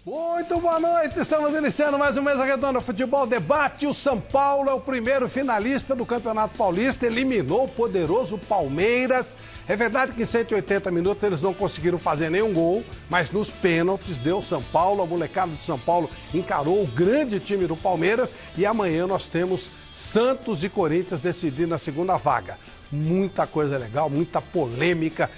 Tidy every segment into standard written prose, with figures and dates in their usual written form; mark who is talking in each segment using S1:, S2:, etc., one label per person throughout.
S1: Muito boa noite, estamos iniciando mais um Mesa Redonda Futebol Debate. O São Paulo é o primeiro finalista do Campeonato Paulista, eliminou o poderoso Palmeiras. É verdade que em 180 minutos eles não conseguiram fazer nenhum gol, mas nos pênaltis deu São Paulo, a molecada de São Paulo encarou o grande time do Palmeiras e amanhã nós temos Santos e Corinthians decidindo a segunda vaga. Muita coisa legal, muita polêmica.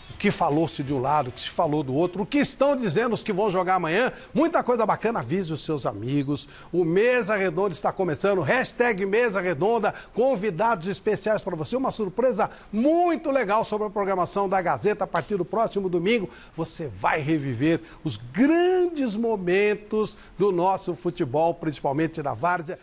S1: O que falou-se de um lado, o que se falou do outro, o que estão dizendo os que vão jogar amanhã, muita coisa bacana, avise os seus amigos. O Mesa Redonda está começando, hashtag Mesa Redonda, convidados especiais para você, uma surpresa muito legal sobre a programação da Gazeta. A partir do próximo domingo, você vai reviver os grandes momentos do nosso futebol, principalmente da várzea.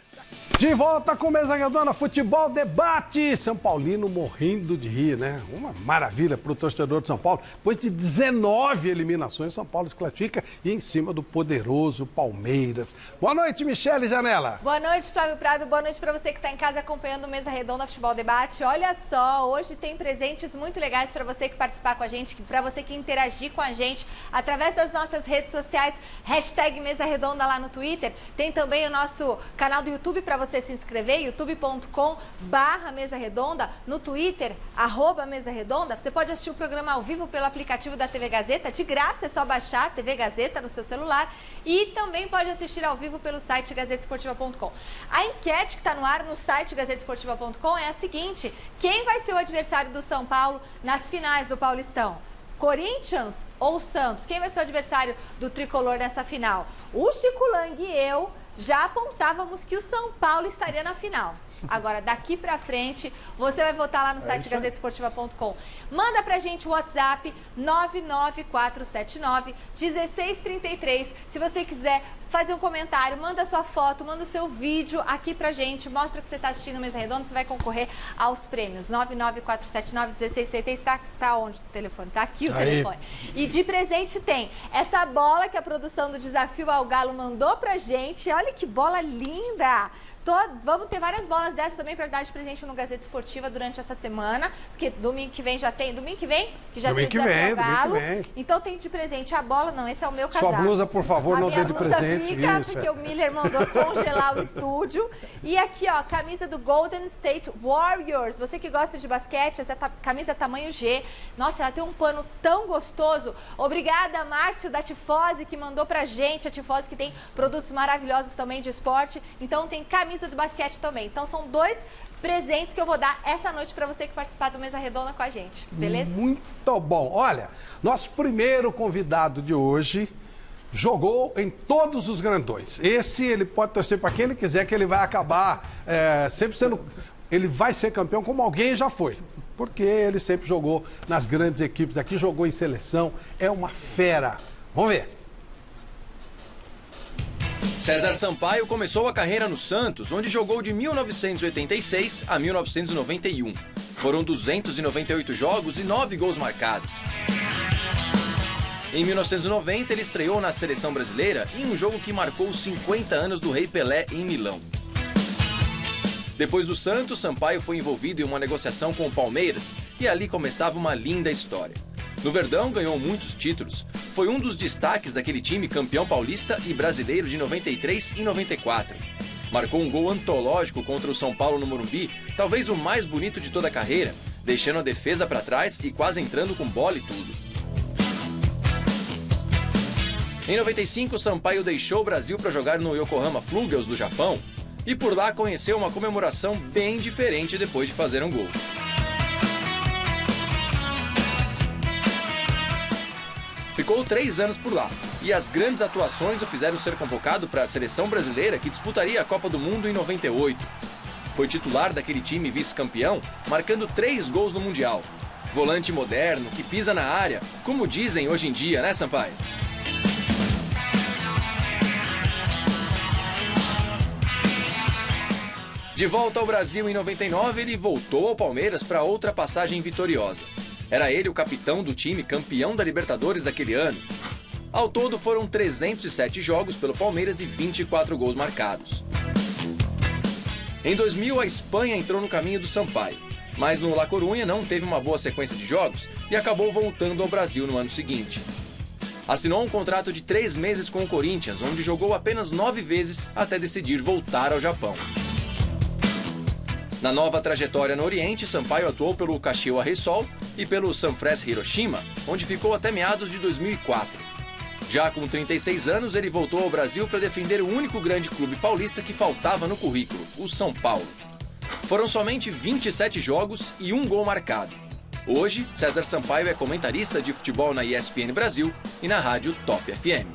S1: De volta com Mesa Redonda Futebol Debate. São Paulino morrendo de rir, né? Uma maravilha para o torcedor de São Paulo. Depois de 19 eliminações, São Paulo se classifica e em cima do poderoso Palmeiras. Boa noite, Michele Janela.
S2: Boa noite, Flávio Prado. Boa noite para você que está em casa acompanhando o Mesa Redonda Futebol Debate. Olha só, hoje tem presentes muito legais para você que participar com a gente, para você que interagir com a gente através das nossas redes sociais, hashtag Mesa Redonda lá no Twitter. Tem também o nosso canal do YouTube para você se inscrever, youtube.com/Mesa Redonda, no Twitter, @Mesa Redonda. Você pode assistir o programa ao vivo pelo aplicativo da TV Gazeta, de graça, é só baixar a TV Gazeta no seu celular e também pode assistir ao vivo pelo site gazetesportiva.com. A enquete que está no ar no site gazetesportiva.com é a seguinte: quem vai ser o adversário do São Paulo nas finais do Paulistão? Corinthians ou Santos? Quem vai ser o adversário do Tricolor nessa final? O Chico Lang e eu já apontávamos que o São Paulo estaria na final. Agora, daqui pra frente, você vai votar lá no site gazetesportiva.com. Manda pra gente o WhatsApp 99479-1633. Se você quiser fazer um comentário, manda sua foto, manda o seu vídeo aqui pra gente, mostra que você tá assistindo Mesa Redonda, você vai concorrer aos prêmios. 99479-1633. Tá onde o telefone? Tá aqui o telefone. E de presente tem essa bola que a produção do Desafio ao Galo mandou pra gente. Olha que bola linda! Vamos ter várias bolas dessas também para dar de presente no Gazeta Esportiva durante essa semana, porque domingo que vem já tem. Domingo que vem? Que já
S1: domingo
S2: tem
S1: que vem,
S2: Galo.
S1: domingo que vem.
S2: Então tem de presente a bola, não, esse é o meu casaco.
S1: Sua blusa, por favor, não dê de presente.
S2: Fica, porque o Miller mandou congelar o estúdio. E aqui, ó, camisa do Golden State Warriors. Você que gosta de basquete, essa camisa tamanho G. Nossa, ela tem um pano tão gostoso. Obrigada, Márcio da Tifose, que mandou pra gente. A Tifose que tem produtos maravilhosos também de esporte. Então tem camisa do basquete também. Então são dois presentes que eu vou dar essa noite para você que participar do Mesa Redonda com a gente, beleza?
S1: Muito bom. Olha, nosso primeiro convidado de hoje jogou em todos os grandões. Esse ele pode torcer para quem ele quiser, que ele vai acabar sempre sendo... Ele vai ser campeão como alguém já foi. Porque ele sempre jogou nas grandes equipes aqui, jogou em seleção, é uma fera. Vamos ver.
S3: César Sampaio começou a carreira no Santos, onde jogou de 1986 a 1991. Foram 298 jogos e 9 gols marcados. Em 1990, ele estreou na seleção brasileira em um jogo que marcou os 50 anos do Rei Pelé em Milão. Depois do Santos, Sampaio foi envolvido em uma negociação com o Palmeiras e ali começava uma linda história. No Verdão, ganhou muitos títulos. Foi um dos destaques daquele time campeão paulista e brasileiro de 93 e 94. Marcou um gol antológico contra o São Paulo no Morumbi, talvez o mais bonito de toda a carreira, deixando a defesa para trás e quase entrando com bola e tudo. Em 95, Sampaio deixou o Brasil para jogar no Yokohama Flugels do Japão e por lá conheceu uma comemoração bem diferente depois de fazer um gol. Ficou 3 anos por lá, e as grandes atuações o fizeram ser convocado para a seleção brasileira que disputaria a Copa do Mundo em 98. Foi titular daquele time vice-campeão, marcando 3 gols no Mundial. Volante moderno, que pisa na área, como dizem hoje em dia, né, Sampaio? De volta ao Brasil em 99, ele voltou ao Palmeiras para outra passagem vitoriosa. Era ele o capitão do time campeão da Libertadores daquele ano. Ao todo foram 307 jogos pelo Palmeiras e 24 gols marcados. Em 2000, a Espanha entrou no caminho do Sampaio, mas no La Coruña não teve uma boa sequência de jogos e acabou voltando ao Brasil no ano seguinte. Assinou um contrato de 3 meses com o Corinthians, onde jogou apenas 9 vezes até decidir voltar ao Japão. Na nova trajetória no Oriente, Sampaio atuou pelo Kashiwa Reysol e pelo Sanfrecce Hiroshima, onde ficou até meados de 2004. Já com 36 anos, ele voltou ao Brasil para defender o único grande clube paulista que faltava no currículo, o São Paulo. Foram somente 27 jogos e 1 gol marcado. Hoje, César Sampaio é comentarista de futebol na ESPN Brasil e na rádio Top FM.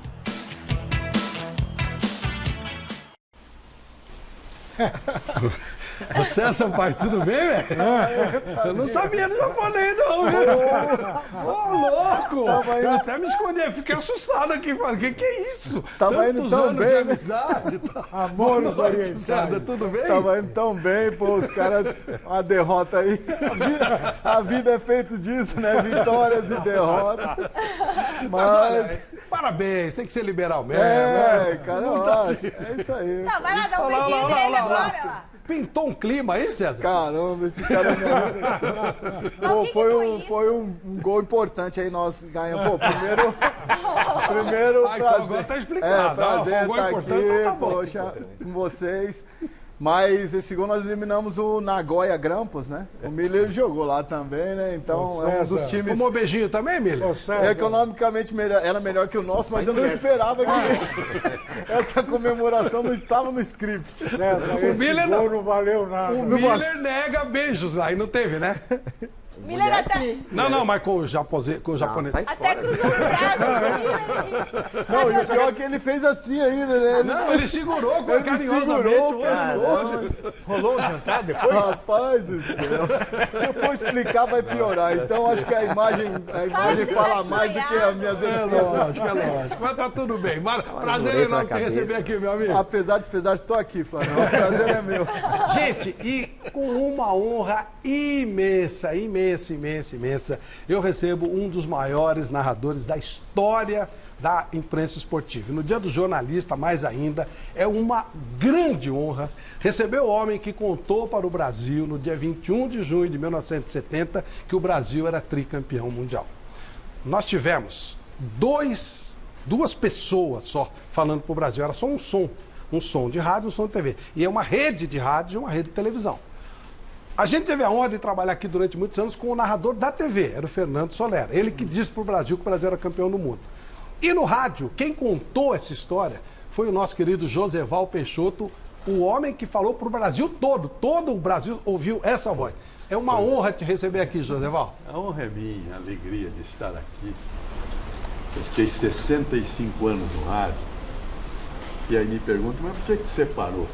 S1: O César Sampaio, tudo bem, velho? Eu não sabia do japonês, não, viu? Ô, louco! Eu até me escondi, fiquei assustado aqui. Falei, que é isso?
S4: Tava indo tão bem,
S1: de amizade.
S4: Amor nos orientais.
S1: César, tudo bem?
S4: Tava indo tão bem, pô, os caras, uma derrota aí. A vida é feita disso, né? Vitórias e derrotas.
S1: Mas parabéns, tem que ser liberal mesmo.
S4: Cara, é isso aí.
S2: Não, vai lá, dá um beijinho nele agora, lá.
S1: Pintou um clima aí, César?
S4: Caramba, esse cara... Foi um gol importante aí, nós ganhamos. Pô, primeiro prazer.
S1: Então agora tá explicado.
S4: Prazer
S1: um
S4: estar aqui, então poxa, com vocês. Mas esse gol nós eliminamos o Nagoya Grampus, né? O Miller jogou lá também, né? Então é um dos times...
S1: Tomou beijinho também, Miller?
S4: Economicamente era melhor que o nosso, mas eu não esperava que essa comemoração não estava no script.
S5: César, o Miller não valeu nada.
S1: O Miller nega beijos aí, não teve, né?
S2: Miller até...
S1: Não, mas com o japonês.
S2: Até cruzou o braço.
S4: Não, e o pior é que ele fez assim ainda, né?
S1: Não, ele segurou carinhosamente o olho.
S5: Rolou um jantar depois?
S4: Rapaz do céu. Se eu for explicar, vai piorar. Então acho que a imagem fala mais do que as minhas
S1: expressões. É lógico. Mas tá tudo bem. Prazer enorme te receber aqui, meu amigo.
S4: Apesar de pesar, estou aqui, Flávio. O prazer é meu.
S1: Gente, e com uma honra imensa, eu recebo um dos maiores narradores da história da imprensa esportiva. E no Dia do Jornalista, mais ainda, é uma grande honra receber o homem que contou para o Brasil, no dia 21 de junho de 1970, que o Brasil era tricampeão mundial. Nós tivemos duas pessoas só falando para o Brasil, era só um som de rádio, um som de TV. E é uma rede de rádio e uma rede de televisão. A gente teve a honra de trabalhar aqui durante muitos anos com o narrador da TV, era o Fernando Solera. Ele que disse para o Brasil que o Brasil era campeão do mundo. E no rádio, quem contou essa história foi o nosso querido Joseval Peixoto, o homem que falou para o Brasil todo o Brasil ouviu essa voz. É uma honra te receber aqui, Joseval.
S6: A honra é minha, a alegria de estar aqui. Eu fiquei 65 anos no rádio. E aí me perguntam, mas por que você parou?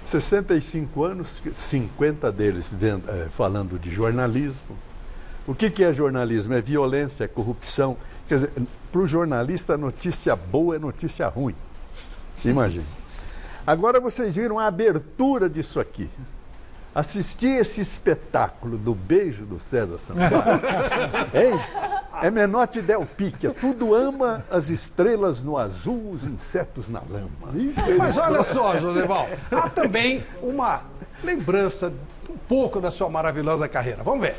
S6: 65 anos, 50 deles falando de jornalismo. O que é jornalismo? É violência, é corrupção. Quer dizer, para o jornalista, notícia boa é notícia ruim. Imagina. Agora vocês viram a abertura disso aqui. Assistir esse espetáculo do beijo do César Sampaio. Hein? É Menotti Del Picchia. Tudo ama as estrelas no azul, os insetos na lama.
S1: Mas olha só, Joseval, há também uma lembrança um pouco da sua maravilhosa carreira. Vamos ver.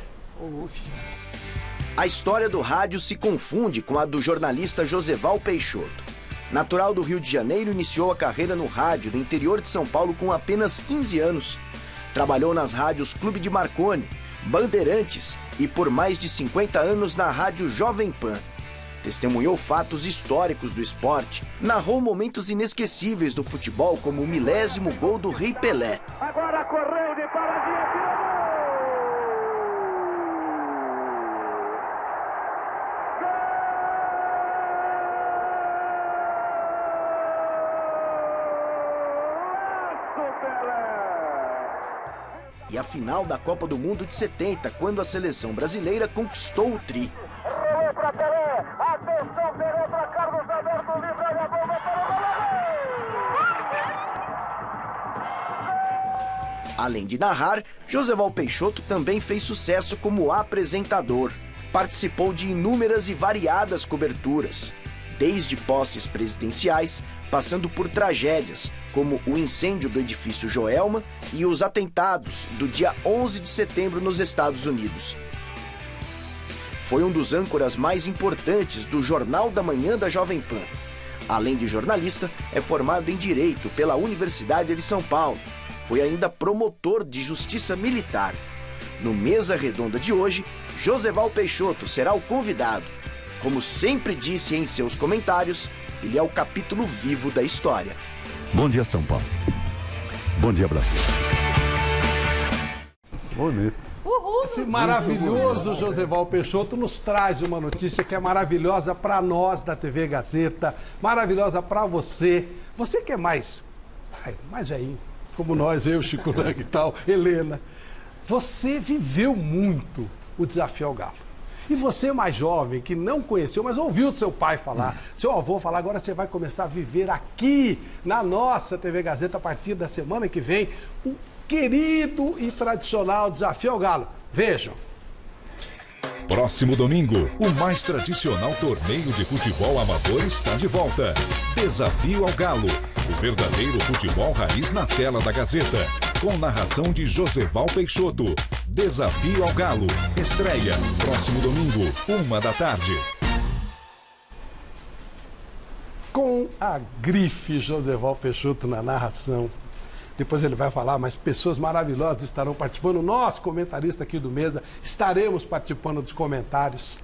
S7: A história do rádio se confunde com a do jornalista Joseval Peixoto. Natural do Rio de Janeiro, iniciou a carreira no rádio do interior de São Paulo com apenas 15 anos. Trabalhou nas rádios Clube de Marconi, Bandeirantes e por mais de 50 anos na Rádio Jovem Pan. Testemunhou fatos históricos do esporte, narrou momentos inesquecíveis do futebol como o milésimo gol do Rei Pelé.
S8: Agora correu de paradinha,
S7: E a final da Copa do Mundo de 70, quando a seleção brasileira conquistou o tri.
S8: Rolou para Pelé, atenção, Pelé para Carlos Alberto, livra a bomba para o
S7: Além de narrar, Joseval Peixoto também fez sucesso como apresentador. Participou de inúmeras e variadas coberturas, desde posses presidenciais, passando por tragédias, como o incêndio do edifício Joelma e os atentados do dia 11 de setembro nos Estados Unidos. Foi um dos âncoras mais importantes do Jornal da Manhã da Jovem Pan. Além de jornalista, é formado em Direito pela Universidade de São Paulo. Foi ainda promotor de Justiça Militar. No Mesa Redonda de hoje, Joseval Peixoto será o convidado. Como sempre disse em seus comentários, ele é o capítulo vivo da história.
S6: Bom dia, São Paulo. Bom dia, Brasil. Bonito.
S2: Uhul!
S1: Esse maravilhoso Joseval Peixoto nos traz uma notícia que é maravilhosa para nós da TV Gazeta, maravilhosa para você. Você que é mais velhinho, como nós, eu, Chico Lang e tal, Helena. Você viveu muito o Desafio ao Galo. E você mais jovem, que não conheceu, mas ouviu seu pai falar, seu avô falar, agora você vai começar a viver aqui, na nossa TV Gazeta, a partir da semana que vem, o querido e tradicional Desafio ao Galo. Vejam.
S9: Próximo domingo, o mais tradicional torneio de futebol amador está de volta. Desafio ao Galo. O verdadeiro futebol raiz na tela da Gazeta. Com narração de Joseval Peixoto. Desafio ao Galo. Estreia, próximo domingo, 13h.
S1: Com a grife Joseval Peixoto na narração. Depois ele vai falar, mas pessoas maravilhosas estarão participando. Nós, comentaristas aqui do Mesa, estaremos participando dos comentários.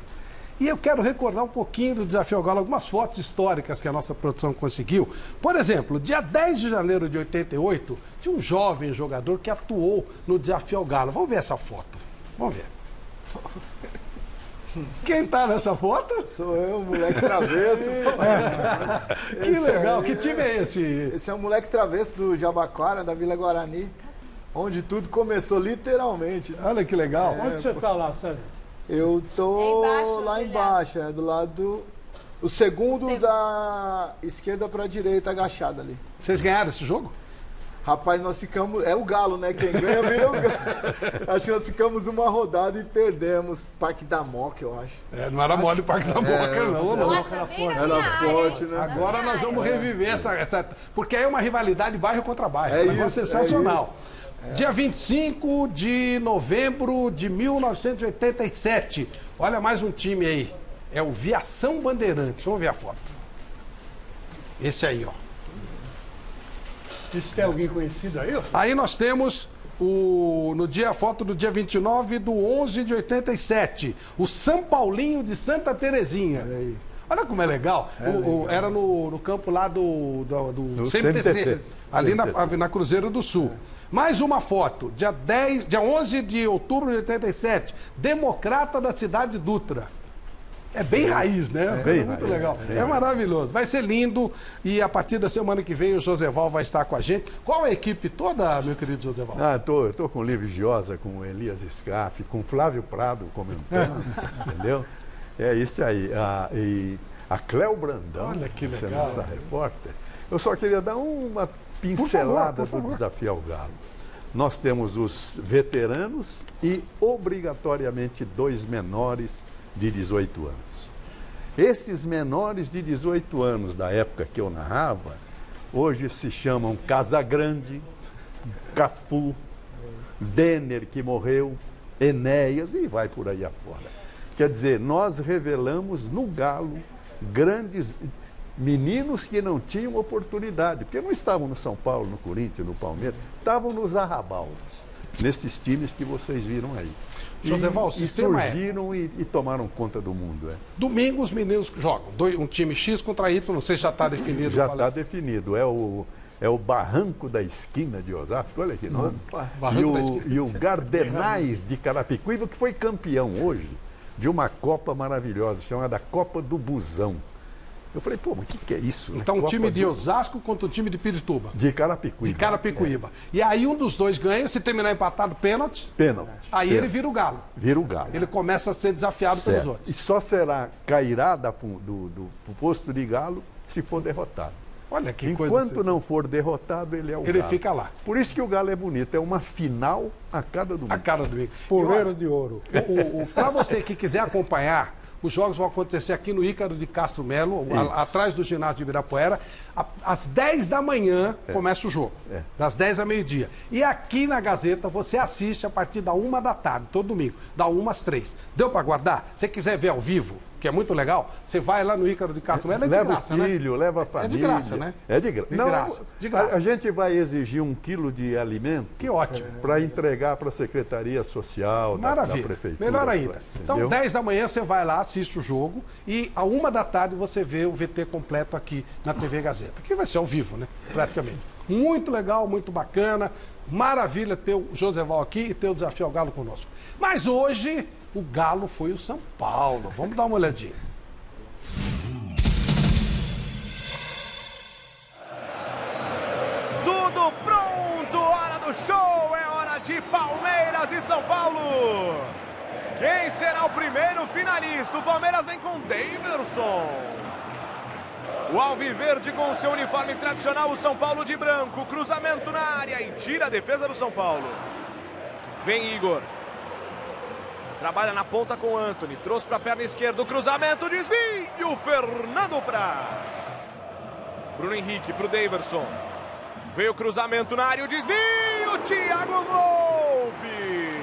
S1: E eu quero recordar um pouquinho do Desafio ao Galo, algumas fotos históricas que a nossa produção conseguiu. Por exemplo, dia 10 de janeiro de 88, tinha um jovem jogador que atuou no Desafio ao Galo. Vamos ver essa foto. Vamos ver. Quem tá nessa foto?
S4: Sou eu, moleque travesso.
S1: Que legal, que time é esse?
S4: Esse é o moleque travesso do Jabaquara, da Vila Guarani, onde tudo começou literalmente.
S1: Olha que legal.
S5: Onde você tá lá, César?
S4: Eu tô
S2: embaixo,
S4: lá
S2: Juliano.
S4: embaixo, do lado o segundo da esquerda pra direita, agachado ali.
S1: Vocês ganharam esse jogo?
S4: Rapaz, nós ficamos... É o Galo, né? Quem ganha vira o Galo. Acho que nós ficamos uma rodada e perdemos. Parque da Moca, eu acho.
S1: Não era mole o Parque da Moca, não.
S2: Nossa, bem na minha
S4: Era forte,
S2: área,
S4: né?
S2: hein?
S1: Agora nós vamos reviver essa... Porque aí é uma rivalidade bairro contra bairro.
S4: É
S1: Um negócio
S4: isso,
S1: sensacional. Dia 25 de novembro de 1987. Olha mais um time aí. É o Viação Bandeirantes. Vamos ver a foto. Esse aí, ó.
S5: Esse tem alguém conhecido aí?
S1: Aí nós temos a foto do dia 29 do 11 de 87. O São Paulinho de Santa Terezinha. Olha como é legal. Era no campo lá do CMTC. Ali na Cruzeiro do Sul. Mais uma foto, dia 11 de outubro de 87, Democrata da Cidade de Dutra. É bem raiz, né?
S6: Bem
S1: muito
S6: raiz,
S1: legal.
S6: bem
S1: É maravilhoso. Vai ser lindo e a partir da semana que vem o Joseval vai estar com a gente. Qual é a equipe toda, meu querido Joseval?
S6: Eu tô com o Livre Giosa, com o Elias Scaff, com o Flávio Prado comentando, entendeu? É isso aí. E a Cléo Brandão,
S1: Olha que
S6: essa
S1: legal.
S6: nossa repórter. Eu só queria dar uma pincelada do Desafio ao Galo. Nós temos os veteranos e, obrigatoriamente, 2 menores de 18 anos. Esses menores de 18 anos, da época que eu narrava, hoje se chamam Casagrande, Cafu, Denner, que morreu, Enéas, e vai por aí afora. Quer dizer, nós revelamos no Galo grandes meninos que não tinham oportunidade, porque não estavam no São Paulo, no Corinthians, no Palmeiras, estavam nos arrabaldes, nesses times que vocês viram aí.
S1: Joseval, o sistema
S6: surgiram e tomaram conta do mundo.
S1: Domingo os meninos jogam. Um time X contra Y, não sei se já está definido.
S6: Já está definido. É o Barranco da Esquina de Osasco, olha que nome. E o Gardenais de Carapicuíba, que foi campeão hoje de uma Copa maravilhosa, chamada Copa do Busão. Eu falei, pô, mas o que é isso?
S1: Então, o time de Osasco contra o time de Pirituba.
S6: De Carapicuíba.
S1: De Carapicuíba. E aí um dos dois ganha, se terminar empatado, pênalti. Aí ele vira o Galo.
S6: Vira o Galo.
S1: Ele começa a ser desafiado pelos outros.
S6: E só cairá do posto de Galo se for derrotado.
S1: Olha que coisa.
S6: Enquanto não for derrotado, ele é o Galo.
S1: Ele fica lá.
S6: Por isso que o Galo é bonito. É uma final a cada domingo.
S1: A cada domingo.
S5: Poleiro de ouro.
S1: Para você que quiser acompanhar Os jogos vão acontecer aqui no Ícaro de Castro Melo, atrás do ginásio de Ibirapuera. Às 10 da manhã começa o jogo, das 10 a meio-dia. E aqui na Gazeta você assiste a partir da 1 da tarde, todo domingo, da 1 às 3. Deu para guardar? Se você quiser ver ao vivo, que é muito legal, você vai lá no Ícaro de Castro Melo, é de graça, né?
S6: Leva o filho, leva a família.
S1: É de graça, né?
S6: É de graça.
S1: De graça. De graça.
S6: A gente vai exigir 1 quilo de alimento.
S1: Que ótimo.
S6: Para entregar para a Secretaria Social da Prefeitura.
S1: Melhor ainda. Então, 10 da manhã você vai lá, assiste o jogo e à 1 da tarde você vê o VT completo aqui na TV Gazeta, que vai ser ao vivo, né? Praticamente. Muito legal, muito bacana. Maravilha ter o Joseval aqui e ter o Desafio ao Galo conosco. Mas hoje o Galo foi o São Paulo. Vamos dar uma olhadinha.
S10: Tudo pronto, hora do show, é hora de Palmeiras e São Paulo. Quem será o primeiro finalista? O Palmeiras vem com Daverson. O Alviverde com seu uniforme tradicional, o São Paulo de branco. Cruzamento na área e tira a defesa do São Paulo. Vem Igor. Trabalha na ponta com Antony. Trouxe para a perna esquerda. O cruzamento, desvio. Fernando Praz. Bruno Henrique para o Daverson. Veio o cruzamento na área. O desvio. Thiago Volpi.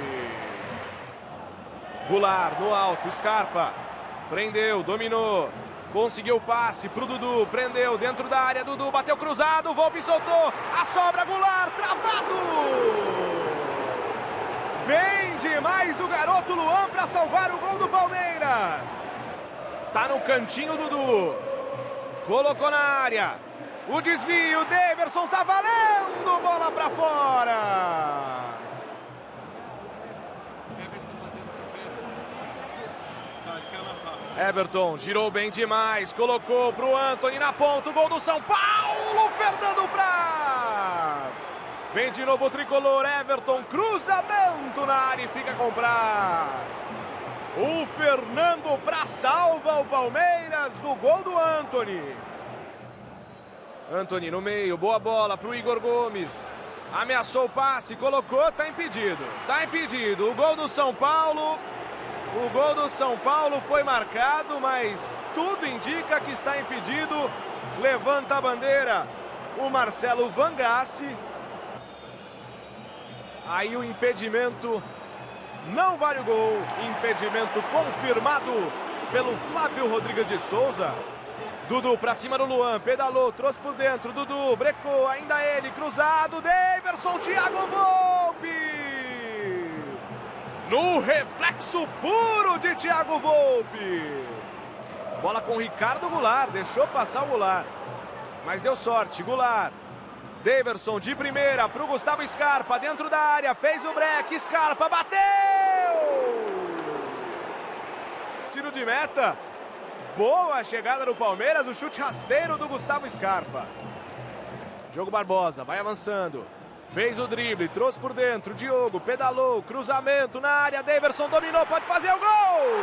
S10: Goulart no alto. Scarpa. Prendeu. Dominou. Conseguiu o passe para o Dudu. Prendeu dentro da área. Dudu bateu cruzado. Volpi soltou. A sobra. Goulart. Travado. Bem demais o garoto Luan para salvar o gol do Palmeiras. Tá no cantinho Dudu. Colocou na área. O desvio, Daverson tá valendo. Bola para fora. Everton girou bem demais. Colocou pro Antony na ponta. O gol do São Paulo. Fernando Praz. Vem de novo o tricolor, Everton, cruzamento na área e fica com Praz. O Fernando Praz salva o Palmeiras do gol do Antony. Antony no meio, boa bola para o Igor Gomes. Ameaçou o passe, colocou, tá impedido. Tá impedido, o gol do São Paulo. O gol do São Paulo foi marcado, mas tudo indica que está impedido. Levanta a bandeira o Marcelo Vangassi. Aí o impedimento não vale o gol. Impedimento confirmado pelo Flávio Rodrigues de Souza. Dudu pra cima do Luan, pedalou, trouxe por dentro. Dudu, brecou, ainda ele, cruzado. Daverson, Thiago Volpi. No reflexo puro de Thiago Volpi. Bola com Ricardo Goulart, deixou passar o Goulart. Mas deu sorte, Goulart. Daverson de primeira para o Gustavo Scarpa, dentro da área, fez o break, Scarpa bateu! Tiro de meta, boa chegada do Palmeiras, o chute rasteiro do Gustavo Scarpa. Diogo Barbosa, vai avançando, fez o drible, trouxe por dentro, Diogo, pedalou, cruzamento na área, Daverson dominou, pode fazer o gol!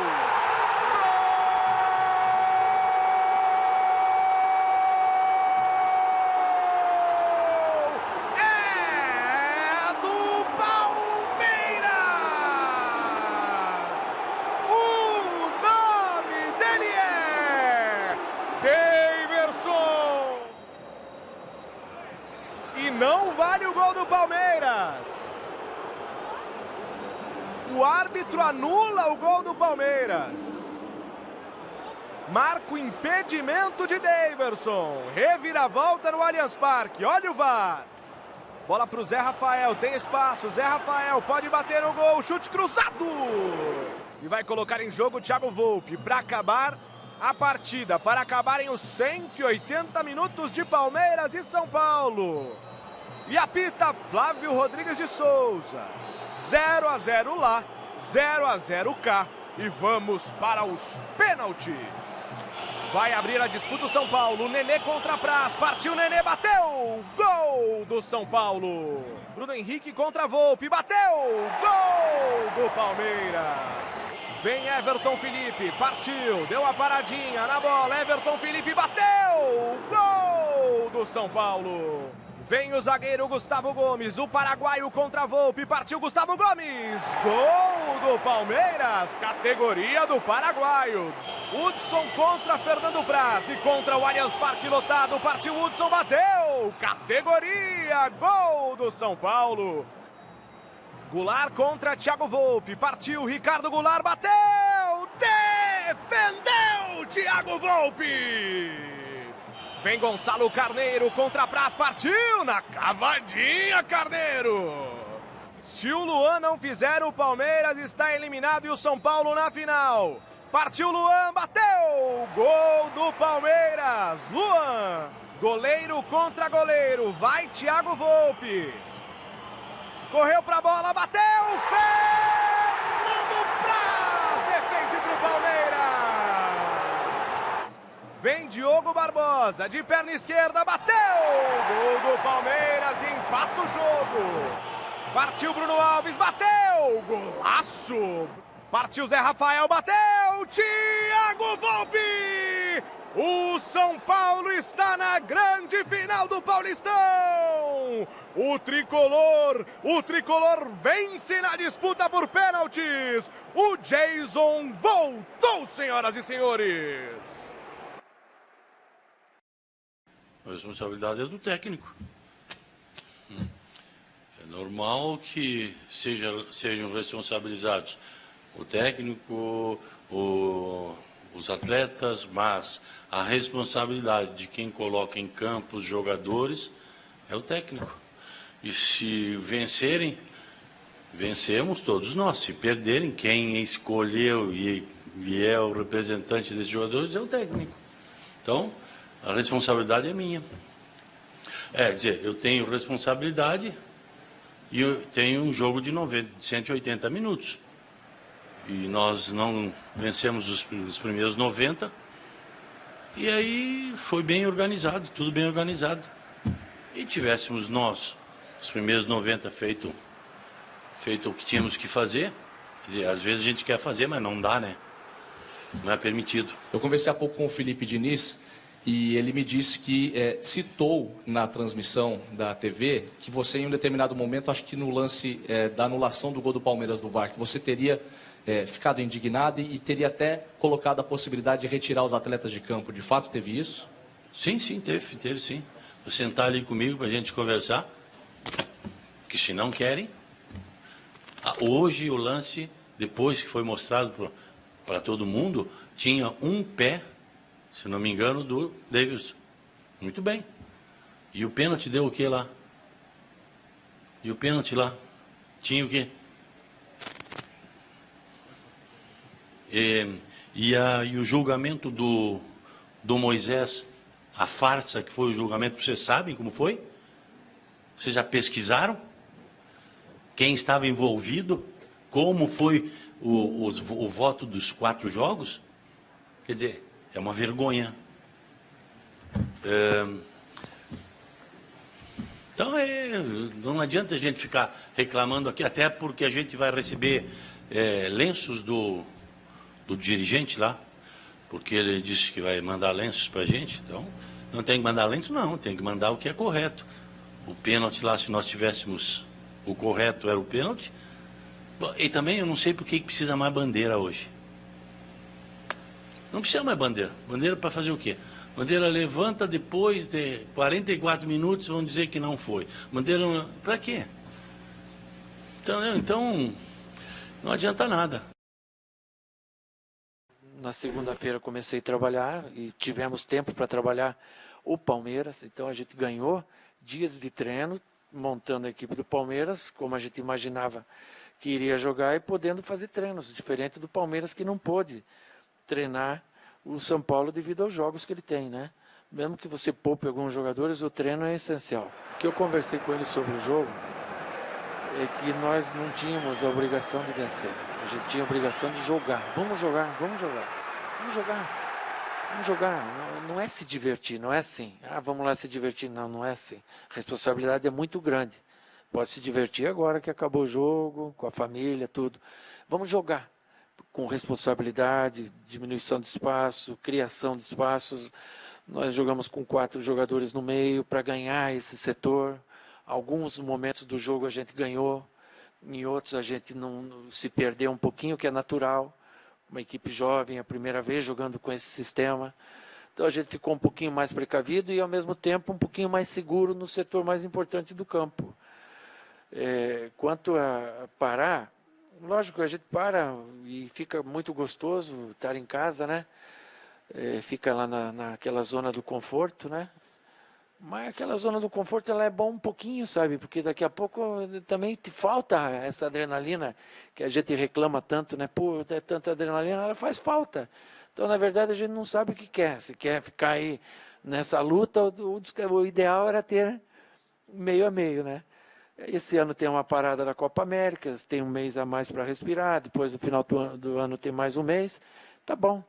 S10: Não vale o gol do Palmeiras. O árbitro anula o gol do Palmeiras. Marca o impedimento de Daverson. Reviravolta no Allianz Parque. Olha o VAR. Bola para o Zé Rafael. Tem espaço. Zé Rafael pode bater no gol. Chute cruzado. E vai colocar em jogo o Thiago Volpi para acabar a partida. Para acabarem os 180 minutos de Palmeiras e São Paulo. E apita Flávio Rodrigues de Souza. 0-0 lá, 0-0 cá. E vamos para os pênaltis. Vai abrir a disputa o São Paulo. Nenê contra Praz. Partiu Nenê, bateu. Gol do São Paulo. Bruno Henrique contra Volpi. Bateu. Gol do Palmeiras. Vem Everton Felipe. Partiu. Deu a paradinha na bola. Everton Felipe bateu. Gol do São Paulo. Vem o zagueiro Gustavo Gomes, o paraguaio contra a Volpi, partiu Gustavo Gomes. Gol do Palmeiras, categoria do paraguaio. Hudson contra Fernando Praz e contra o Allianz Parque lotado, partiu Hudson, bateu. Categoria, gol do São Paulo. Goulart contra Thiago Volpi, partiu Ricardo Goulart, bateu. Defendeu Thiago Volpi. Vem Gonçalo Carneiro contra Praz, partiu na cavadinha Carneiro. Se o Luan não fizer, o Palmeiras está eliminado e o São Paulo na final. Partiu Luan, bateu! Gol do Palmeiras, Luan. Goleiro contra goleiro, vai Thiago Volpi. Correu pra bola, bateu! Fernando Praz defende pro Palmeiras. Vem Diogo Barbosa, de perna esquerda, bateu! Gol do Palmeiras, empata o jogo. Partiu Bruno Alves, bateu! Golaço! Partiu Zé Rafael, bateu! Thiago Volpi! O São Paulo está na grande final do Paulistão! O tricolor vence na disputa por pênaltis! O Jason voltou, senhoras e senhores!
S11: A responsabilidade é do técnico. É normal que sejam responsabilizados o técnico, os atletas, mas a responsabilidade de quem coloca em campo os jogadores é o técnico. E se vencerem, vencemos todos nós. Se perderem, quem escolheu e é o representante desses jogadores é o técnico. Então, a responsabilidade é minha. Quer dizer, eu tenho responsabilidade e eu tenho um jogo de 180 minutos. E nós não vencemos os primeiros 90. E aí foi bem organizado, tudo bem organizado. E tivéssemos nós, os primeiros 90, feito o que tínhamos que fazer. Quer dizer, às vezes a gente quer fazer, mas não dá, né? Não é permitido.
S3: Eu conversei há pouco com o Felipe Diniz e ele me disse que citou na transmissão da TV que você, em um determinado momento, acho que no lance da anulação do gol do Palmeiras do VAR, que você teria ficado indignado e teria até colocado a possibilidade de retirar os atletas de campo. De fato, teve isso?
S11: Sim, teve sim. Vou sentar ali comigo para a gente conversar, que se não querem. Hoje o lance, depois que foi mostrado para todo mundo, tinha um pé, se não me engano, do Davidson. Muito bem. E o pênalti deu o que lá? E o pênalti lá? Tinha o quê? E o julgamento do Moisés, a farsa que foi o julgamento, vocês sabem como foi? Vocês já pesquisaram? Quem estava envolvido? Como foi o voto dos 4 jogos? Quer dizer, é uma vergonha. Então, não adianta a gente ficar reclamando aqui, até porque a gente vai receber lenços do dirigente lá, porque ele disse que vai mandar lenços para a gente. Então, não tem que mandar lenços, não, tem que mandar o que é correto. O pênalti lá, se nós tivéssemos o correto, era o pênalti. E também eu não sei por que precisa mais bandeira hoje. Não precisa mais bandeira. Bandeira para fazer o quê? Bandeira levanta depois de 44 minutos, vão dizer que não foi. Bandeira para quê? Então, não adianta nada.
S12: Na segunda-feira comecei a trabalhar e tivemos tempo para trabalhar o Palmeiras. Então a gente ganhou dias de treino, montando a equipe do Palmeiras, como a gente imaginava que iria jogar e podendo fazer treinos, diferente do Palmeiras que não pôde treinar o São Paulo devido aos jogos que ele tem, né? Mesmo que você poupe alguns jogadores, o treino é essencial. O que eu conversei com ele sobre o jogo é que nós não tínhamos a obrigação de vencer. A gente tinha a obrigação de jogar. Vamos jogar. Não é se divertir, não é assim. Vamos lá se divertir. Não é assim. A responsabilidade é muito grande. Pode se divertir agora que acabou o jogo, com a família, tudo. Vamos jogar com responsabilidade, diminuição de espaço, criação de espaços. Nós jogamos com 4 jogadores no meio para ganhar esse setor. Alguns momentos do jogo a gente ganhou, em outros a gente não se perdeu um pouquinho, que é natural. Uma equipe jovem, a primeira vez jogando com esse sistema. Então a gente ficou um pouquinho mais precavido e ao mesmo tempo um pouquinho mais seguro no setor mais importante do campo. Quanto a parar, lógico, a gente para e fica muito gostoso estar em casa, né? Fica lá naquela zona do conforto, né? Mas aquela zona do conforto ela é bom um pouquinho, sabe? Porque daqui a pouco também te falta essa adrenalina que a gente reclama tanto, né? Pô, é tanta adrenalina, ela faz falta. Então, na verdade, a gente não sabe o que quer. Se quer ficar aí nessa luta, o ideal era ter meio a meio, né? Esse ano tem uma parada da Copa América, tem um mês a mais para respirar, depois no final do ano tem mais um mês. Tá bom.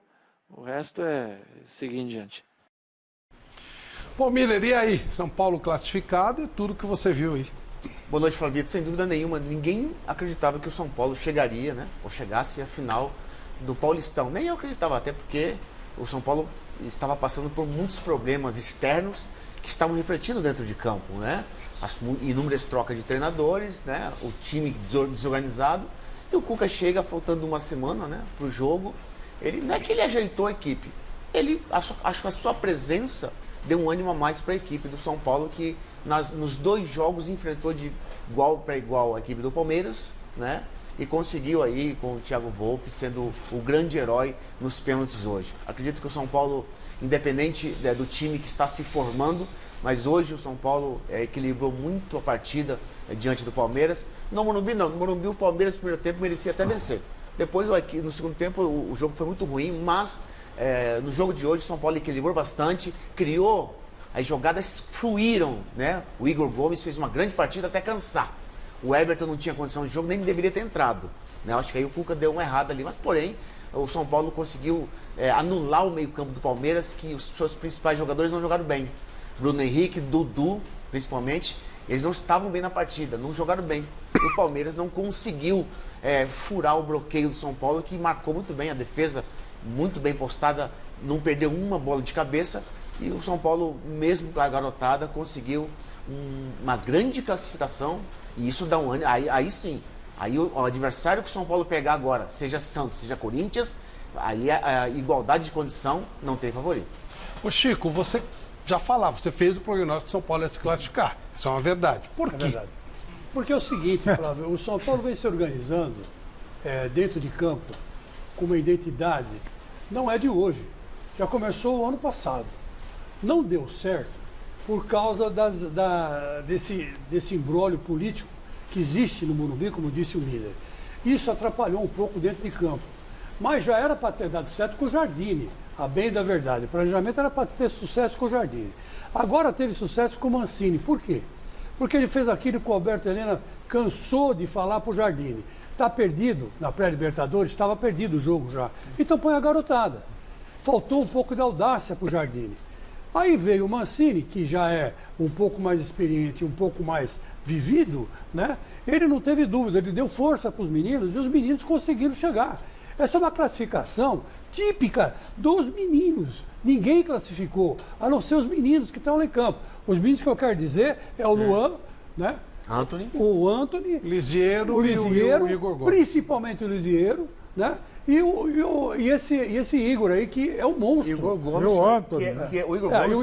S12: O resto é seguir em diante.
S1: Bom, Miller, e aí? São Paulo classificado e tudo que você viu aí.
S13: Boa noite, Flavito. Sem dúvida nenhuma, ninguém acreditava que o São Paulo chegaria, né? Ou chegasse à final do Paulistão. Nem eu acreditava, até porque o São Paulo estava passando por muitos problemas externos que estavam refletindo dentro de campo, né? As inúmeras trocas de treinadores, né? O time desorganizado. E o Cuca chega faltando uma semana, né, para o jogo. Ele, não é que ele ajeitou a equipe, acho que a sua presença deu um ânimo a mais para a equipe do São Paulo, que nos 2 jogos enfrentou de igual para igual a equipe do Palmeiras, né? E conseguiu aí, com o Thiago Volpi, sendo o grande herói nos pênaltis hoje. Acredito que o São Paulo, independente do time que está se formando, mas hoje o São Paulo equilibrou muito a partida diante do Palmeiras. No Morumbi não, no Morumbi o Palmeiras no primeiro tempo merecia até vencer. Depois, aqui, no segundo tempo, o jogo foi muito ruim, mas no jogo de hoje o São Paulo equilibrou bastante, criou, as jogadas fluíram, né? O Igor Gomes fez uma grande partida até cansar. O Everton não tinha condição de jogo, nem deveria ter entrado, né? Acho que aí o Cuca deu uma errada ali, mas porém, o São Paulo conseguiu anular o meio-campo do Palmeiras, que os seus principais jogadores não jogaram bem. Bruno Henrique, Dudu, principalmente, eles não estavam bem na partida, não jogaram bem. E o Palmeiras não conseguiu furar o bloqueio do São Paulo, que marcou muito bem a defesa, muito bem postada, não perdeu uma bola de cabeça. E o São Paulo, mesmo com a garotada, conseguiu uma grande classificação. E isso dá um ânimo. Aí sim, aí o adversário que o São Paulo pegar agora, seja Santos, seja Corinthians, aí a igualdade de condição não tem favorito.
S1: Ô Chico, você já falava, você fez o prognóstico que o São Paulo ia se classificar. Isso é uma verdade. Por quê?
S5: Verdade. Porque é o seguinte, Flávio, o São Paulo vem se organizando dentro de campo com uma identidade, não é de hoje. Já começou o ano passado. Não deu certo por causa desse imbróglio político que existe no Morumbi, como disse o Miller. Isso atrapalhou um pouco dentro de campo. Mas já era para ter dado certo com o Jardine, a bem da verdade. O planejamento era para ter sucesso com o Jardine. Agora teve sucesso com o Mancini. Por quê? Porque ele fez aquilo que o Alberto Helena cansou de falar para o Jardine. Está perdido, na pré-Libertadores, estava perdido o jogo já. Então põe a garotada. Faltou um pouco de audácia para o Jardine. Aí veio o Mancini, que já é um pouco mais experiente, um pouco mais vivido, né? Ele não teve dúvida, ele deu força para os meninos e os meninos conseguiram chegar. Essa é uma classificação típica dos meninos. Ninguém classificou, a não ser os meninos que estão lá em campo. Os meninos que eu quero dizer é o Luan, né? O Anthony,
S1: Lisieiro
S5: e
S1: o Igor Gomes.
S5: Principalmente o Lisieiro, né? E esse Igor aí, que é um monstro.
S13: Igor Gomes, o Igor Gomes,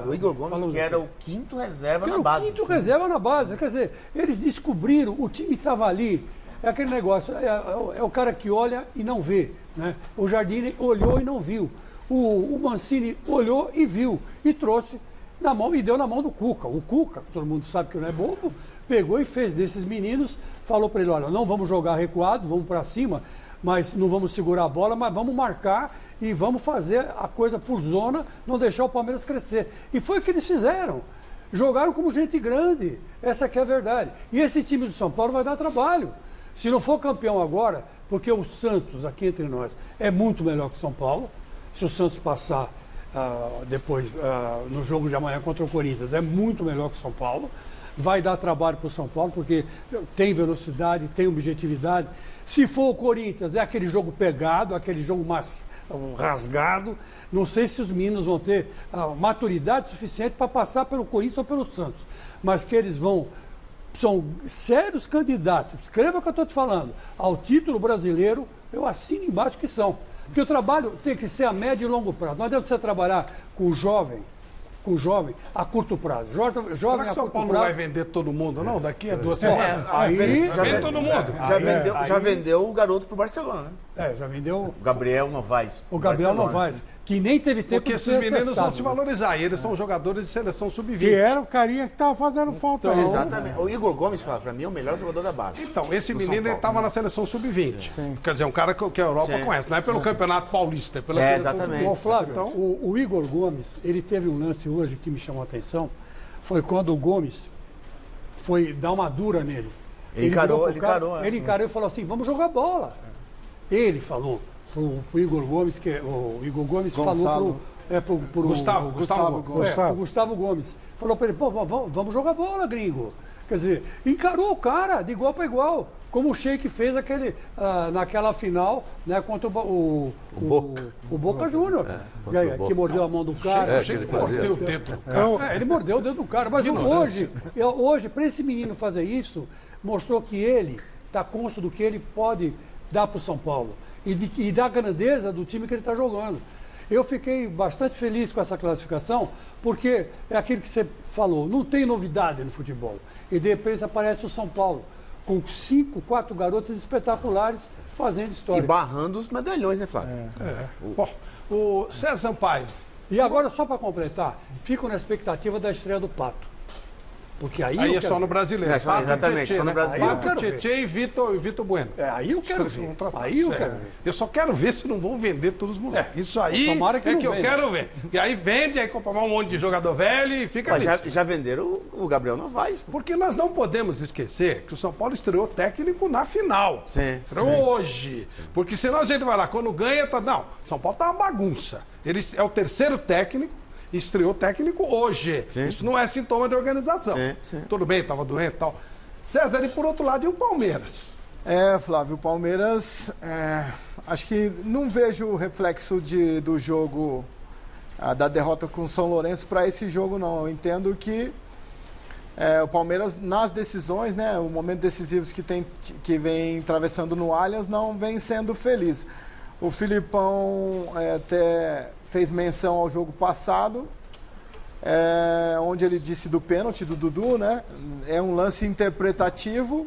S13: o Igor Gomes, que era o quinto reserva na base.
S5: O quinto reserva na base. Quer dizer, eles descobriram, o time estava ali. É aquele negócio, é o cara que olha e não vê, né? O Jardine olhou e não viu. O Mancini olhou e viu. E trouxe na mão e deu na mão do Cuca. O Cuca, todo mundo sabe que não é bobo, pegou e fez desses meninos, falou para ele, olha, não vamos jogar recuado, vamos para cima, mas não vamos segurar a bola, mas vamos marcar e vamos fazer a coisa por zona, não deixar o Palmeiras crescer. E foi o que eles fizeram. Jogaram como gente grande. Essa que é a verdade. E esse time do São Paulo vai dar trabalho. Se não for campeão agora, porque o Santos, aqui entre nós, é muito melhor que o São Paulo. Se o Santos passar, depois no jogo de amanhã contra o Corinthians. É muito melhor que o São Paulo. Vai dar trabalho para o São Paulo, porque tem velocidade, tem objetividade. Se for o Corinthians, é aquele jogo pegado, aquele jogo mais rasgado. Não sei se os meninos vão ter maturidade suficiente para passar pelo Corinthians ou pelo Santos. Mas que eles são sérios candidatos, escreva o que eu estou te falando, ao título brasileiro, eu assino embaixo que são. Porque o trabalho tem que ser a médio e longo prazo. Não adianta você trabalhar com o jovem a curto prazo. Jovem
S1: Será que
S5: a
S1: São
S5: curto
S1: Paulo
S5: prazo.
S1: não vai vender todo mundo, não? Daqui a 2 semanas.
S5: Aí
S1: já vende todo mundo.
S13: Já vendeu o garoto pro Barcelona, né?
S5: Já vendeu
S13: o Gabriel Novaes.
S5: O Gabriel Novaes, que nem teve tempo
S1: porque
S5: de ser
S1: esses meninos
S5: testado,
S1: vão se valorizar. E eles são jogadores de seleção sub-20.
S14: Que era o carinha que estava fazendo falta.
S13: Então, exatamente. O Igor Gomes, para mim, é o melhor jogador da base.
S1: Então, esse menino estava na seleção sub-20. Quer dizer, um cara que a Europa conhece. Não é pelo Campeonato Paulista, é pela seleção
S13: exatamente.
S5: Ô, Flávio, então, o Igor Gomes, ele teve um lance hoje que me chamou a atenção. Foi quando o Gomes foi dar uma dura nele. Ele encarou e falou assim, vamos jogar bola. Ele falou pro Igor Gomes, que o Igor Gomes falou pro Gustavo Gomes. Falou para ele, pô, vamos jogar bola, gringo. Quer dizer, encarou o cara de igual para igual, como o Sheik fez naquela final, né, contra o Boca Júnior, que mordeu a mão do cara.
S1: Ele mordeu o dedo.
S5: Ele mordeu o dedo do cara. Mas hoje, para esse menino fazer isso, mostrou que ele está cônscio do que ele pode dar para o São Paulo e da grandeza do time que ele está jogando. Eu fiquei bastante feliz com essa classificação, porque é aquilo que você falou, não tem novidade no futebol. E de repente aparece o São Paulo, com 4 garotos espetaculares fazendo história.
S13: E barrando os medalhões, né, Flávio?
S1: Bom, o César Sampaio.
S5: E agora, só para completar, fico na expectativa da estreia do Pato. Porque aí
S1: é só no brasileiro.
S13: Exatamente, só no brasileiro.
S1: Pato, Tietê e Vitor Bueno.
S5: Aí eu quero ver. Aí eu quero ver.
S1: Eu só quero ver se não vão vender todos os moleques. Isso aí que eu quero ver. E aí vende, aí compra um monte de jogador velho e fica ali.
S13: Já venderam o Gabriel Novaes.
S1: Porque nós não podemos esquecer que o São Paulo estreou técnico na final. Estreou hoje. Porque senão a gente vai lá, quando ganha, Não, São Paulo tá uma bagunça. Ele é o terceiro técnico. Estreou técnico hoje. Isso não é sintoma de organização. Tudo bem, estava doente e tal. César, e por outro lado, e o Palmeiras?
S4: Flávio, o Palmeiras, acho que não vejo o reflexo do jogo, da derrota com o São Lourenço para esse jogo, não. Eu entendo que o Palmeiras, nas decisões, né, o momento decisivo que vem atravessando no Allianz, não vem sendo feliz. O Filipão até fez menção ao jogo passado, onde ele disse do pênalti do Dudu, né? É um lance interpretativo.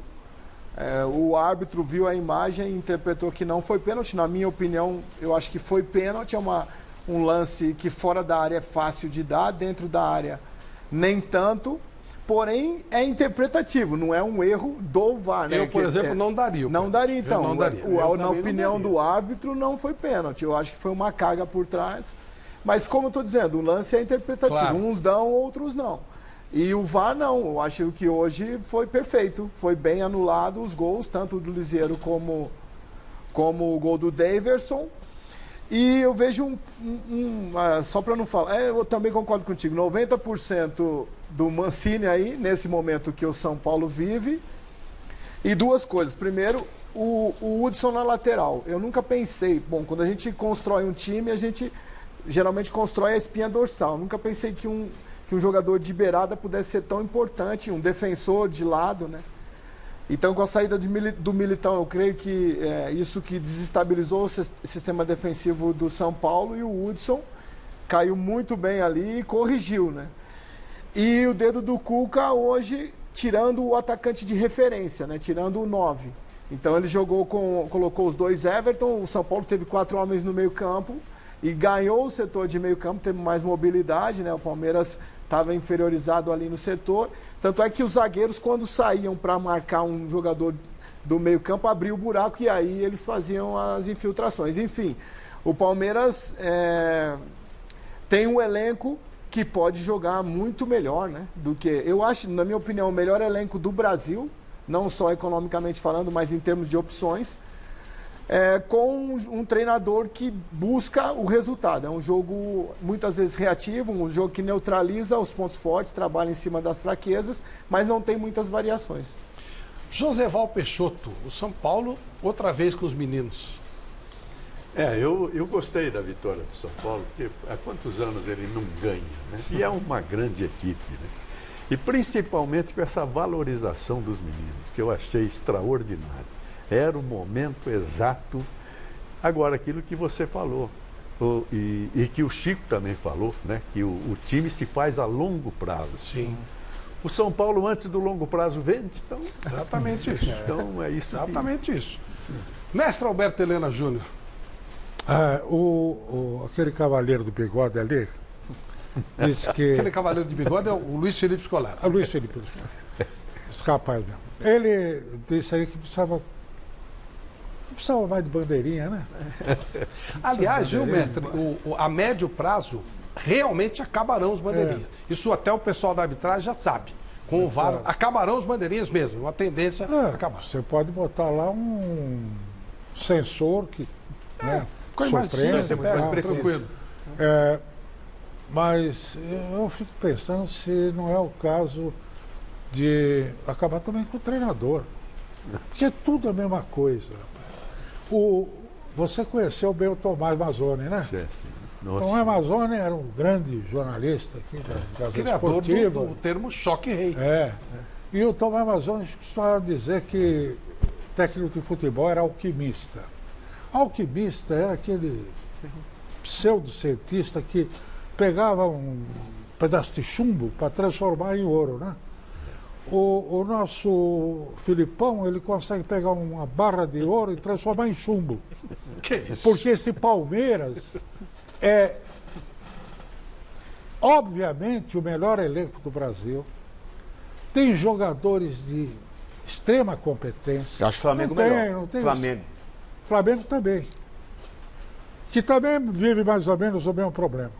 S4: O árbitro viu a imagem e interpretou que não foi pênalti. Na minha opinião, eu acho que foi pênalti. É um lance que fora da área é fácil de dar, dentro da área nem tanto. Porém, é interpretativo, não é um erro do VAR. Né?
S1: Eu, por exemplo, não daria.
S4: Não daria, então.
S1: Não daria.
S4: Na opinião do árbitro, não foi pênalti. Eu acho que foi uma carga por trás. Mas, como eu estou dizendo, o lance é interpretativo. Claro. Uns dão, outros não. E o VAR, não. Eu acho que hoje foi perfeito. Foi bem anulado os gols, tanto do Liseiro como o gol do Daverson. E eu vejo só para não falar, eu também concordo contigo, 90% do Mancini aí, nesse momento que o São Paulo vive. E duas coisas. Primeiro, o Hudson na lateral. Eu nunca pensei, quando a gente constrói um time, a gente geralmente constrói a espinha dorsal. Eu nunca pensei que um jogador de beirada pudesse ser tão importante, um defensor de lado, né? Então, com a saída do Militão, eu creio que isso que desestabilizou o sistema defensivo do São Paulo, e o Hudson caiu muito bem ali e corrigiu, né? E o dedo do Cuca hoje, tirando o atacante de referência, né? Tirando o 9. Então, ele colocou os dois Everton, o São Paulo teve 4 homens no meio campo e ganhou o setor de meio campo, teve mais mobilidade, né? O Palmeiras estava inferiorizado ali no setor. Tanto é que os zagueiros, quando saíam para marcar um jogador do meio campo, abriam o buraco e aí eles faziam as infiltrações. Enfim, o Palmeiras tem um elenco que pode jogar muito melhor, né? Do que, eu acho, na minha opinião, o melhor elenco do Brasil, não só economicamente falando, mas em termos de opções. com um treinador que busca o resultado. É um jogo muitas vezes reativo, um jogo que neutraliza os pontos fortes, trabalha em cima das fraquezas, mas não tem muitas variações.
S1: Joseval Peixoto, o São Paulo, outra vez com os meninos.
S6: Eu gostei da vitória do São Paulo, porque há quantos anos ele não ganha, né? E é uma grande equipe, né? E principalmente com essa valorização dos meninos, que eu achei extraordinário. Era o momento exato. Agora, aquilo que você falou, e que o Chico também falou, né? Que o time se faz a longo prazo.
S1: Sim.
S6: O São Paulo, antes do longo prazo, vende. Então,
S1: exatamente isso.
S6: Então, é isso.
S1: Exatamente isso. Mestre Alberto Helena Júnior.
S14: Aquele cavaleiro do bigode ali disse que...
S1: Aquele cavaleiro de bigode é o Luiz Felipe Scolari.
S14: Luiz Felipe. Esse rapaz mesmo. Ele disse aí que precisava mais de bandeirinha, né?
S1: Aliás, viu, mestre, a médio prazo, realmente acabarão os bandeirinhas. Isso até o pessoal da arbitragem já sabe. Com o VAR, acabarão os bandeirinhas mesmo. Uma tendência a acabar.
S14: Você pode botar lá um sensor que
S1: surpreende,
S15: mais preciso.
S14: Mas eu fico pensando se não é o caso de acabar também com o treinador. Porque é tudo a mesma coisa. Você conheceu bem o Tomás Mazzoni, né?
S6: Sim.
S14: Tomás Mazzoni era um grande jornalista aqui das
S1: criador
S14: esportivas.
S1: do termo choque rei.
S14: E o Tomás Mazzoni costumava dizer que técnico de futebol era alquimista. Alquimista era aquele pseudocientista que pegava um pedaço de chumbo para transformar em ouro, né? O nosso Filipão, ele consegue pegar uma barra de ouro e transformar em chumbo.
S1: Que isso?
S14: Porque esse Palmeiras é, obviamente, o melhor elenco do Brasil. Tem jogadores de extrema competência.
S13: Eu acho o Flamengo melhor.
S14: Flamengo também. Que também vive mais ou menos o mesmo problema.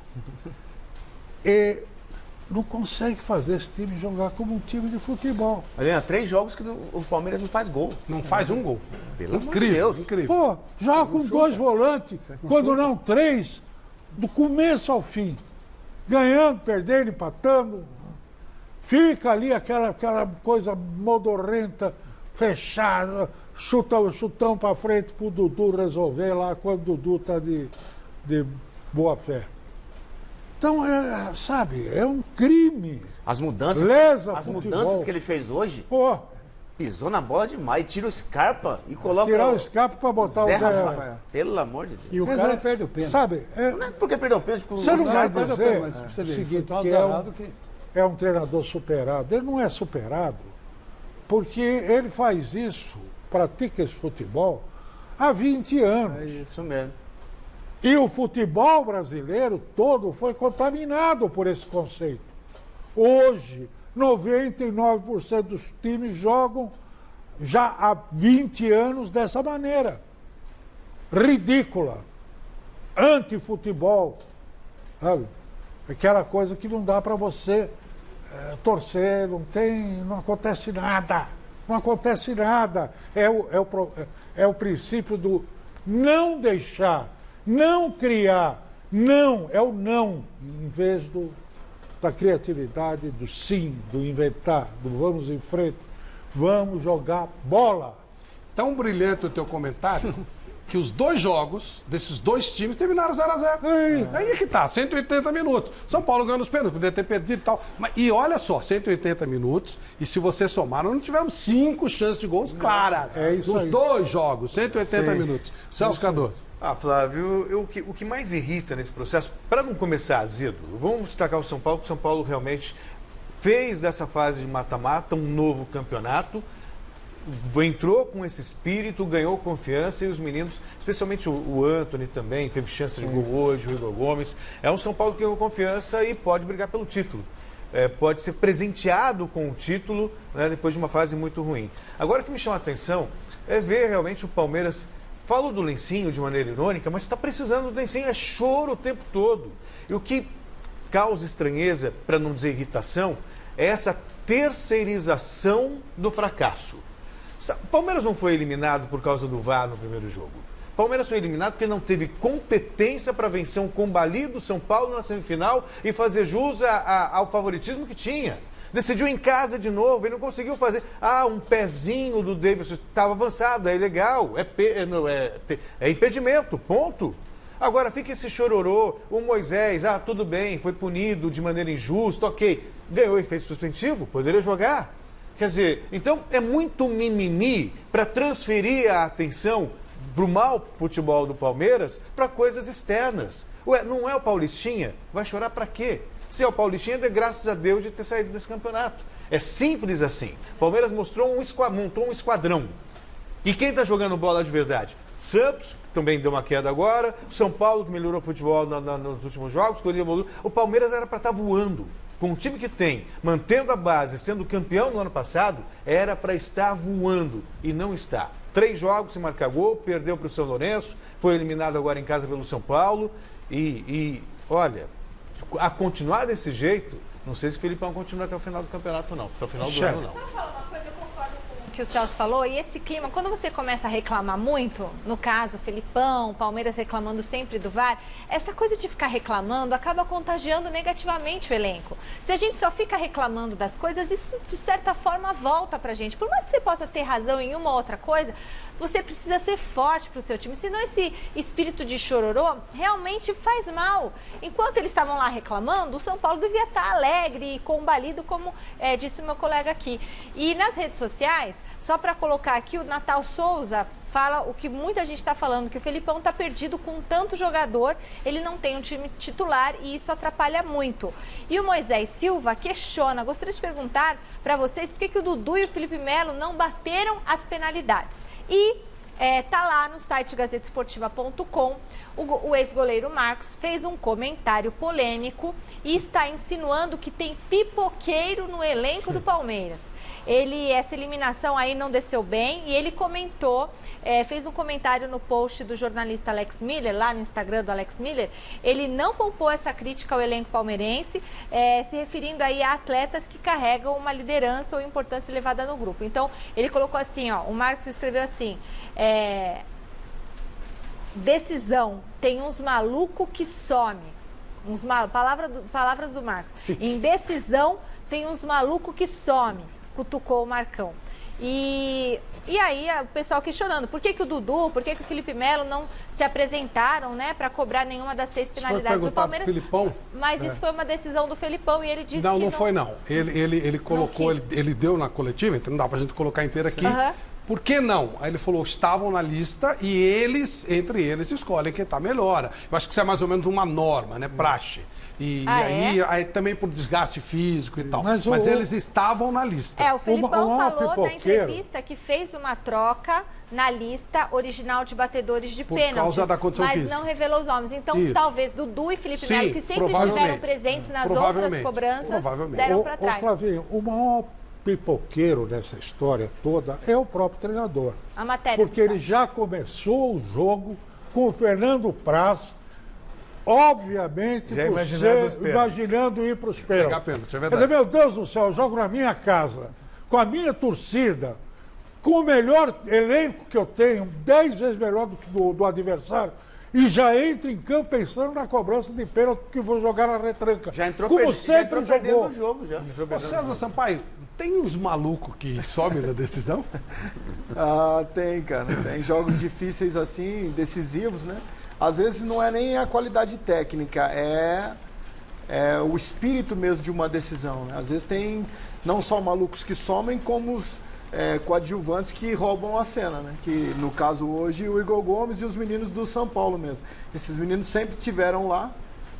S14: E não consegue fazer esse time jogar como um time de futebol.
S13: Helena, 3 jogos que o Palmeiras não faz gol.
S1: Não faz um gol.
S13: Pelo amor de Deus.
S1: Incrível.
S14: Pô, joga com 2 volantes, quando não 3, do começo ao fim. Ganhando, perdendo, empatando. Fica ali aquela coisa modorrenta, fechada, chutão para frente pro Dudu resolver lá quando o Dudu tá de boa fé. Então, é um crime.
S13: As mudanças que ele fez hoje, pisou na bola demais. Tira o Scarpa e coloca...
S14: Tirar o Scarpa para botar o Zé
S13: Rafael. Pelo amor de Deus.
S5: E o cara perde o pênalti.
S14: Sabe?
S13: Não é porque perdeu o pênalti.
S14: Você não vai dizer o seguinte, que é um treinador superado. Ele não é superado porque ele faz isso, pratica esse futebol há 20 anos.
S13: É isso mesmo.
S14: E o futebol brasileiro todo foi contaminado por esse conceito. Hoje, 99% dos times jogam já há 20 anos dessa maneira. Ridícula. Antifutebol. Sabe? Aquela coisa que não dá para você torcer, não acontece nada. Não acontece nada. É o princípio do não deixar, não criar, é o não, em vez da criatividade, do sim, do inventar, do vamos em frente, vamos jogar bola.
S1: Tão brilhante o teu comentário que os 2 jogos desses 2 times terminaram 0-0. Aí é que tá, 180 minutos. São Paulo ganhando os pênaltis, poderia ter perdido e tal. E olha só, 180 minutos, e se você somar, nós não tivemos 5 chances de gols claras.
S14: É isso
S1: nos
S14: aí.
S1: 2 jogos, 180 minutos. Celso Cardoso.
S15: Flávio, o que mais irrita nesse processo, para não começar azedo, vamos destacar o São Paulo, porque o São Paulo realmente fez dessa fase de mata-mata um novo campeonato, entrou com esse espírito, ganhou confiança, e os meninos, especialmente o Antony também, teve chance de gol hoje, o Igor Gomes. É um São Paulo que ganhou confiança e pode brigar pelo título. Pode ser presenteado com o título, né, depois de uma fase muito ruim. Agora, o que me chama a atenção é ver realmente o Palmeiras. Falo do Lencinho de maneira irônica, mas está precisando do Lencinho, é choro o tempo todo. E o que causa estranheza, para não dizer irritação, é essa terceirização do fracasso. O Palmeiras não foi eliminado por causa do VAR no primeiro jogo. Palmeiras foi eliminado porque não teve competência para vencer um combalido São Paulo na semifinal e fazer jus ao favoritismo que tinha. Decidiu em casa de novo e não conseguiu fazer. Um pezinho do Davidson estava avançado, é ilegal, é impedimento, ponto. Agora fica esse chororô, o Moisés, tudo bem, foi punido de maneira injusta, ok. Ganhou efeito suspensivo, poderia jogar. Quer dizer, então é muito mimimi para transferir a atenção para o mau futebol do Palmeiras para coisas externas. Ué, não é o Paulistinha? Vai chorar para quê? Se é o Paulistinha, dê graças a Deus de ter saído desse campeonato. É simples assim. Palmeiras montou um esquadrão. E quem está jogando bola de verdade? Santos, que também deu uma queda agora. São Paulo, que melhorou o futebol nos últimos jogos. O Palmeiras era para estar voando. Com o time que tem, mantendo a base, sendo campeão no ano passado, era para estar voando. E não está. 3 jogos sem marcar gol, perdeu para o São Lourenço, foi eliminado agora em casa pelo São Paulo. Olha, a continuar desse jeito, não sei se o Felipão continua até o final do campeonato, não. Até o final do ano, não.
S2: Só falar uma coisa, eu concordo com o que o Celso falou. E esse clima, quando você começa a reclamar muito, no caso, Felipão, Palmeiras reclamando sempre do VAR, essa coisa de ficar reclamando acaba contagiando negativamente o elenco. Se a gente só fica reclamando das coisas, isso de certa forma volta pra gente. Por mais que você possa ter razão em uma ou outra coisa, você precisa ser forte pro seu time, senão esse espírito de chororô realmente faz mal. Enquanto eles estavam lá reclamando, o São Paulo devia estar alegre e combalido, como disse o meu colega aqui. E nas redes sociais, só para colocar aqui, o Natal Souza fala o que muita gente está falando, que o Felipão está perdido com tanto jogador, ele não tem um time titular e isso atrapalha muito. E o Moisés Silva questiona, gostaria de perguntar para vocês por que o Dudu e o Felipe Melo não bateram as penalidades. E tá lá no site gazetesportiva.com, o ex-goleiro Marcos fez um comentário polêmico e está insinuando que tem pipoqueiro no elenco do Palmeiras. Essa eliminação aí não desceu bem e ele comentou, fez um comentário no post do jornalista Alex Miller, lá no Instagram do Alex Miller. Ele não poupou essa crítica ao elenco palmeirense, se referindo aí a atletas que carregam uma liderança ou importância elevada no grupo. Então, ele colocou assim, o Marcos escreveu assim, decisão, tem uns malucos que some. Palavras do Marcos. Sim. Em decisão, tem uns malucos que some, cutucou o Marcão. E aí o pessoal questionando, por que o Dudu, por que o Felipe Melo não se apresentaram, né, para cobrar nenhuma das 6 penalidades do Palmeiras?
S1: Felipão?
S2: Mas isso foi uma decisão do Felipão e ele disse que
S1: não foi não. Ele colocou, ele deu na coletiva, então não dá pra gente colocar inteira aqui. Por que não? Aí ele falou, estavam na lista e eles, entre eles, escolhem quem está melhor. Eu acho que isso é mais ou menos uma norma, né? Praxe. E aí também por desgaste físico e tal. Mas eles estavam na lista.
S2: O Felipão falou na entrevista que fez uma troca na lista original de batedores de pênaltis. Por causa
S1: da condição física.
S2: Não revelou os nomes. Então, talvez Dudu e Felipe Melo, que sempre estiveram presentes nas outras cobranças, deram para trás.
S14: Flavinho, o maior pipoqueiro nessa história toda é o próprio treinador.
S2: A matéria.
S14: Porque ele já começou o jogo com o Fernando Praz, obviamente, imaginando ir para os pênaltis. Quer dizer, meu Deus do céu, eu jogo na minha casa, com a minha torcida, com o melhor elenco que eu tenho, 10 vezes melhor do que do adversário, e já entro em campo pensando na cobrança de pênalti que vou jogar na retranca.
S13: Já entrou
S14: perdendo
S13: o jogo.
S1: César Sampaio, tem uns malucos que somem na decisão?
S4: Tem, cara. Tem jogos difíceis assim, decisivos, né? Às vezes não é nem a qualidade técnica, é o espírito mesmo de uma decisão, né? Às vezes tem não só malucos que somem, como os coadjuvantes que roubam a cena, né? Que no caso hoje o Igor Gomes e os meninos do São Paulo mesmo. Esses meninos sempre estiveram lá,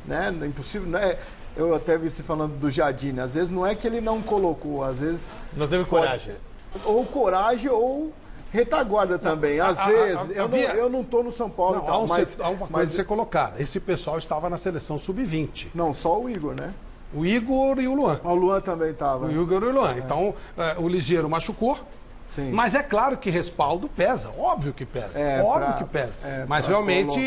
S4: né? Impossível, né? Eu até vi você falando do Jardim, às vezes não é que ele não colocou, às vezes...
S15: Não teve coragem.
S4: Ou coragem ou retaguarda também. Às vezes, eu não estou no São Paulo e tal,
S1: há uma coisa a ser colocada. Esse pessoal estava na seleção sub-20.
S4: Não, só o Igor, né?
S1: O Igor e o Luan.
S4: O Luan também estava.
S1: O Igor e o Luan. Então, o Ligeiro machucou. Sim. Mas é claro que respaldo pesa, óbvio que pesa, que pesa. Mas realmente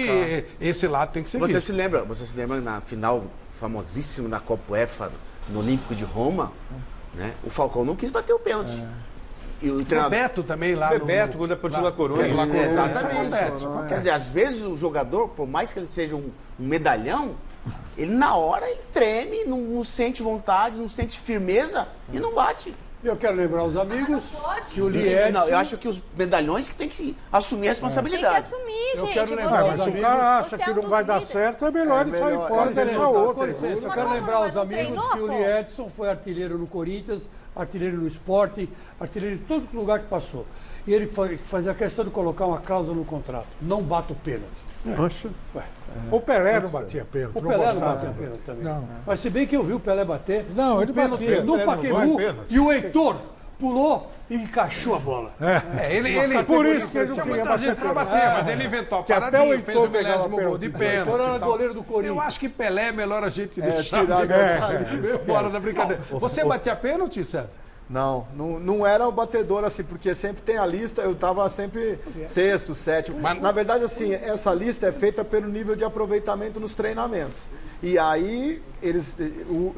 S1: esse lado tem que ser visto.
S13: Você se lembra na final famosíssima da Copa UEFA no Olímpico de Roma, né? O Falcão não quis bater o pênalti. E o treinador...
S1: Bebeto também lá
S15: Bebeto, quando é La Coruña.
S13: Exatamente. Quer dizer, às vezes o jogador, por mais que ele seja um medalhão, ele na hora ele treme, não sente vontade, não sente firmeza e não bate.
S5: Eu quero lembrar os amigos que o Liedson...
S13: Não, eu acho que os medalhões que tem que assumir a responsabilidade.
S2: Tem que assumir, gente.
S5: Eu quero lembrar
S14: mas se o cara acha que não vai dar certo, é melhor ele sair fora e deixar outro.
S5: Eu quero lembrar os amigos que o Liedson foi artilheiro no Corinthians, artilheiro no Sport, artilheiro em todo lugar que passou. E ele fazia questão de colocar uma cláusula no contrato. Não bata o pênalti.
S14: Nossa. O Pelé não batia pênalti.
S5: O Pelé não batia pênalti também.
S14: Não.
S5: Mas se bem que eu vi o Pelé bater,
S14: não, ele batia
S5: no Pacaembu, e o Heitor pulou e encaixou a bola.
S14: Por isso que ele não queria bater
S1: mas ele inventou a
S14: paradinha,
S1: até o Heitor fez o 20º gol de pênalti.
S5: O Heitor era goleiro do Corinthians.
S1: Eu acho que Pelé é melhor a gente deixar fora da brincadeira. Você batia pênalti, César?
S4: Não era um batedor assim, porque sempre tem a lista, eu estava sempre sexto, sétimo. Na verdade, assim, essa lista é feita pelo nível de aproveitamento nos treinamentos. E aí, eles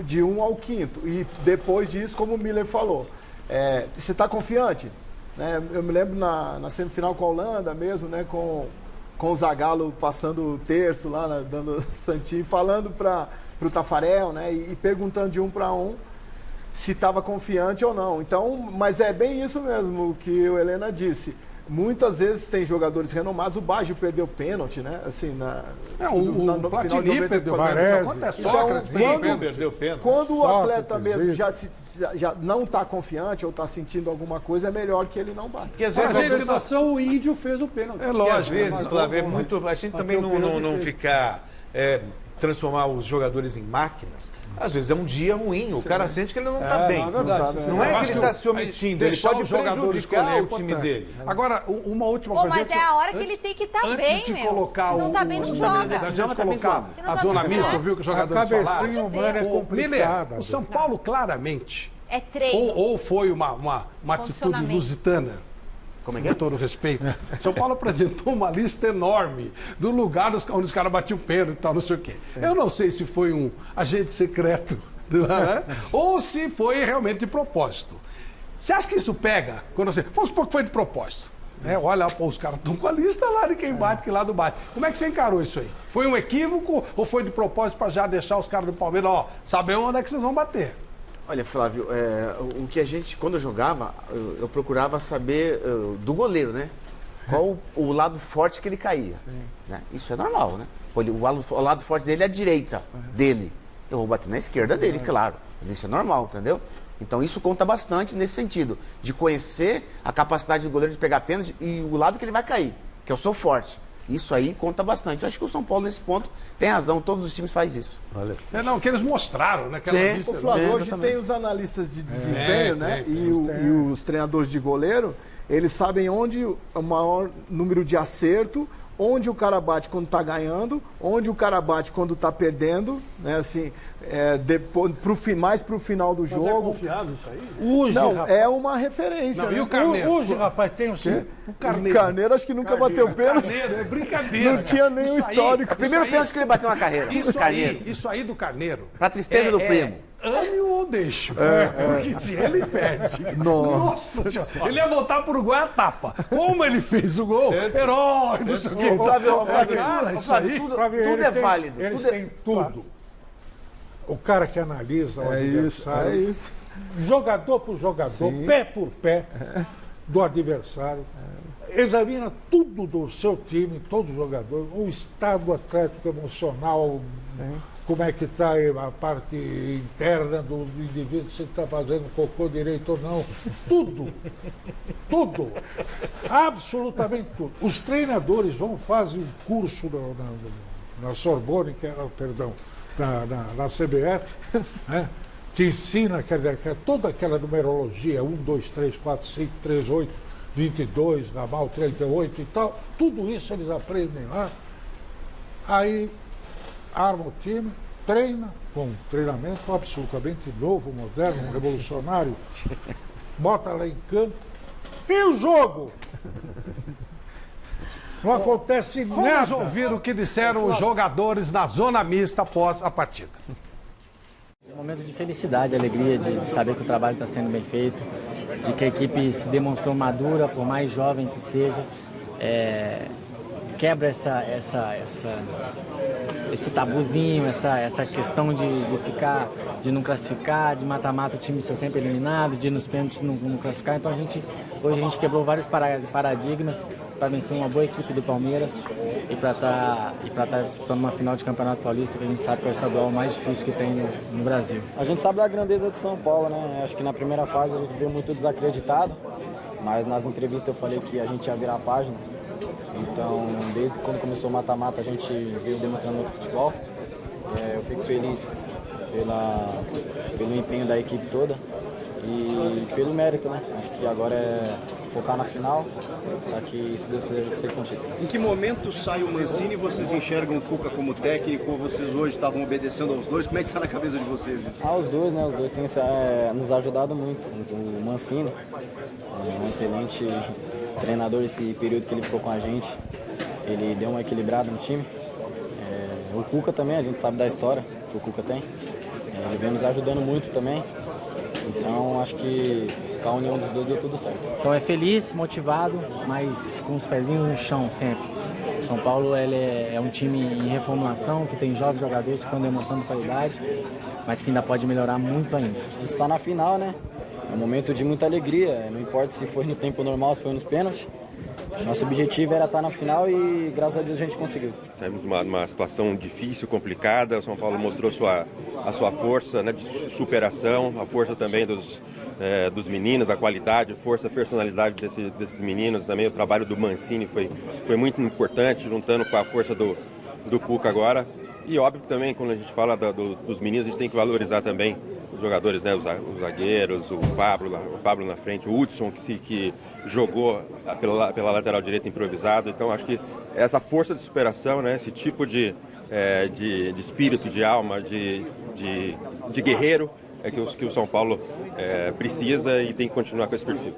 S4: de 1 ao 5º. E depois disso, como o Miller falou, você está confiante? Né? Eu me lembro na semifinal com a Holanda mesmo, né? Com o Zagallo passando o terço lá, dando santinho, falando para o Tafarel, né? E perguntando de 1 para 1. Se estava confiante ou não. Então, mas é bem isso mesmo que o Helena disse. Muitas vezes tem jogadores renomados. O Baggio perdeu pênalti, né? Assim,
S1: o Platini perdeu pênalti.
S4: Quando o atleta mesmo já não está confiante ou está sentindo alguma coisa, é melhor que ele não bata.
S5: Porque às vezes a compensação, o Índio fez o pênalti.
S15: É lógico. Às vezes, Flávio, a gente também não ficar... transformar os jogadores em máquinas, às vezes é um dia ruim, o cara sente que ele não está bem. Não é que ele está se omitindo, ele pode prejudicar o time dele.
S1: Agora, uma última coisa.
S2: Mas é a hora que ele tem que estar bem,
S1: antes de colocar
S2: se não está bem, não joga.
S1: Antes de colocar a zona mista, viu que os jogadores falaram?
S14: A cabecinha humana é complicada.
S1: O São Paulo claramente...
S2: É treino.
S1: Ou foi uma atitude lusitana.
S13: Como é que é?
S1: Com todo respeito. São Paulo apresentou uma lista enorme do lugar onde os caras batiam pênalti e tal, não sei o quê. Sim. Eu não sei se foi um agente secreto né? ou se foi realmente de propósito. Você acha que isso pega? Quando você... Vamos supor que foi de propósito. Olha, os caras estão com a lista lá de quem bate, que lado bate. Como é que você encarou isso aí? Foi um equívoco ou foi de propósito para já deixar os caras do Palmeiras, saber onde é que vocês vão bater?
S13: Olha, Flávio, o que a gente, quando eu jogava, eu procurava saber do goleiro, né? Qual o lado forte que ele caía. Né? Isso é normal, né? O lado forte dele é a direita dele. Eu vou bater na esquerda dele, claro. Isso é normal, entendeu? Então isso conta bastante nesse sentido, de conhecer a capacidade do goleiro de pegar pênalti e o lado que ele vai cair, que eu sou forte. Isso aí conta bastante. Eu acho que o São Paulo, nesse ponto, tem razão. Todos os times fazem isso.
S1: Olha. Que eles mostraram, né?
S4: Hoje tem os analistas de desempenho, né? E os treinadores de goleiro, eles sabem onde o maior número de acerto, onde o cara bate quando está ganhando, onde o cara bate quando está perdendo, né? Assim, depois, mais para o final do jogo.
S5: É confiável isso aí?
S4: Hoje, é uma referência.
S1: Não,
S4: né?
S1: E o Carneiro?
S14: Hoje, rapaz, tem o quê?
S4: O Carneiro acho que nunca bateu pênalti.
S1: Carneiro, é brincadeira.
S4: Não tinha nenhum histórico.
S13: É o primeiro pênalti que ele bateu na carreira.
S1: Isso aí do Carneiro.
S13: Pra tristeza do primo.
S1: Ame ou deixe. Porque se ele perde. Nossa senhora. Ele ia voltar pro Uruguai a tapa. Como ele fez o gol? Herói, não sei o quê.
S13: Flávio, tudo é válido.
S14: Eles têm tudo. O cara que analisa o adversário.
S4: É isso.
S14: Jogador por jogador, pé por pé do adversário. Examina tudo do seu time, todos os jogadores, o estado atlético emocional, como é que está a parte interna do indivíduo, se está fazendo cocô direito ou não. Tudo. Absolutamente tudo. Os treinadores fazem um curso na Sorbonne, na CBF, né? Que ensina toda aquela numerologia, 1, 2, 3, 4, 5, 3, 8, 22, ramal 38 e tal. Tudo isso eles aprendem lá. Aí arma o time, treina com um treinamento absolutamente novo, moderno, revolucionário, bota lá em campo. E o jogo? Não acontece nada.
S1: Vamos ouvir o que disseram os jogadores na zona mista após a partida.
S16: Momento de felicidade, alegria, de saber que o trabalho está sendo bem feito, de que a equipe se demonstrou madura, por mais jovem que seja. Quebra esse tabuzinho, essa questão de não classificar, de mata-mata o time ser sempre eliminado, de nos pênaltis não classificar. Então hoje a gente quebrou vários paradigmas para vencer uma boa equipe do Palmeiras e para estar disputando uma final de Campeonato Paulista, que a gente sabe que é o estadual mais difícil que tem no Brasil. A gente sabe da grandeza de São Paulo, né? Acho que na primeira fase a gente veio muito desacreditado, mas nas entrevistas eu falei que a gente ia virar a página. Então, desde quando começou o mata-mata, a gente veio demonstrando outro futebol. Eu fico feliz pelo empenho da equipe toda e pelo mérito, né? Acho que agora é focar na final, para que, se Deus quiser, a gente seja contigo.
S17: Em que momento sai o Mancini e vocês enxergam o Cuca como técnico? Ou vocês hoje estavam obedecendo aos dois? Como é que está na cabeça de vocês isso?
S16: Os dois, né? Os dois têm nos ajudado muito. O Mancini é um excelente treinador. Esse período que ele ficou com a gente, ele deu uma equilibrada no time. O Cuca também, a gente sabe da história que o Cuca tem. Ele vem nos ajudando muito também. Então acho que com a união dos dois deu tudo certo. Então é feliz, motivado, mas com os pezinhos no chão sempre. São Paulo ele é um time em reformulação, que tem jovens jogadores que estão demonstrando qualidade, mas que ainda pode melhorar muito ainda. A gente está na final, né? É um momento de muita alegria, não importa se foi no tempo normal, se foi nos pênaltis. Nosso objetivo era estar na final e, graças a Deus, a gente conseguiu.
S18: Saímos de uma situação difícil, complicada. O São Paulo mostrou a sua força, né, de superação, a força também dos meninos, a qualidade, força, a personalidade desses meninos. Também o trabalho do Mancini foi muito importante, juntando com a força do Cuca agora. E óbvio que também, quando a gente fala dos meninos, a gente tem que valorizar também os jogadores, né, os zagueiros, o Pablo na frente, o Hudson, que jogou pela lateral direita improvisado. Então acho que essa força de superação, né, esse tipo de espírito, de alma, de guerreiro é que o São Paulo precisa e tem que continuar com esse perfil.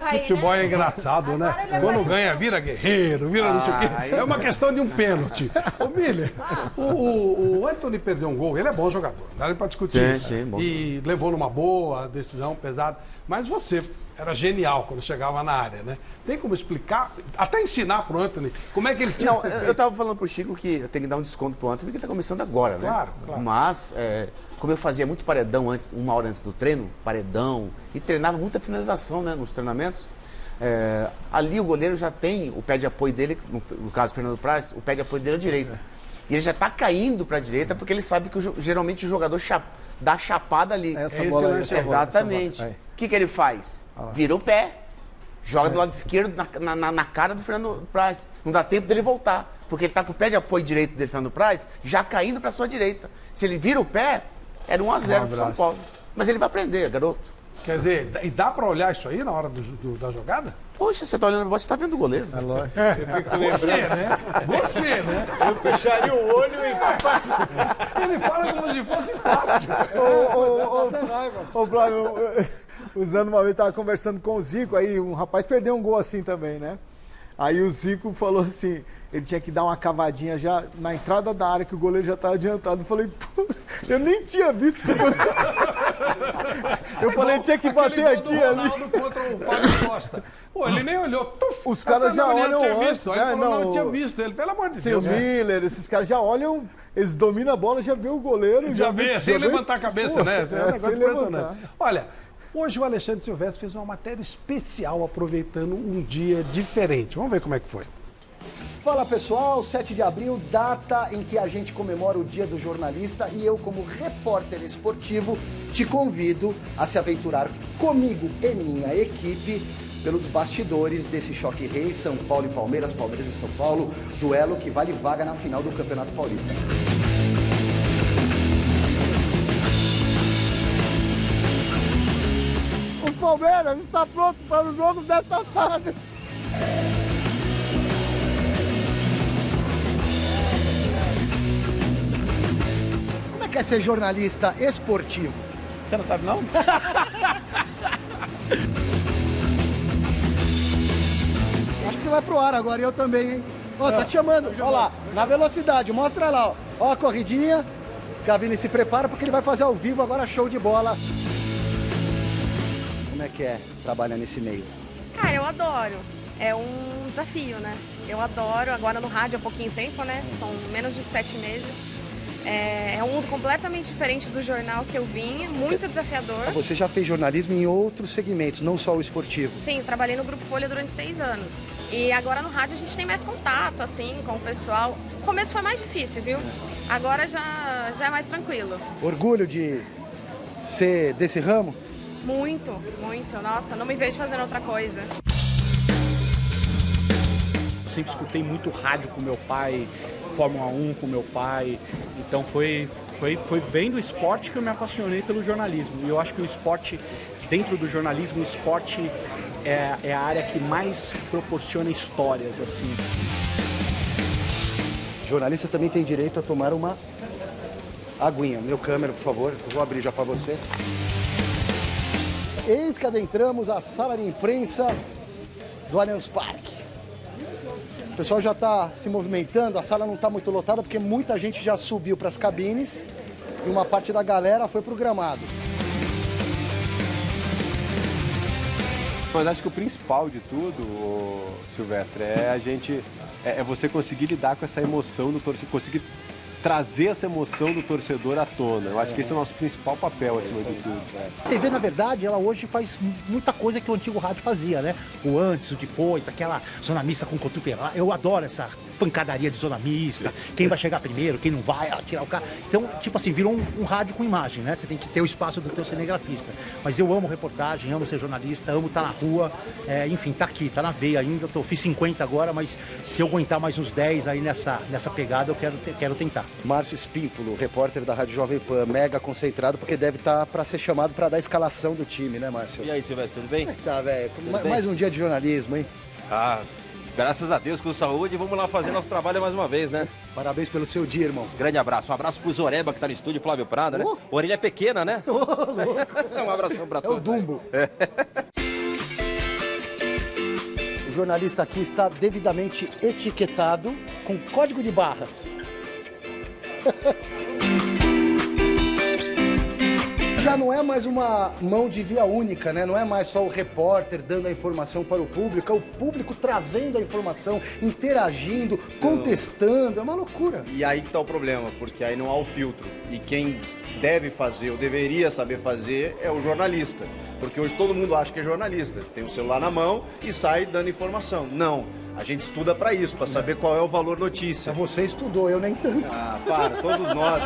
S1: Futebol é engraçado, né? Quando ganha, vira guerreiro, vira não sei o quê. É uma questão de um pênalti. Ô, Miller, o Antony perdeu um gol, ele é bom jogador, não dá pra discutir.
S13: Sim, bom.
S1: E levou numa boa, decisão pesada. Mas você era genial quando chegava na área, né? Tem como explicar, até ensinar pro Antony, como é que ele tinha...
S13: Não, eu tava falando pro Chico que eu tenho que dar um desconto pro Antony, porque ele tá começando agora, né?
S1: Claro.
S13: Mas, como eu fazia muito paredão uma hora antes do treino, paredão, e treinava muita finalização, né, nos treinamentos, ali o goleiro já tem o pé de apoio dele, no caso do Fernando Praz, o pé de apoio dele é direito. E ele já tá caindo pra direita, porque ele sabe que geralmente o jogador dá chapada ali.
S4: Essa bola aí,
S13: exatamente. O que ele faz? Vira o pé, joga do lado esquerdo na cara do Fernando Praz. Não dá tempo dele voltar, porque ele tá com o pé de apoio direito dele, Fernando Praz, já caindo pra sua direita. Se ele vira o pé, era 1-0 pro São Paulo. Mas ele vai aprender, garoto.
S1: Quer dizer, e dá pra olhar isso aí na hora da jogada?
S13: Poxa, você tá olhando pra bola, você tá vendo o goleiro.
S4: É lógico.
S1: Você, né?
S15: Eu fecharia o olho e...
S1: Ele fala como se fosse fácil.
S4: Ô, Flávio, usando uma vez, tava conversando com o Zico, aí um rapaz perdeu um gol assim também, né? Aí o Zico falou assim, ele tinha que dar uma cavadinha já na entrada da área, que o goleiro já estava adiantado. Eu falei, pô, eu nem tinha visto que o goleiro... Eu falei, tinha que bater aqui ali.
S1: Contra o Fábio Costa. Pô, ele nem olhou.
S4: Os caras já olham antes,
S1: né?
S4: Ele falou,
S1: não tinha visto ele, pelo amor de
S4: Deus. Seu Miller, esses caras já olham, eles dominam a bola, já vê o goleiro.
S1: Já vê, sem levantar a cabeça, né?
S4: É um negócio impressionante.
S1: Olha, hoje o Alexandre Silvestre fez uma matéria especial aproveitando um dia diferente. Vamos ver como é que foi.
S19: Fala pessoal, 7 de abril, data em que a gente comemora o Dia do Jornalista, e eu, como repórter esportivo, te convido a se aventurar comigo e minha equipe pelos bastidores desse choque rei, São Paulo e Palmeiras, Palmeiras e São Paulo, duelo que vale vaga na final do Campeonato Paulista.
S4: O Palmeiras está pronto para o jogo desta tarde.
S19: Quer ser jornalista esportivo?
S16: Você não sabe, não?
S19: Acho que você vai pro ar agora, e eu também, hein? Ó, tá te chamando, ó lá, na velocidade, mostra lá, ó. Ó a corridinha. Gavini se prepara porque ele vai fazer ao vivo agora, show de bola. Como é que é trabalhar nesse meio?
S20: Cara, eu adoro. É um desafio, né? Eu adoro. Agora no rádio há pouquinho tempo, né? São menos de 7 meses. É um mundo completamente diferente do jornal que eu vim, muito desafiador.
S19: Você já fez jornalismo em outros segmentos, não só o esportivo?
S20: Sim, eu trabalhei no Grupo Folha durante 6 anos. E agora no rádio a gente tem mais contato, assim, com o pessoal. O começo foi mais difícil, viu? Agora já é mais tranquilo.
S19: Orgulho de ser desse ramo?
S20: Muito, muito. Nossa, não me vejo fazendo outra coisa.
S21: Sempre escutei muito rádio com meu pai, Fórmula 1 com meu pai, então foi bem do esporte que eu me apaixonei pelo jornalismo. E eu acho que o esporte, dentro do jornalismo, o esporte é a área que mais proporciona histórias, assim.
S19: Jornalista também tem direito a tomar uma aguinha. Meu câmera, por favor, eu vou abrir já para você. Eis que adentramos a sala de imprensa do Allianz Parque. O pessoal já está se movimentando, a sala não está muito lotada porque muita gente já subiu para as cabines e uma parte da galera foi para o gramado.
S22: Mas acho que o principal de tudo, Silvestre, é você conseguir lidar com essa emoção do torcedor, conseguir trazer essa emoção do torcedor à tona. Eu acho que esse é o nosso principal papel, acima de tudo.
S23: A TV, na verdade, ela hoje faz muita coisa que o antigo rádio fazia, né? O antes, o depois, aquela zona mista com cotovelada. Eu adoro essa pancadaria de zona mista, quem vai chegar primeiro, quem não vai, tirar o carro. Então, tipo assim, virou um rádio com imagem, né? Você tem que ter o espaço do teu cinegrafista. Mas eu amo reportagem, amo ser jornalista, amo estar na rua, enfim, tá aqui, tá na veia ainda. Fiz 50 agora, mas se eu aguentar mais uns 10 aí nessa pegada, eu quero tentar.
S19: Márcio Espímpolo, repórter da Rádio Jovem Pan, mega concentrado, porque deve estar para ser chamado para dar a escalação do time, né, Márcio?
S24: E aí, Silvestre, tudo bem?
S19: Como é que tá, velho? Mais um dia de jornalismo, hein?
S24: Graças a Deus, com saúde, vamos lá fazer nosso trabalho mais uma vez, né?
S19: Parabéns pelo seu dia, irmão.
S24: Grande abraço. Um abraço pro Zoreba, que tá no estúdio, Flávio Prado, né? Orelha pequena, né? Um abração pra todos.
S19: É o Dumbo. O jornalista aqui está devidamente etiquetado com código de barras. Já não é mais uma mão de via única, né? Não é mais só o repórter dando a informação para o público, é o público trazendo a informação, interagindo, contestando, é uma loucura.
S25: E aí que está o problema, porque aí não há o filtro. E quem deve fazer ou deveria saber fazer é o jornalista. Porque hoje todo mundo acha que é jornalista, tem o celular na mão e sai dando informação. Não, a gente estuda para isso, para saber qual é o valor notícia.
S19: Você estudou, eu nem tanto.
S25: Para, todos nós.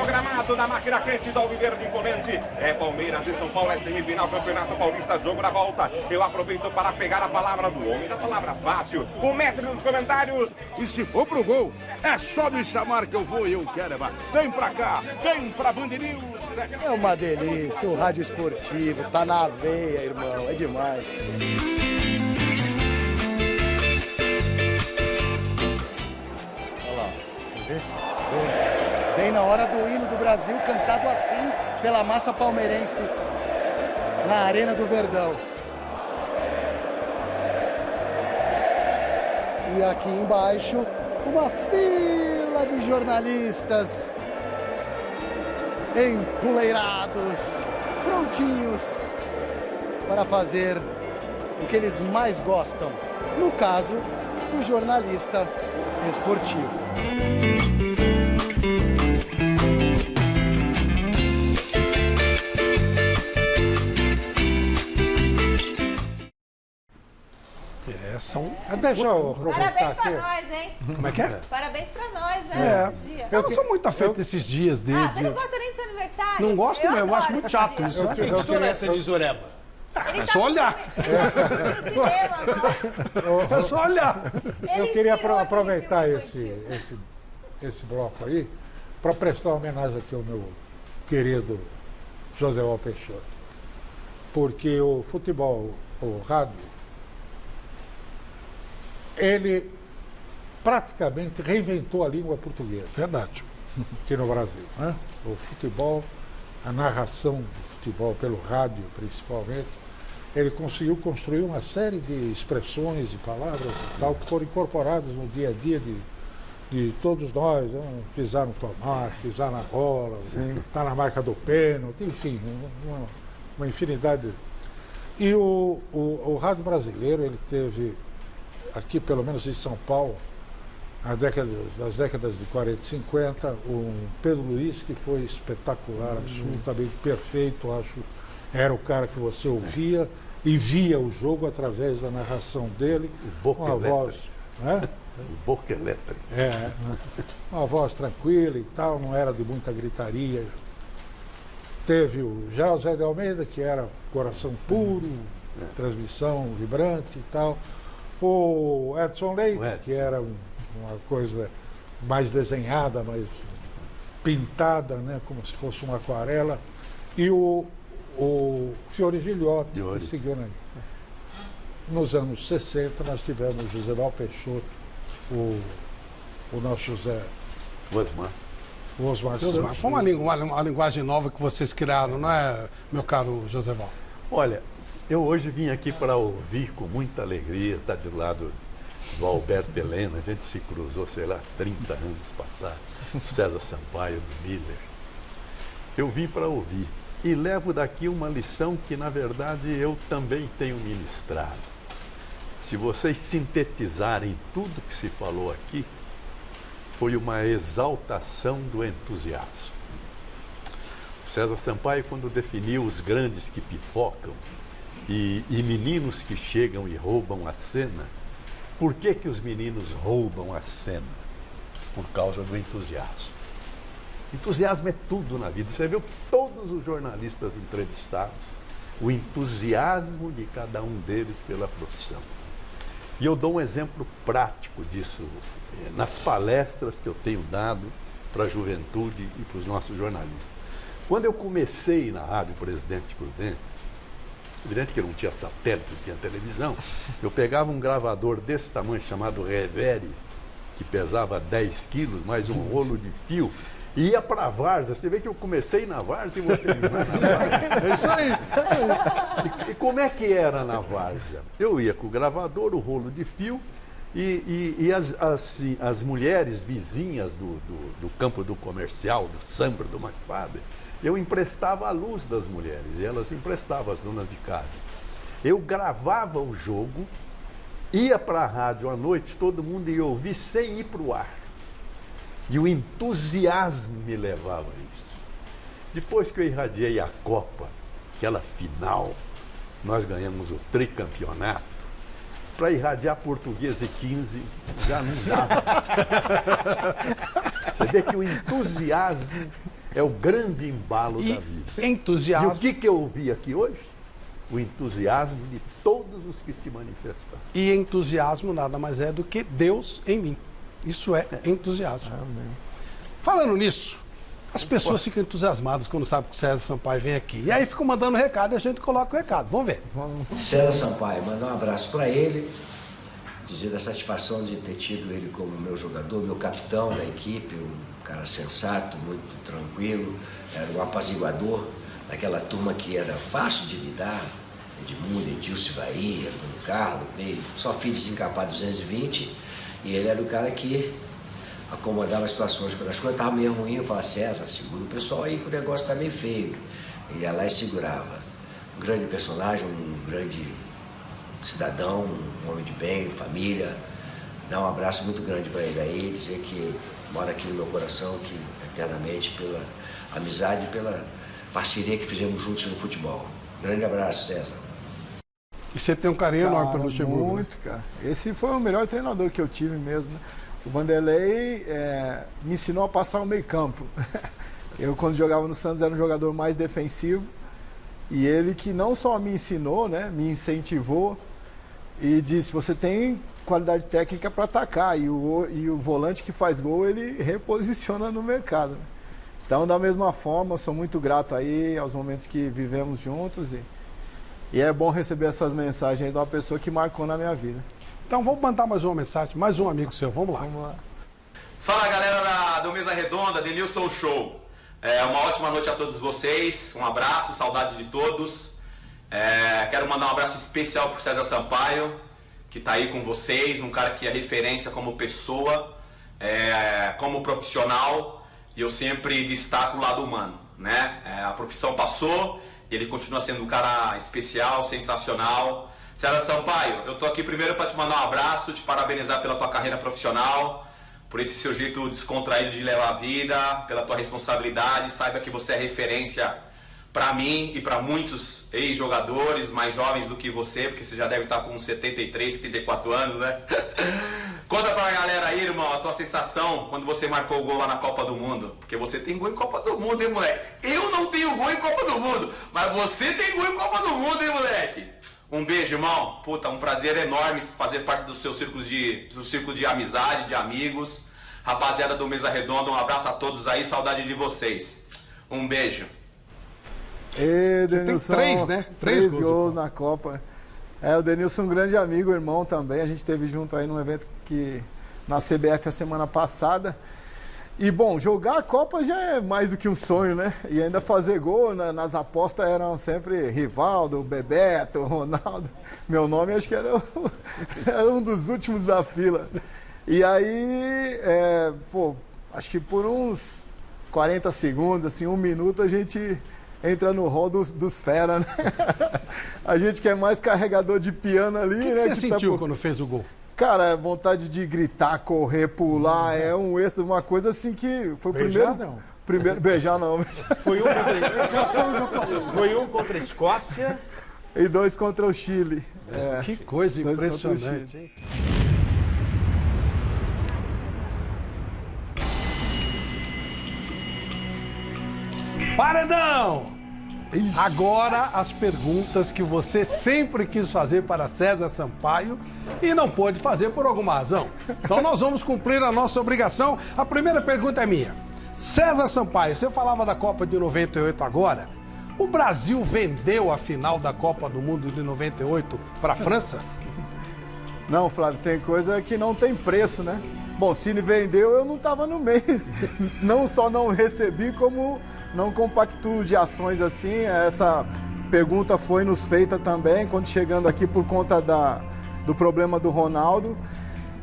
S26: Gramado da máquina quente do Alviverde Imponente. É Palmeiras e São Paulo, é semifinal, Campeonato Paulista, jogo na volta. Eu aproveito para pegar a palavra do homem da palavra fácil, o mestre dos comentários.
S27: E se for pro gol, é só me chamar que eu vou e eu quero. Vem pra cá, vem pra Band News.
S19: É uma delícia, o rádio esportivo, tá na veia, irmão, é demais. Olha lá, quer ver? Bem na hora do hino do Brasil, cantado assim pela massa palmeirense na Arena do Verdão. E aqui embaixo, uma fila de jornalistas empoleirados, prontinhos para fazer o que eles mais gostam, no caso, do jornalista esportivo.
S1: Deixa eu aproveitar
S2: Parabéns
S1: aqui.
S2: pra nós, hein?
S1: Como é que é?
S2: Parabéns pra nós, né? Dia.
S1: Eu não sou muito afeito desses dias dele.
S2: Você não gosta nem do seu aniversário?
S1: Não gosto mesmo, eu acho muito chato isso.
S15: Que história é essa de Zoreba?
S1: É só olhar. É só olhar.
S14: Eu queria aproveitar esse bloco aí para prestar uma homenagem aqui ao meu querido Joséval Peixoto. Porque o futebol, o rádio, ele praticamente reinventou a língua portuguesa.
S1: Verdade.
S14: Aqui no Brasil, né? O futebol, a narração do futebol pelo rádio, principalmente, ele conseguiu construir uma série de expressões e palavras e tal que foram incorporadas no dia a dia de todos nós, né? Pisar no tomate, pisar na bola, estar na marca do pênalti, enfim, uma infinidade. E o rádio brasileiro, ele teve, aqui pelo menos em São Paulo, nas décadas de 40 e 50, o Pedro Luiz, que foi espetacular, absolutamente perfeito, acho. Era o cara que você ouvia e via o jogo através da narração dele.
S6: Com a
S14: voz, né?
S6: O Boca Elétrica.
S14: Uma voz tranquila e tal, não era de muita gritaria. Teve o Geraldo Zé de Almeida, que era coração puro, transmissão vibrante e tal. O Edson Leite, que era uma coisa mais desenhada, mais pintada, né, como se fosse uma aquarela. E o Fiore Gilhote, que seguiu na lista. Nos anos 60, nós tivemos o Joséval Peixoto, o nosso José... O Osmar Santos.
S1: Foi uma linguagem nova que vocês criaram, não é, meu caro Joséval?
S6: Olha, eu hoje vim aqui para ouvir com muita alegria, estar do lado do Alberto Helena, a gente se cruzou, sei lá, 30 anos passados, César Sampaio, do Miller. Eu vim para ouvir e levo daqui uma lição que, na verdade, eu também tenho ministrado. Se vocês sintetizarem tudo que se falou aqui, foi uma exaltação do entusiasmo. César Sampaio, quando definiu os grandes que pipocam e meninos que chegam e roubam a cena, por que os meninos roubam a cena? Por causa do entusiasmo. Entusiasmo é tudo na vida. Você viu todos os jornalistas entrevistados, o entusiasmo de cada um deles pela profissão. E eu dou um exemplo prático disso nas palestras que eu tenho dado para a juventude e para os nossos jornalistas. Quando eu comecei na Rádio Presidente Prudente, evidente que não tinha satélite, não tinha televisão, eu pegava um gravador desse tamanho chamado Revere, que pesava 10 quilos, mais um rolo de fio, e ia para a Várzea. Você vê que eu comecei na Várzea e vou terminar na Várzea.
S1: É isso aí.
S6: E como é que era na Várzea? Eu ia com o gravador, o rolo de fio, e as mulheres vizinhas do campo do comercial, do Sambra, do McFadden, eu emprestava a luz das mulheres, e elas emprestavam, as donas de casa. Eu gravava o jogo, ia para a rádio à noite, todo mundo ia ouvir sem ir para o ar. E o entusiasmo me levava a isso. Depois que eu irradiei a Copa, aquela final, nós ganhamos o tricampeonato, para irradiar Português e 15, já não dava. Você vê que o entusiasmo é o grande embalo da vida.
S1: Entusiasmo.
S6: E o que eu ouvi aqui hoje? O entusiasmo de todos os que se manifestaram.
S1: E entusiasmo nada mais é do que Deus em mim. Isso é entusiasmo. Amém. Falando nisso, as pessoas ficam entusiasmadas quando sabem que o César Sampaio vem aqui. E aí ficam mandando recado e a gente coloca o recado. Vamos ver.
S3: César Sampaio, mandar um abraço para ele, dizer da satisfação de ter tido ele como meu jogador, meu capitão da equipe, um cara sensato, muito tranquilo, era um apaziguador daquela turma que era fácil de lidar, Edmundo, Edilson Bahia, Antônio Carlos, meio, só filho desencapado 220, e ele era o cara que acomodava as situações. Quando as coisas estavam meio ruins, eu falava, César, segura o pessoal aí que o negócio está meio feio. Ele ia lá e segurava. Um grande personagem, um grande cidadão, um homem de bem, família. Dar um abraço muito grande para ele aí, dizer que mora aqui no meu coração, que eternamente pela amizade e pela parceria que fizemos juntos no futebol. Grande abraço, César.
S1: E você tem um carinho enorme pelo Luxemburgo.
S4: Muito, cara. Esse foi o melhor treinador que eu tive mesmo, né? O Vanderlei me ensinou a passar o meio campo. Eu, quando jogava no Santos, era um jogador mais defensivo. E ele que não só me ensinou, né, me incentivou e disse, você tem qualidade técnica para atacar. E o volante que faz gol, ele reposiciona no mercado. Né? Então, da mesma forma, eu sou muito grato aí aos momentos que vivemos juntos. E é bom receber essas mensagens de uma pessoa que marcou na minha vida.
S1: Então vamos mandar mais uma mensagem, mais um amigo seu, vamos lá.
S4: Vamos lá.
S7: Fala galera do Mesa Redonda, Denilson Show. Uma ótima noite a todos vocês, um abraço, saudade de todos. Quero mandar um abraço especial pro César Sampaio, que tá aí com vocês, um cara que é referência como pessoa. como profissional, e eu sempre destaco o lado humano, né? A profissão passou e ele continua sendo um cara especial, sensacional. César Sampaio, eu tô aqui primeiro para te mandar um abraço, te parabenizar pela tua carreira profissional, por esse seu jeito descontraído de levar a vida, pela tua responsabilidade. Saiba que você é referência para mim e para muitos ex-jogadores mais jovens do que você, porque você já deve estar com uns 73, 74 anos, né? Conta pra galera aí, irmão, a tua sensação quando você marcou o gol lá na Copa do Mundo. Porque você tem gol em Copa do Mundo, hein, moleque? Eu não tenho gol em Copa do Mundo, mas você tem gol em Copa do Mundo, hein, moleque? Um beijo, irmão. Puta, um prazer enorme fazer parte do seu círculo de amizade, de amigos. Rapaziada do Mesa Redonda, um abraço a todos aí, saudade de vocês. Um beijo.
S4: E
S1: Tem
S4: Denilson,
S1: 3, né? 3
S4: gols na Copa. O Denilson é um grande amigo, irmão também. A gente esteve junto aí num evento na CBF a semana passada. E, bom, jogar a Copa já é mais do que um sonho, né? E ainda fazer gol nas apostas eram sempre Rivaldo, Bebeto, Ronaldo. Meu nome acho que era um dos últimos da fila. E aí, acho que por uns 40 segundos, assim, 1 minuto, a gente entra no rol dos fera, né? A gente que é mais carregador de piano ali, né?
S1: O que você sentiu quando fez o gol?
S4: Cara, vontade de gritar, correr, pular, uma coisa assim que foi o
S15: beijar,
S4: primeiro... Beijar não.
S15: Foi um contra a Escócia.
S4: E 2 contra o Chile.
S1: Que coisa impressionante, hein? Paredão! Agora as perguntas que você sempre quis fazer para César Sampaio e não pôde fazer por alguma razão. Então nós vamos cumprir a nossa obrigação. A primeira pergunta é minha. César Sampaio, você falava da Copa de 98 agora. O Brasil vendeu a final da Copa do Mundo de 98 para a França?
S4: Não, Flávio, tem coisa que não tem preço, né? Bom, se ele vendeu, eu não estava no meio. Não só não recebi, como não compactuo de ações assim. Essa pergunta foi nos feita também, quando chegando aqui por conta do problema do Ronaldo.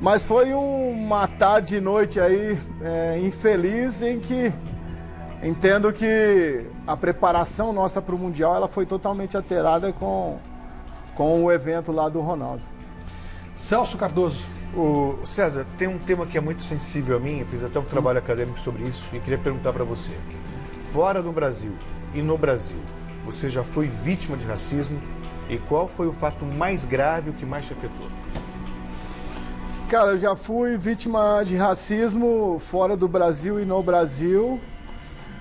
S4: Mas foi uma tarde e noite aí infeliz, em que entendo que a preparação nossa para o Mundial ela foi totalmente alterada com o evento lá do Ronaldo.
S1: Celso Cardoso.
S15: César, tem um tema que é muito sensível a mim, eu fiz até um trabalho acadêmico sobre isso e queria perguntar para você. Fora do Brasil e no Brasil, você já foi vítima de racismo? E qual foi o fato mais grave, o que mais te afetou?
S4: Cara, eu já fui vítima de racismo fora do Brasil e no Brasil,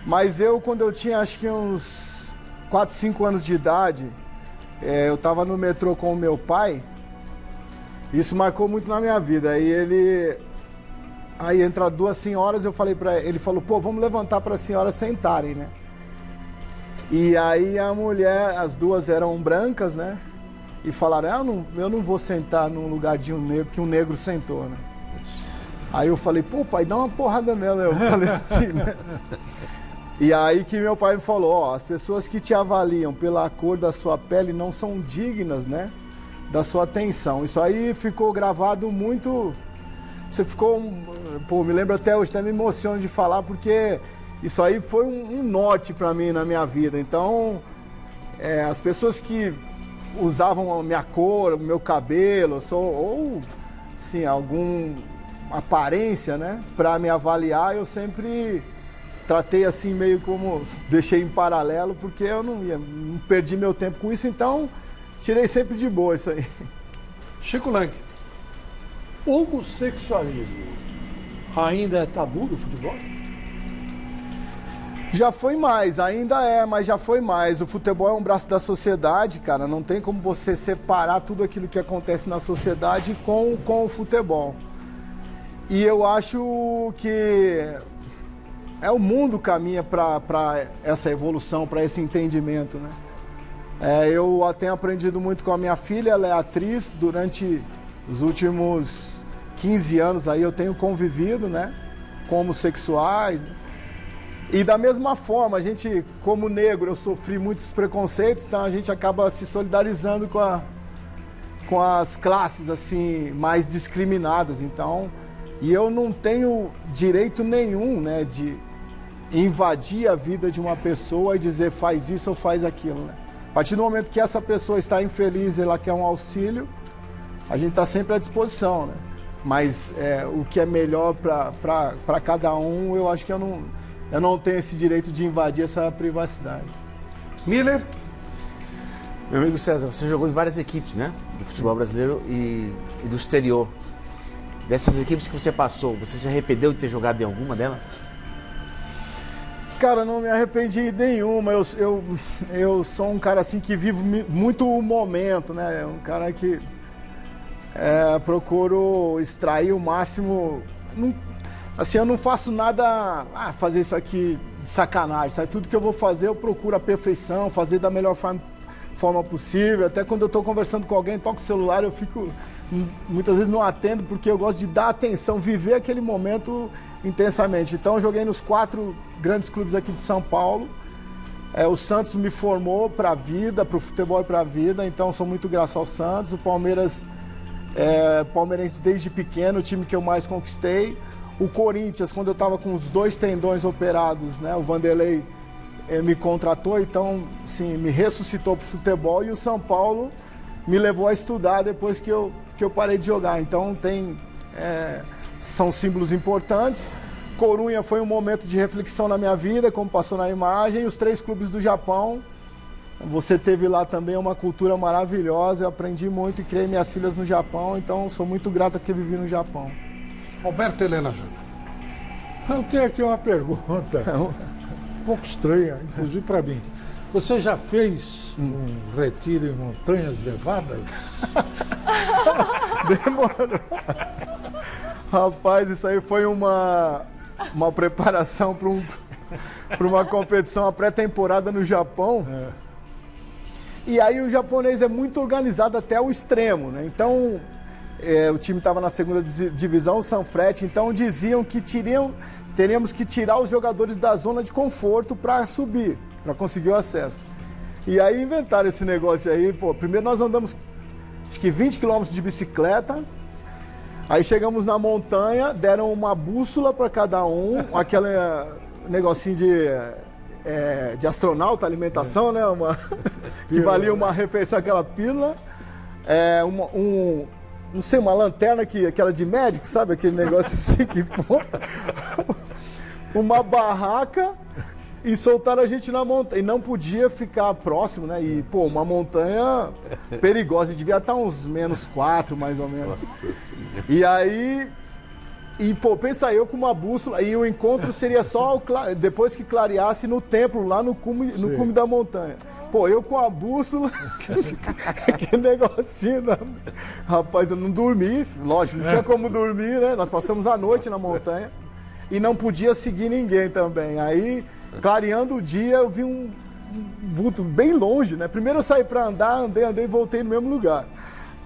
S4: mas quando eu tinha acho que uns 4, 5 anos de idade, eu estava no metrô com o meu pai, isso marcou muito na minha vida. Aí entraram 2 senhoras, eu falei para ele, falou, pô, vamos levantar para as senhoras sentarem, né? E aí a mulher, as 2 eram brancas, né? E falaram, eu não vou sentar num lugar de um negro, que um negro sentou, né? Aí eu falei, pô, pai, dá uma porrada nela. Eu falei assim, né? E aí que meu pai me falou, as pessoas que te avaliam pela cor da sua pele não são dignas, né? Da sua atenção. Isso aí ficou gravado muito... Você ficou... Pô, me lembro até hoje, até me emociono de falar, porque isso aí foi um norte para mim na minha vida. Então, as pessoas que usavam a minha cor, o meu cabelo, ou assim, alguma aparência, né, para me avaliar, eu sempre tratei assim, meio como... Deixei em paralelo, porque eu não perdi meu tempo com isso, então tirei sempre de boa isso aí.
S1: Chico Lang.
S5: Homossexualismo ainda é tabu do futebol?
S4: Já foi mais, ainda mas já foi mais. O futebol é um braço da sociedade, cara. Não tem como você separar tudo aquilo que acontece na sociedade com o futebol. E eu acho que o mundo caminha para essa evolução, para esse entendimento, né? Eu tenho aprendido muito com a minha filha, ela é atriz. Durante os últimos 15 anos aí eu tenho convivido, né, com homossexuais. E da mesma forma, a gente, como negro, eu sofri muitos preconceitos, então a gente acaba se solidarizando com as classes assim mais discriminadas. Então, E eu não tenho direito nenhum, né, de invadir a vida de uma pessoa e dizer faz isso ou faz aquilo, né? A partir do momento que essa pessoa está infeliz e ela quer um auxílio, a gente está sempre à disposição, né? Mas o que é melhor para cada um, eu acho que eu não tenho esse direito de invadir essa privacidade.
S1: Miller?
S13: Meu amigo César, você jogou em várias equipes, né? Do futebol brasileiro e do exterior. Dessas equipes que você passou, você se arrependeu de ter jogado em alguma delas?
S4: Cara, não me arrependi de nenhuma. Eu sou um cara assim que vivo muito o momento, né? Um cara que procuro extrair o máximo. Assim, eu não faço nada, fazer isso aqui de sacanagem, sabe? Tudo que eu vou fazer eu procuro a perfeição, fazer da melhor forma possível. Até quando eu estou conversando com alguém, toco o celular, eu fico... Muitas vezes não atendo porque eu gosto de dar atenção, viver aquele momento intensamente. Então eu joguei nos 4 grandes clubes aqui de São Paulo. O Santos me formou para a vida, para o futebol e para a vida, então sou muito grato ao Santos. O Palmeiras, palmeirense desde pequeno, o time que eu mais conquistei. O Corinthians, quando eu estava com os 2 tendões operados, né, o Vanderlei me contratou, então sim, me ressuscitou para o futebol. E o São Paulo me levou a estudar depois que eu parei de jogar. Então são símbolos importantes. Corunha foi um momento de reflexão na minha vida, como passou na imagem. E os 3 clubes do Japão, você teve lá também uma cultura maravilhosa. Eu aprendi muito e criei minhas filhas no Japão, então sou muito grato porque vivi no Japão.
S1: Roberto Helena Júnior.
S14: Eu tenho aqui uma pergunta um pouco estranha, inclusive para mim. Você já fez um retiro em Montanhas Nevadas?
S4: Demorou. Rapaz, isso aí foi uma preparação para uma competição, a pré-temporada no Japão. E aí o japonês é muito organizado até o extremo, né? Então, o time estava na 2ª divisão, o Sanfrecce, então diziam que teríamos que tirar os jogadores da zona de conforto para subir, para conseguir o acesso. E aí inventaram esse negócio aí, primeiro nós andamos acho que 20 quilômetros de bicicleta, aí chegamos na montanha, deram uma bússola para cada um, aquele negocinho de astronauta, alimentação, né? Que valia uma refeição, aquela pílula, não sei, uma lanterna aquela de médico, sabe? Aquele negócio assim que uma barraca e soltaram a gente na montanha. E não podia ficar próximo, né? E, uma montanha perigosa. Devia estar uns -4, mais ou menos. E aí... pensa eu com uma bússola. E o encontro seria só depois que clareasse no templo, lá no cume da montanha. Eu com a bússola, que negocinho, né? Rapaz, eu não dormi, lógico, não tinha como dormir, né? Nós passamos a noite na montanha e não podia seguir ninguém também. Aí, clareando o dia, eu vi um vulto bem longe, né? Primeiro eu saí para andar, andei e voltei no mesmo lugar.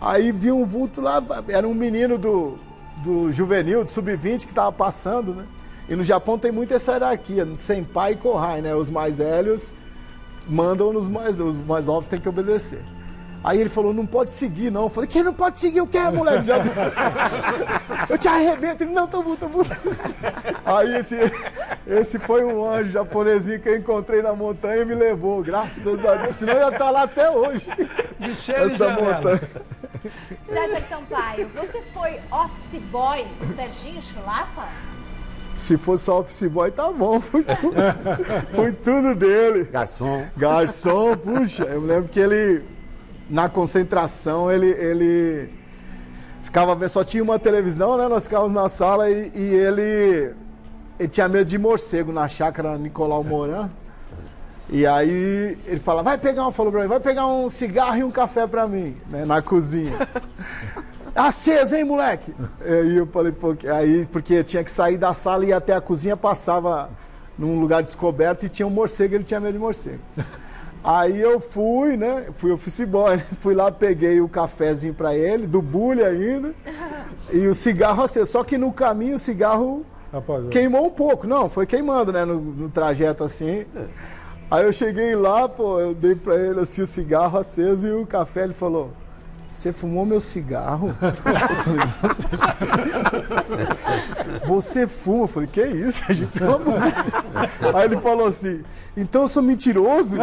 S4: Aí vi um vulto lá, era um menino do juvenil, do sub-20, que estava passando, né? E no Japão tem muito essa hierarquia, senpai e kohai, né? Os mais velhos mandam os mais novos têm que obedecer. Aí ele falou, não pode seguir não. Eu falei, quem não pode seguir? O que é, moleque? Eu te arrebento. Ele, não, tá bom. Aí esse foi um anjo japonesinho que eu encontrei na montanha e me levou, graças a Deus. Senão eu ia estar lá até hoje.
S1: Michele
S4: essa montanha.
S2: César Sampaio, você foi office boy do Serginho Chulapa?
S4: Se fosse só office boy, tá bom. Foi tudo dele. Garçom, puxa. Eu lembro que ele, na concentração, ele ficava vendo, só tinha uma televisão, né? Nós ficávamos na sala e ele tinha medo de morcego na chácara Nicolau Moran. E aí ele falou vai pegar um cigarro e um café pra mim, né? Na cozinha. Aceso, hein, moleque? Aí eu falei, porque tinha que sair da sala e ir até a cozinha, passava num lugar descoberto e tinha um morcego, ele tinha medo de morcego. Aí eu fui, né? Fui office boy, né? Fui lá, peguei o cafezinho pra ele, do bule ainda, e o cigarro aceso. Só que no caminho o cigarro queimou um pouco. Não, foi queimando, né? No trajeto assim. Aí eu cheguei lá, eu dei pra ele assim o cigarro aceso e o café, ele falou, você fumou meu cigarro? Eu falei, você fuma? Eu falei, que isso, gente? Pelo amor de Deus. Aí ele falou assim, então eu sou mentiroso?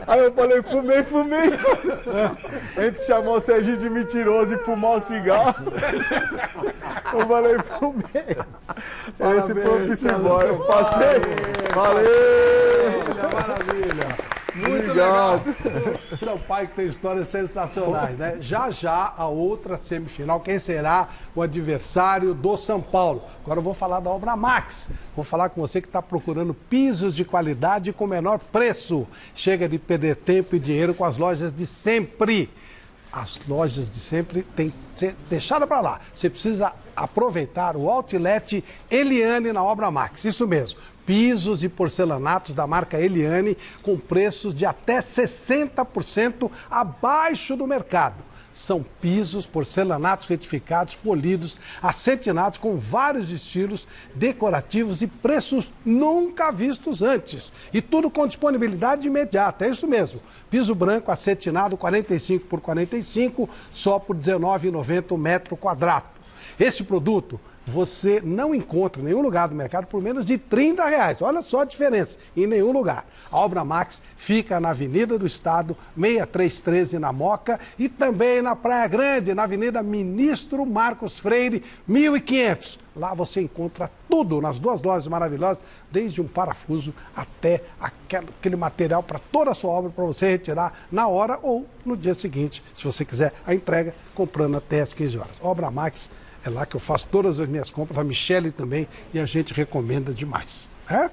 S4: Aí eu falei, fumei. Entre chamar o Serginho de mentiroso e fumar o cigarro, eu falei, fumei.
S1: Parabéns,
S4: esse foi o Piscibóia. Eu passei. Valeu!
S1: Maravilha. Muito
S4: Obrigado.
S1: legal. Sampaio que tem histórias sensacionais, né? Já a outra semifinal, quem será o adversário do São Paulo? Agora eu vou falar da Obra Max. Vou falar com você que está procurando pisos de qualidade com menor preço. Chega de perder tempo e dinheiro com as lojas de sempre. As lojas de sempre têm que ser deixadas para lá. Você precisa aproveitar o Outlet Eliane na Obra Max. Isso mesmo. Pisos e porcelanatos da marca Eliane com preços de até 60% abaixo do mercado. São pisos, porcelanatos retificados, polidos, acetinados com vários estilos decorativos e preços nunca vistos antes. E tudo com disponibilidade imediata, é isso mesmo. Piso branco acetinado 45 por 45, só por R$19,90 o metro quadrado. Esse produto você não encontra em nenhum lugar do mercado por menos de R$30. Olha só a diferença, em nenhum lugar. A Obra Max fica na Avenida do Estado, 6313 na Moca e também na Praia Grande, na Avenida Ministro Marcos Freire, 1500. Lá você encontra tudo nas duas lojas maravilhosas, desde um parafuso até aquele material para toda a sua obra, para você retirar na hora ou no dia seguinte, se você quiser a entrega, comprando até às 15 horas. Obra Max. É lá que eu faço todas as minhas compras, a Michele também, e a gente recomenda demais. É?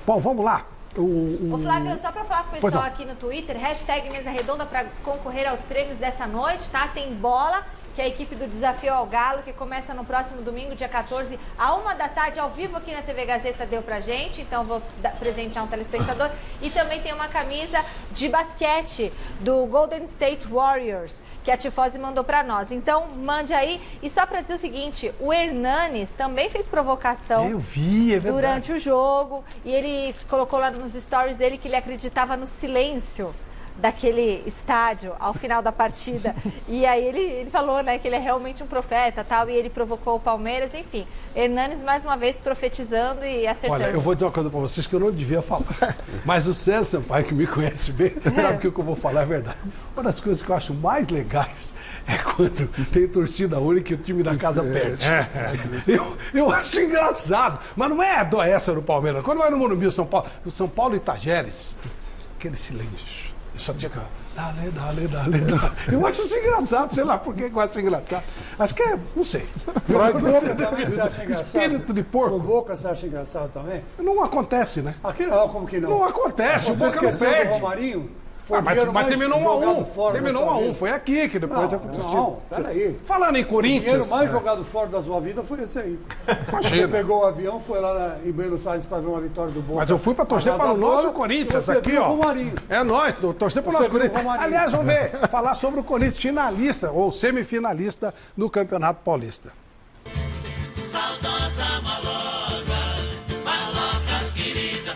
S1: Bom, vamos lá.
S2: Ô Flávio, só para falar com o pessoal aqui no Twitter, hashtag Mesa Redonda para concorrer aos prêmios dessa noite, tá? Tem bola, que é a equipe do Desafio ao Galo, que começa no próximo domingo, dia 14, à 1 da tarde, ao vivo aqui na TV Gazeta, deu pra gente, então vou presentear um telespectador. E também tem uma camisa de basquete do Golden State Warriors, que a Tifose mandou pra nós. Então, mande aí. E só pra dizer o seguinte, o Hernanes também fez provocação.
S1: Eu vi, é verdade.
S2: Durante o jogo, e ele colocou lá nos stories dele que ele acreditava no silêncio daquele estádio ao final da partida. E aí ele falou, né, que ele é realmente um profeta, tal, e ele provocou o Palmeiras, enfim. Hernanes mais uma vez profetizando e acertando.
S1: Olha, eu vou dizer uma coisa para vocês que eu não devia falar. Mas o César Sampaio, que me conhece bem, sabe que o que eu vou falar é verdade. Uma das coisas que eu acho mais legais é quando tem torcida única e o time da casa perde. Eu acho engraçado, mas não é dó essa no Palmeiras. Quando vai no Morumbi, o São Paulo e Tajeres, aquele silêncio. Só tinha que... Dale. Eu acho isso engraçado, sei lá por que eu acho engraçado. Acho que é, não sei.
S5: Boca também você acha engraçado?
S1: Espírito de porco.
S5: O Boca você acha engraçado também?
S1: Não acontece, né?
S5: Aqui não, como que não?
S1: Não acontece, o Boca não perde.
S5: Do Romarinho?
S1: Mas terminou 1-1. Terminou 1-1. Foi aqui que depois aconteceu.
S5: Não, peraí.
S1: Falando em Corinthians.
S5: O dinheiro mais jogado fora da sua vida foi esse aí.
S1: Imagina.
S5: Você pegou o avião, foi lá em Buenos Aires para ver uma vitória do Boca.
S1: Mas eu fui para torcer para o nosso Corinthians aqui, ó. É nós, torcer para o nosso Corinthians. Aliás, vamos ver, falar sobre o Corinthians finalista ou semifinalista do Campeonato Paulista.
S8: Saudosa Maloca, Maloca querida,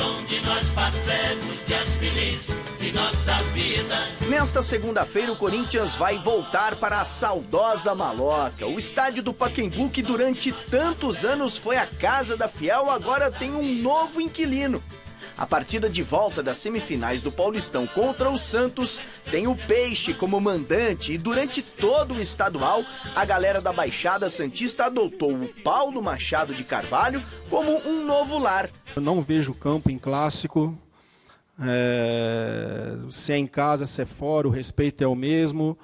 S8: onde nós passemos dias felizes de nossa vida.
S9: Nesta segunda-feira, o Corinthians vai voltar para a saudosa Maloca. O estádio do Pacaembu, que durante tantos anos foi a casa da Fiel, agora tem um novo inquilino. A partida de volta das semifinais do Paulistão contra o Santos tem o Peixe como mandante e durante todo o estadual, a galera da Baixada Santista adotou o Paulo Machado de Carvalho como um novo lar.
S21: Eu não vejo campo em clássico, se é em casa, se é fora, o respeito é o mesmo.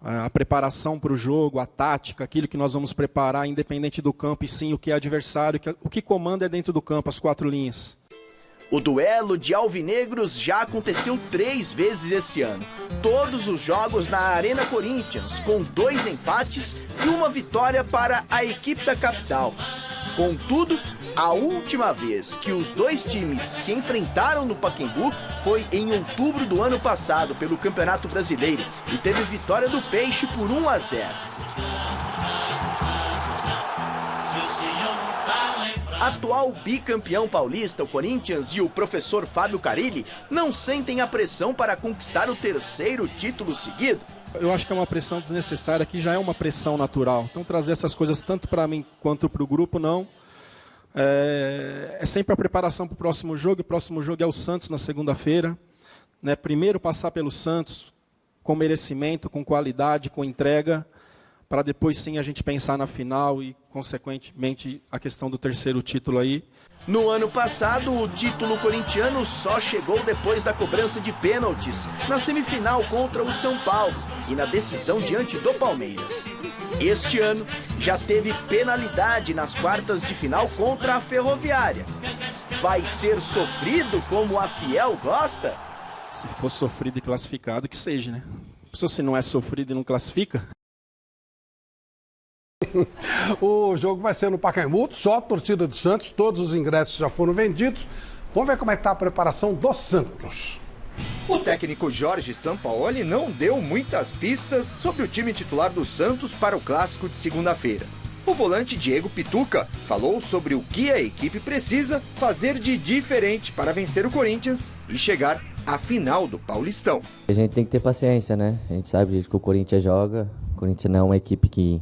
S21: A preparação para o jogo, a tática, aquilo que nós vamos preparar, independente do campo, e sim o que é adversário, o que comanda é dentro do campo, as 4 linhas.
S9: O duelo de alvinegros já aconteceu 3 vezes esse ano. Todos os jogos na Arena Corinthians, com 2 empates e 1 vitória para a equipe da capital. Contudo, a última vez que os 2 times se enfrentaram no Pacaembu foi em outubro do ano passado, pelo Campeonato Brasileiro, e teve vitória do Peixe por 1-0. atual bicampeão paulista, o Corinthians, e o professor Fábio Carilli não sentem a pressão para conquistar o 3º título seguido.
S10: Eu acho que é uma pressão desnecessária, que já é uma pressão natural. Então trazer essas coisas tanto para mim quanto para o grupo, não. É sempre a preparação para o próximo jogo. O próximo jogo é o Santos na segunda-feira. Né? Primeiro passar pelo Santos com merecimento, com qualidade, com entrega, para depois sim a gente pensar na final e, consequentemente, a questão do 3º título aí.
S9: No ano passado, o título corintiano só chegou depois da cobrança de pênaltis na semifinal contra o São Paulo e na decisão diante do Palmeiras. Este ano, já teve penalidade nas quartas de final contra a Ferroviária. Vai ser sofrido como a Fiel gosta?
S10: Se for sofrido e classificado, que seja, né? Se não é sofrido e não classifica...
S1: O jogo vai ser no Pacaembu, só a torcida do Santos, todos os ingressos já foram vendidos. Vamos ver como é que está a preparação do Santos.
S11: O técnico Jorge Sampaoli não deu muitas pistas sobre o time titular do Santos para o clássico de segunda-feira. O volante Diego Pituca falou sobre o que a equipe precisa fazer de diferente para vencer o Corinthians e chegar à final do Paulistão.
S12: A gente tem que ter paciência, né? A gente sabe que o Corinthians joga, o Corinthians não é uma equipe que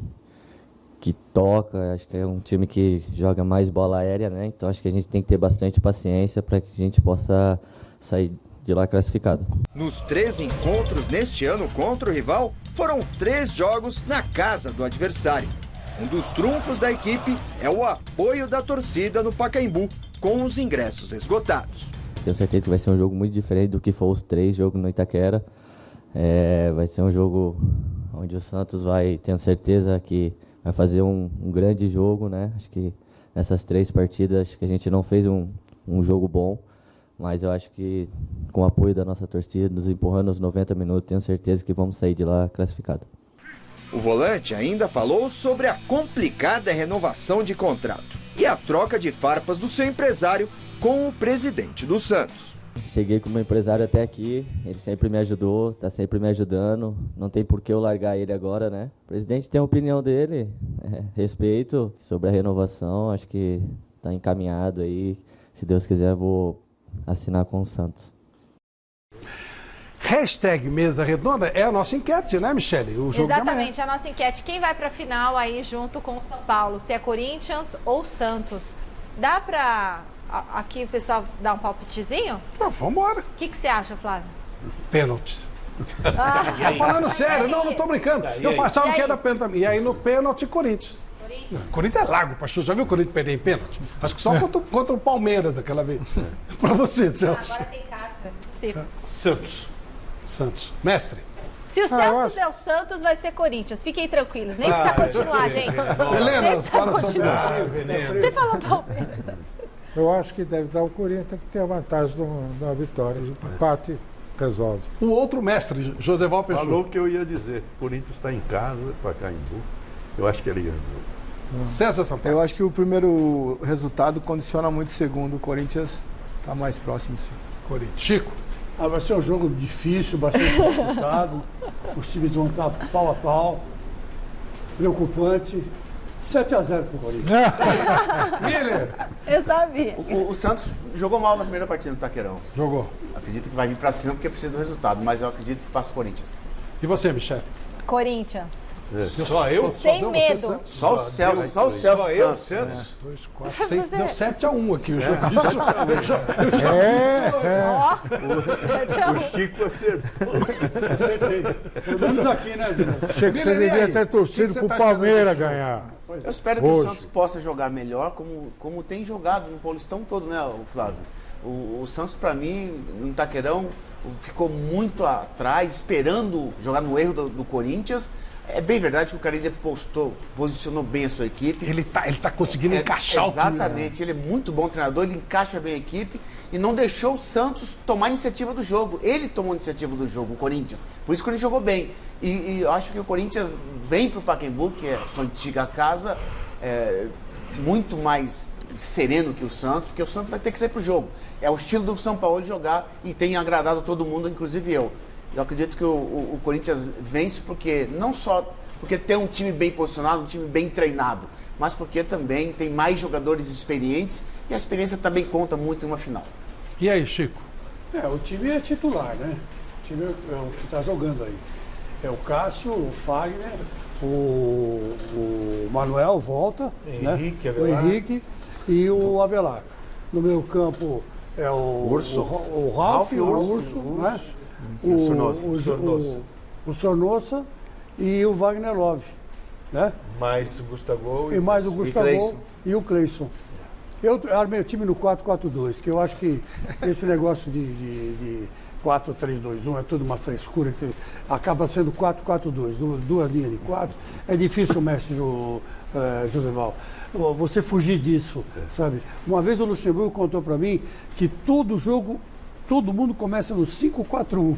S12: toca, acho que é um time que joga mais bola aérea, né? Então acho que a gente tem que ter bastante paciência para que a gente possa sair de lá classificado.
S11: Nos 3 encontros neste ano contra o rival, foram 3 jogos na casa do adversário. Um dos trunfos da equipe é o apoio da torcida no Pacaembu, com os ingressos esgotados.
S12: Tenho certeza que vai ser um jogo muito diferente do que foi os 3 jogos no Itaquera. Vai ser um jogo onde o Santos tenho certeza que vai fazer um grande jogo, né? Acho que nessas 3 partidas acho que a gente não fez um jogo bom, mas eu acho que com o apoio da nossa torcida, nos empurrando os 90 minutos, tenho certeza que vamos sair de lá classificado.
S11: O volante ainda falou sobre a complicada renovação de contrato e a troca de farpas do seu empresário com o presidente do Santos.
S12: Cheguei como empresário até aqui, ele sempre me ajudou, está sempre me ajudando, não tem por que eu largar ele agora, né? O presidente tem a opinião dele, respeito sobre a renovação, acho que está encaminhado aí, se Deus quiser eu vou assinar com o Santos.
S1: Hashtag Mesa Redonda é a nossa enquete, né, Michele? O jogo
S2: Exatamente, a nossa enquete. Quem vai para a final aí junto com o São Paulo? Se é Corinthians ou Santos? Dá para... Aqui o pessoal dá um palpitezinho?
S1: Vamos embora.
S2: O que você acha, Flávio?
S1: Pênaltis. Tô falando sério, não tô brincando. Eu achava que era pênalti. E aí no pênalti, Corinthians. Corinthians é largo, Pachu. Já viu o Corinthians perder em pênalti? Acho que só contra o Palmeiras aquela vez. Pra você, Celso.
S2: Agora tem Cássio.
S1: Santos. Mestre.
S2: Se o Celso der o Santos, vai ser Corinthians. Fiquem tranquilos. Nem precisa continuar, gente.
S1: Helena, fala sobre
S2: Você falou Palmeiras.
S14: Eu acho que deve dar o Corinthians, tem que ter a vantagem da vitória. O empate resolve.
S1: O outro mestre, Joseval Peixoto.
S6: Falou o que eu ia dizer. O Corinthians está em casa, Pacaembu. Eu acho que ele ganhou.
S1: César Sampaio.
S4: Eu acho que o primeiro resultado condiciona muito o segundo. O Corinthians está mais próximo, sim.
S1: Corinthians. Chico.
S5: Vai ser um jogo difícil, bastante disputado. Os times vão estar pau a pau. Preocupante. 7-0 pro Corinthians.
S1: Miller.
S2: Eu sabia.
S13: O Santos jogou mal na primeira partida do Taquerão.
S1: Jogou.
S13: Acredito que vai vir pra cima porque precisa do resultado, mas eu acredito que passa o Corinthians.
S1: E você, Michele?
S2: Corinthians.
S1: Só eu?
S2: Sem medo.
S13: Só o Celso. Só eu,
S1: Santos. 2, 4, 6. Deu 7-1 aqui o jogo.
S6: O Chico acertou.
S5: Acertei. Pelo menos aqui, né, gente?
S14: Chico, você devia ter torcido pro Palmeiras ganhar.
S13: Eu espero que o Santos possa jogar melhor, como tem jogado no Paulistão todo, né, Flávio? O Santos, para mim, no Taquerão, ficou muito atrás, esperando jogar no erro do Corinthians. É bem verdade que o Carilli posicionou bem a sua equipe.
S1: Ele tá conseguindo encaixar o time.
S13: Exatamente, ele é muito bom treinador, ele encaixa bem a equipe e não deixou o Santos tomar a iniciativa do jogo. Ele tomou a iniciativa do jogo, o Corinthians. Por isso que ele jogou bem. E eu acho que o Corinthians vem para o Pacaembu, que é sua antiga casa, muito mais sereno que o Santos, porque o Santos vai ter que sair para o jogo. É o estilo do São Paulo de jogar e tem agradado todo mundo, inclusive eu. Eu acredito que o Corinthians vence não só porque tem um time bem posicionado, um time bem treinado, mas porque também tem mais jogadores experientes e a experiência também conta muito em uma final.
S1: E aí, Chico?
S5: O time é titular, né? O time é o que está jogando aí. É o Cássio, o Fagner, o Manuel volta,
S15: Henrique,
S5: né? O Henrique e o Avelar. No meio campo é o Ralf, o Urso, né? O Sornosa e o Wagner Love, né?
S15: Mais o Gustavo
S5: e mais o Gustavo e o Cleison. Eu armei o time no 4-4-2, que eu acho que esse negócio de 4-3-2-1 é tudo uma frescura, que acaba sendo 4-4-2, duas linhas de 4. É difícil, mestre Joseval, você fugir disso, sabe? Uma vez o Luxemburgo contou para mim que todo jogo, todo mundo começa no 5-4-1.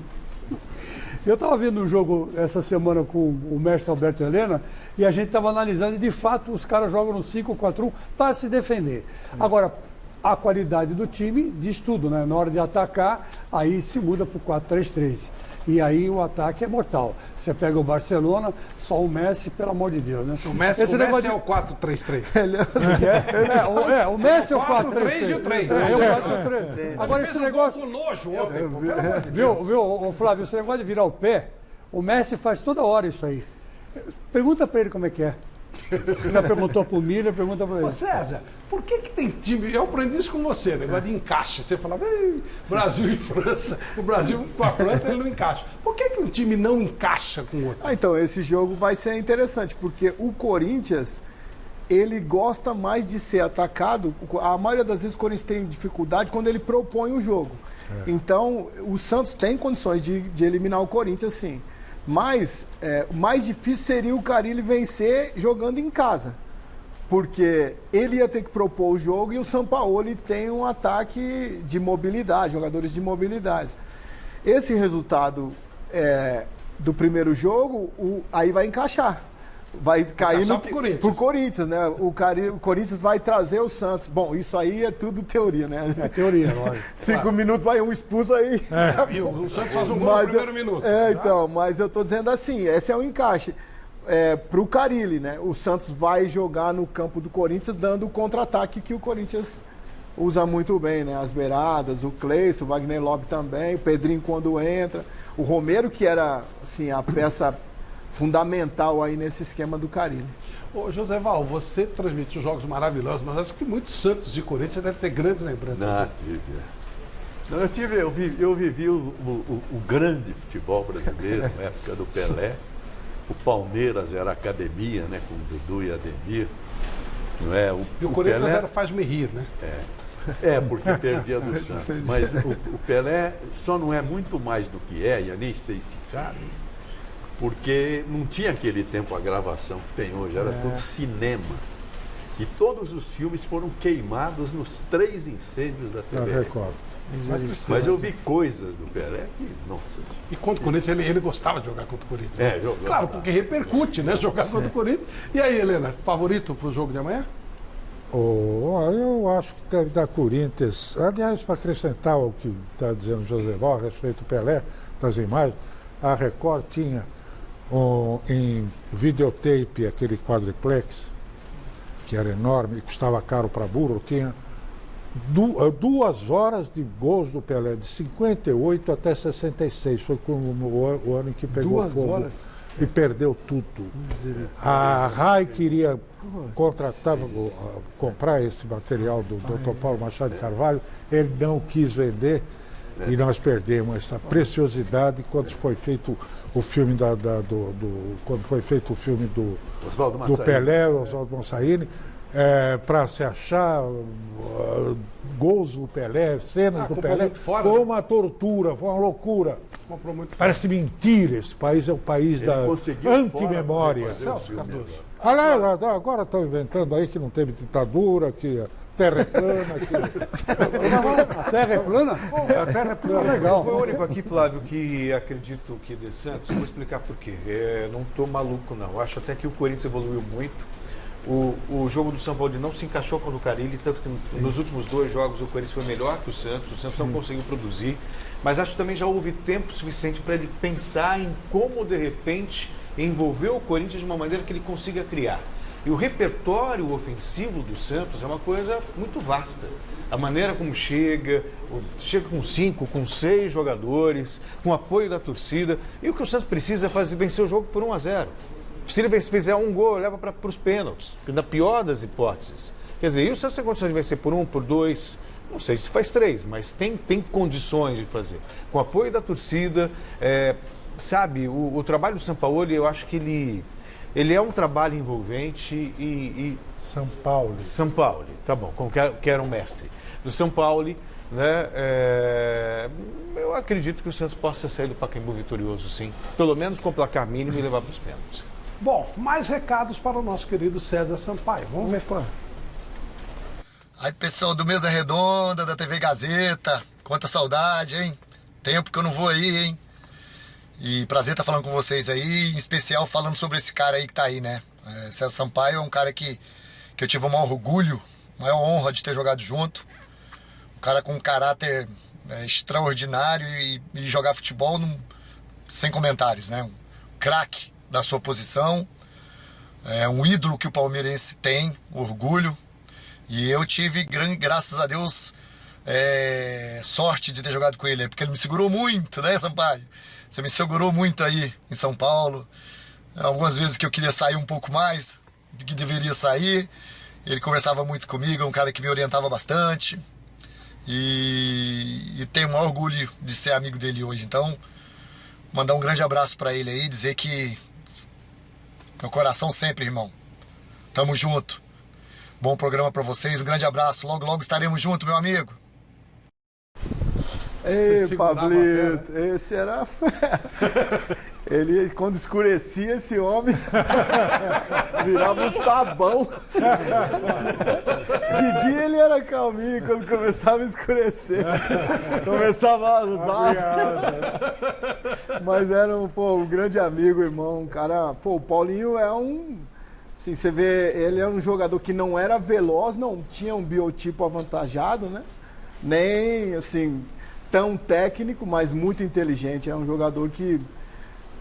S5: Eu estava vendo um jogo essa semana com o mestre Alberto Helena e a gente estava analisando e, de fato, os caras jogam no 5-4-1 para se defender. Agora, a qualidade do time diz tudo, né? Na hora de atacar, aí se muda para o 4-3-3. E aí o ataque é mortal. Você pega o Barcelona, só o Messi, pelo amor de Deus, né?
S1: O Messi, é o 4-3-3.
S5: O Messi é o 4-3-3.
S1: E o 3.
S5: Agora esse negócio... Viu, Flávio, esse negócio de virar o pé, o Messi faz toda hora isso aí. Pergunta para ele como é que é. Já perguntou pro Miller, pergunta para ele.
S1: Ô César, por que tem time... Eu aprendi isso com você, negócio de encaixe. Você falava, Brasil e França. O Brasil com a França, ele não encaixa. Por que um time não encaixa com o outro?
S4: Então, esse jogo vai ser interessante, porque o Corinthians, ele gosta mais de ser atacado. A maioria das vezes o Corinthians tem dificuldade quando ele propõe o jogo. Então, o Santos tem condições de eliminar o Corinthians, sim. Mas o mais difícil seria o Carille vencer jogando em casa. Porque ele ia ter que propor o jogo e o Sampaoli tem um ataque de mobilidade, jogadores de mobilidade. Esse resultado do primeiro jogo, aí vai encaixar. Vai cair pro Corinthians, né? O Corinthians vai trazer o Santos. Bom, isso aí é tudo teoria, né?
S5: É teoria, lógico.
S4: 5 minutos vai um expulso aí.
S1: E o Santos faz um gol no primeiro minuto.
S4: Então, mas eu tô dizendo assim, esse é o encaixe. Pro Carille, né? O Santos vai jogar no campo do Corinthians dando o contra-ataque que o Corinthians usa muito bem, né? As beiradas, o Cleison, o Wagner Love também, o Pedrinho quando entra, o Romero, que era assim, a peça fundamental aí nesse esquema do Carille.
S1: Ô Joseval, você transmitiu jogos maravilhosos, mas acho que muitos Santos e Corinthians você deve ter grandes lembranças.
S6: Eu vivi o grande futebol brasileiro na época do Pelé. O Palmeiras era academia, né, com o Dudu e Ademir. Não é?
S1: E o Corinthians Pelé... era faz-me rir, né?
S6: Porque perdia do Santos. Mas o Pelé só não é muito mais do que e eu nem sei se cabe, porque não tinha aquele tempo a gravação que tem hoje, era todo cinema. E todos os filmes foram queimados nos 3 incêndios da TV. Mas eu vi coisas do Pelé que, nossa.
S1: E contra o Corinthians, ele gostava de jogar contra o Corinthians.
S6: Jogava.
S1: Claro, porque repercute, né? Jogar contra o Corinthians. E aí, Helena, favorito para o jogo de amanhã?
S14: Eu acho que deve dar Corinthians. Aliás, para acrescentar o que está dizendo o Joseval a respeito do Pelé, das imagens, a Record tinha em videotape aquele quadriplex, que era enorme e custava caro para burro, tinha 2 horas de gols do Pelé, de 58 até 66. Foi o ano em que pegou
S4: 2
S14: fogo
S4: horas?
S14: E perdeu tudo. A RAI queria comprar esse material do Dr. Paulo Machado de Carvalho, ele não quis vender e nós perdemos essa preciosidade quando foi feito o filme quando foi feito o filme do Pelé, Oswaldo Monsaini, para se achar gols do Pelé, cenas do Pelé, foi uma tortura, foi uma loucura. Parece mentira, esse país é o país da antimemória. Aliás, agora estão inventando aí que não teve ditadura, que a terra é plana.
S5: A terra é plana?
S14: A terra é plana, legal.
S15: Foi o único aqui, Flávio, que acredito que de Santos. Vou explicar por quê. Não estou maluco, não. Acho até que o Corinthians evoluiu muito. O jogo do São Paulo não se encaixou com o do Carille, tanto que nos últimos 2 jogos o Corinthians foi melhor que o Santos não conseguiu produzir, mas acho que também já houve tempo suficiente para ele pensar em como, de repente, envolver o Corinthians de uma maneira que ele consiga criar. E o repertório ofensivo do Santos é uma coisa muito vasta. A maneira como chega com 5, com 6 jogadores, com apoio da torcida. E o que o Santos precisa é vencer o jogo por 1-0. Se ele fizer um gol, leva para os pênaltis, na pior das hipóteses. Quer dizer, e o Santos tem condições de vencer por 1, por 2, não sei se faz 3, mas tem condições de fazer. Com apoio da torcida, sabe, o trabalho do Sampaoli, eu acho que ele é um trabalho envolvente e Sampaoli, tá bom, como que era um mestre. Do Sampaoli, né, eu acredito que o Santos possa sair do Pacaembu vitorioso, sim. Pelo menos com placar mínimo e levar para os pênaltis.
S1: Bom, mais recados para o nosso querido César Sampaio. Vamos ver, pô.
S16: Aí, pessoal do Mesa Redonda, da TV Gazeta, quanta saudade, hein? Tempo que eu não vou aí, hein? E prazer estar falando com vocês aí, em especial falando sobre esse cara aí que tá aí, né? César Sampaio é um cara que eu tive o maior orgulho, maior honra de ter jogado junto. Um cara com um caráter extraordinário e jogar futebol sem comentários, né? Um craque da sua posição, um ídolo que o palmeirense tem, orgulho. E eu tive, graças a Deus, sorte de ter jogado com ele, porque ele me segurou muito, né, Sampaio? Você me segurou muito aí em São Paulo. Algumas vezes que eu queria sair um pouco mais do que deveria sair. Ele conversava muito comigo, é um cara que me orientava bastante. E tenho o maior orgulho de ser amigo dele hoje. Então, mandar um grande abraço para ele aí, dizer que meu coração sempre, irmão. Tamo junto. Bom programa para vocês, um grande abraço. Logo, logo estaremos juntos, meu amigo.
S4: Ei, Pablito, esse era a fé. Ele, quando escurecia, esse homem virava um sabão. De dia ele era calminho, quando começava a escurecer, começava a usar. Mas era um grande amigo, irmão. Um cara, o Paulinho é um... Assim, você vê, ele é um jogador que não era veloz, não tinha um biotipo avantajado, né? Nem, assim, tão técnico, mas muito inteligente. É um jogador que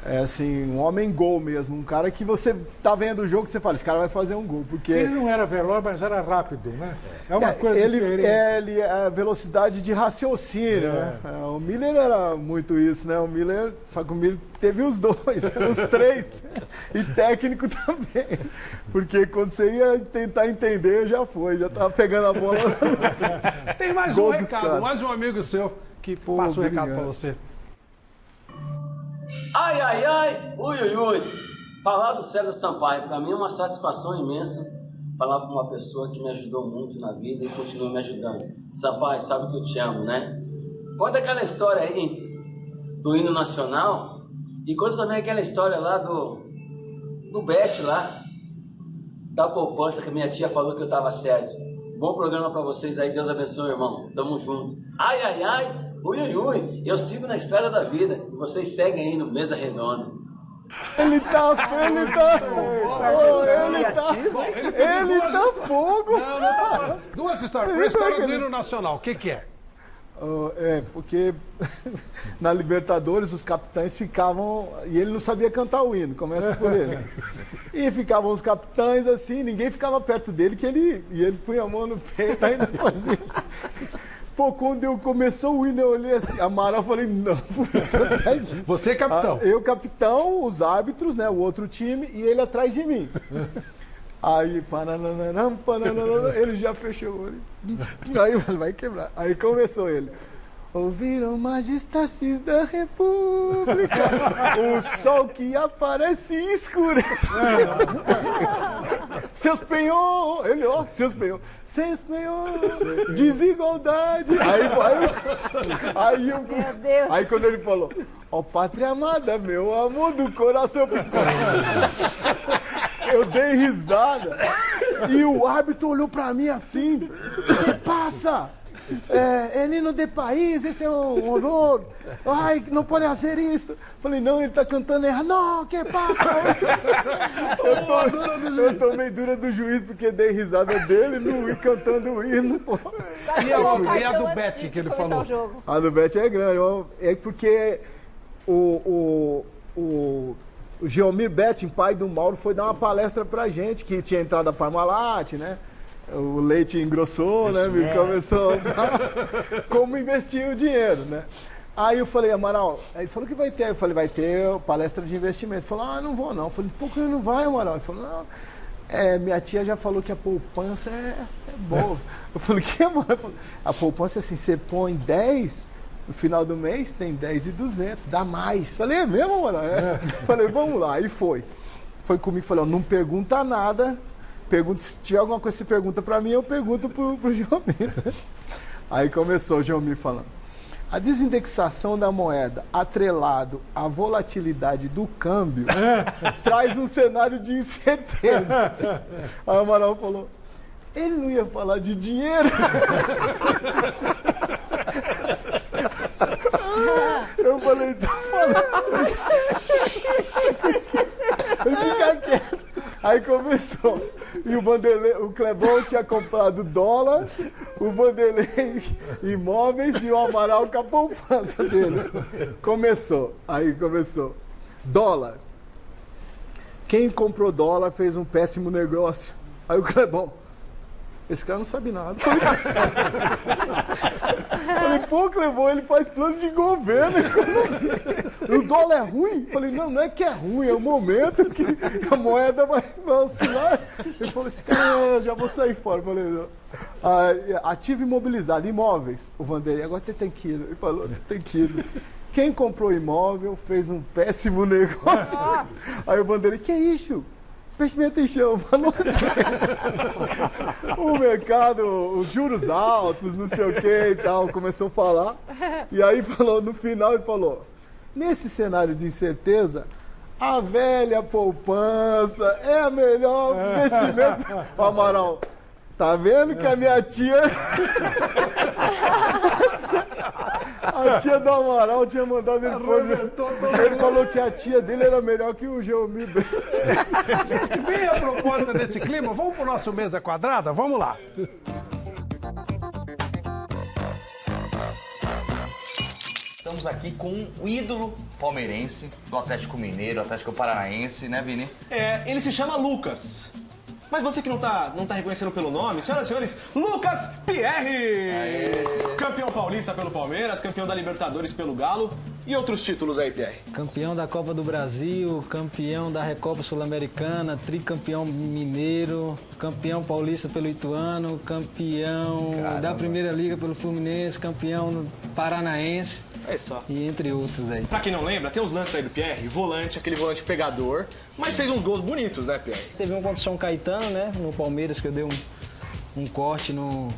S4: é, assim, um homem gol mesmo. Um cara que você tá vendo o jogo e você fala, esse cara vai fazer um gol. Porque
S14: ele não era veloz, mas era rápido, né? É uma coisa diferente.
S4: Ele é velocidade de raciocínio, né? O Miller era muito isso, né? O Miller, só que o Miller teve os dois, os três. E técnico também. Porque quando você ia tentar entender, já tava pegando a bola.
S1: Tem mais um recado, mais um amigo seu que passa o recado para você.
S17: Ai, ai, ai, ui, ui, ui. Falar do César Sampaio, para mim é uma satisfação imensa falar com uma pessoa que me ajudou muito na vida e continua me ajudando. Sampaio, sabe que eu te amo, né? Conta aquela história aí do hino nacional e conta também aquela história lá do Bet lá, da poupança que minha tia falou que eu tava certo. Bom programa para vocês aí, Deus abençoe, irmão. Tamo junto. Ai, ai, ai, ui, ui, ui. Eu sigo na estrada da vida e vocês seguem aí no Mesa Redonda.
S4: Ele tá fogo.
S1: Duas histórias. Primeira história do hino nacional, o que é?
S4: Porque na Libertadores os capitães ficavam, e ele não sabia cantar o hino, começa por ele. E ficavam os capitães assim, ninguém ficava perto dele, e ele punha a mão no peito, ainda fazia. Pô, quando começou o hino, eu olhei assim, Amaral, eu falei, não.
S1: Você é capitão.
S4: Eu capitão, os árbitros, né, o outro time, e ele atrás de mim. Aí, ele já fechou o olho. Aí vai quebrar. Aí começou ele. Ouviram majestades da República, o sol que aparece escurece. Seus penhor, ele, ó, seus penhor, desigualdade. Aí quando ele falou, ó, pátria amada, meu amor do coração. Eu dei risada. E o árbitro olhou pra mim assim, que passa? É hino de país, esse é um horror. Ai, não pode fazer isso. Falei, não, ele tá cantando errado. Não, que passa? Eu tomei dura do juiz porque dei risada dele no cantando o hino. Pô.
S1: E a do Bet que ele falou?
S4: A do Bet é grande. É porque o Geomir Betting, pai do Mauro, foi dar uma palestra pra gente, que tinha entrado a Parmalat, né? O leite engrossou, né? Começou a... como investir o dinheiro, né? Aí eu falei, Amaral, aí ele falou que vai ter. Eu falei, vai ter palestra de investimento. Ele falou, não vou não. Eu falei, por que não vai, Amaral? Ele falou, não, minha tia já falou que a poupança é boa. Eu falei, que, Amaral? A poupança, assim, você põe 10, no final do mês tem 10.200, dá mais. Eu falei, é mesmo, Amaral? Falei, vamos lá. Aí foi. Foi comigo, falou, não pergunta nada. Se tiver alguma coisa que você pergunta pra mim, eu pergunto pro Geomir. Aí começou o Geomir falando. A desindexação da moeda atrelado à volatilidade do câmbio traz um cenário de incerteza. Aí o Amaral falou, ele não ia falar de dinheiro? Eu falei, tá falando. Fica quieto. Aí começou. E o Clebão tinha comprado dólar, o Vanderlei imóveis e o Amaral com a poupança dele. Começou. Dólar. Quem comprou dólar fez um péssimo negócio. Aí o Clebão, esse cara não sabe nada. Falei, pô, Clebão, ele faz plano de governo. O dólar é ruim? Falei, não é que é ruim, é o momento que a moeda vai oscilar. Ele falou assim, cara, eu já vou sair fora. Falei, não. Ativo imobilizado, imóveis. O Vanderlei, agora tem que ir. Ele falou, tem que ir. Quem comprou imóvel fez um péssimo negócio. Aí o Vanderlei, que é isso? Investimento em chão, falou assim. O mercado, os juros altos, não sei o que e tal, começou a falar. E aí falou, no final ele falou, nesse cenário de incerteza, a velha poupança é a melhor investimento. O Amaral, tá vendo que a minha tia... A tia do Amaral tinha mandado ele pôr. Ele falou que a tia dele era melhor que o Geomir.
S1: Bem a proposta desse clima, vamos pro nosso Mesa Quadrada? Vamos lá.
S18: Estamos aqui com o ídolo palmeirense do Atlético Mineiro, Atlético Paranaense, né, Vini?
S20: Ele se chama Lucas. Mas você que não tá reconhecendo pelo nome, senhoras e senhores, Lucas Pierre!
S18: Aê.
S20: Campeão paulista pelo Palmeiras, campeão da Libertadores pelo Galo e outros títulos aí, Pierre.
S22: Campeão da Copa do Brasil, campeão da Recopa Sul-Americana, tricampeão mineiro, campeão paulista pelo Ituano, campeão da Primeira Liga pelo Fluminense, campeão paranaense.
S20: É só.
S22: E entre outros aí.
S20: Pra quem não lembra, tem os lances aí do Pierre, volante, aquele volante pegador, mas fez uns gols bonitos, né, Pierre?
S22: Teve um contra o São Caetano, né, no Palmeiras, que eu dei um corte no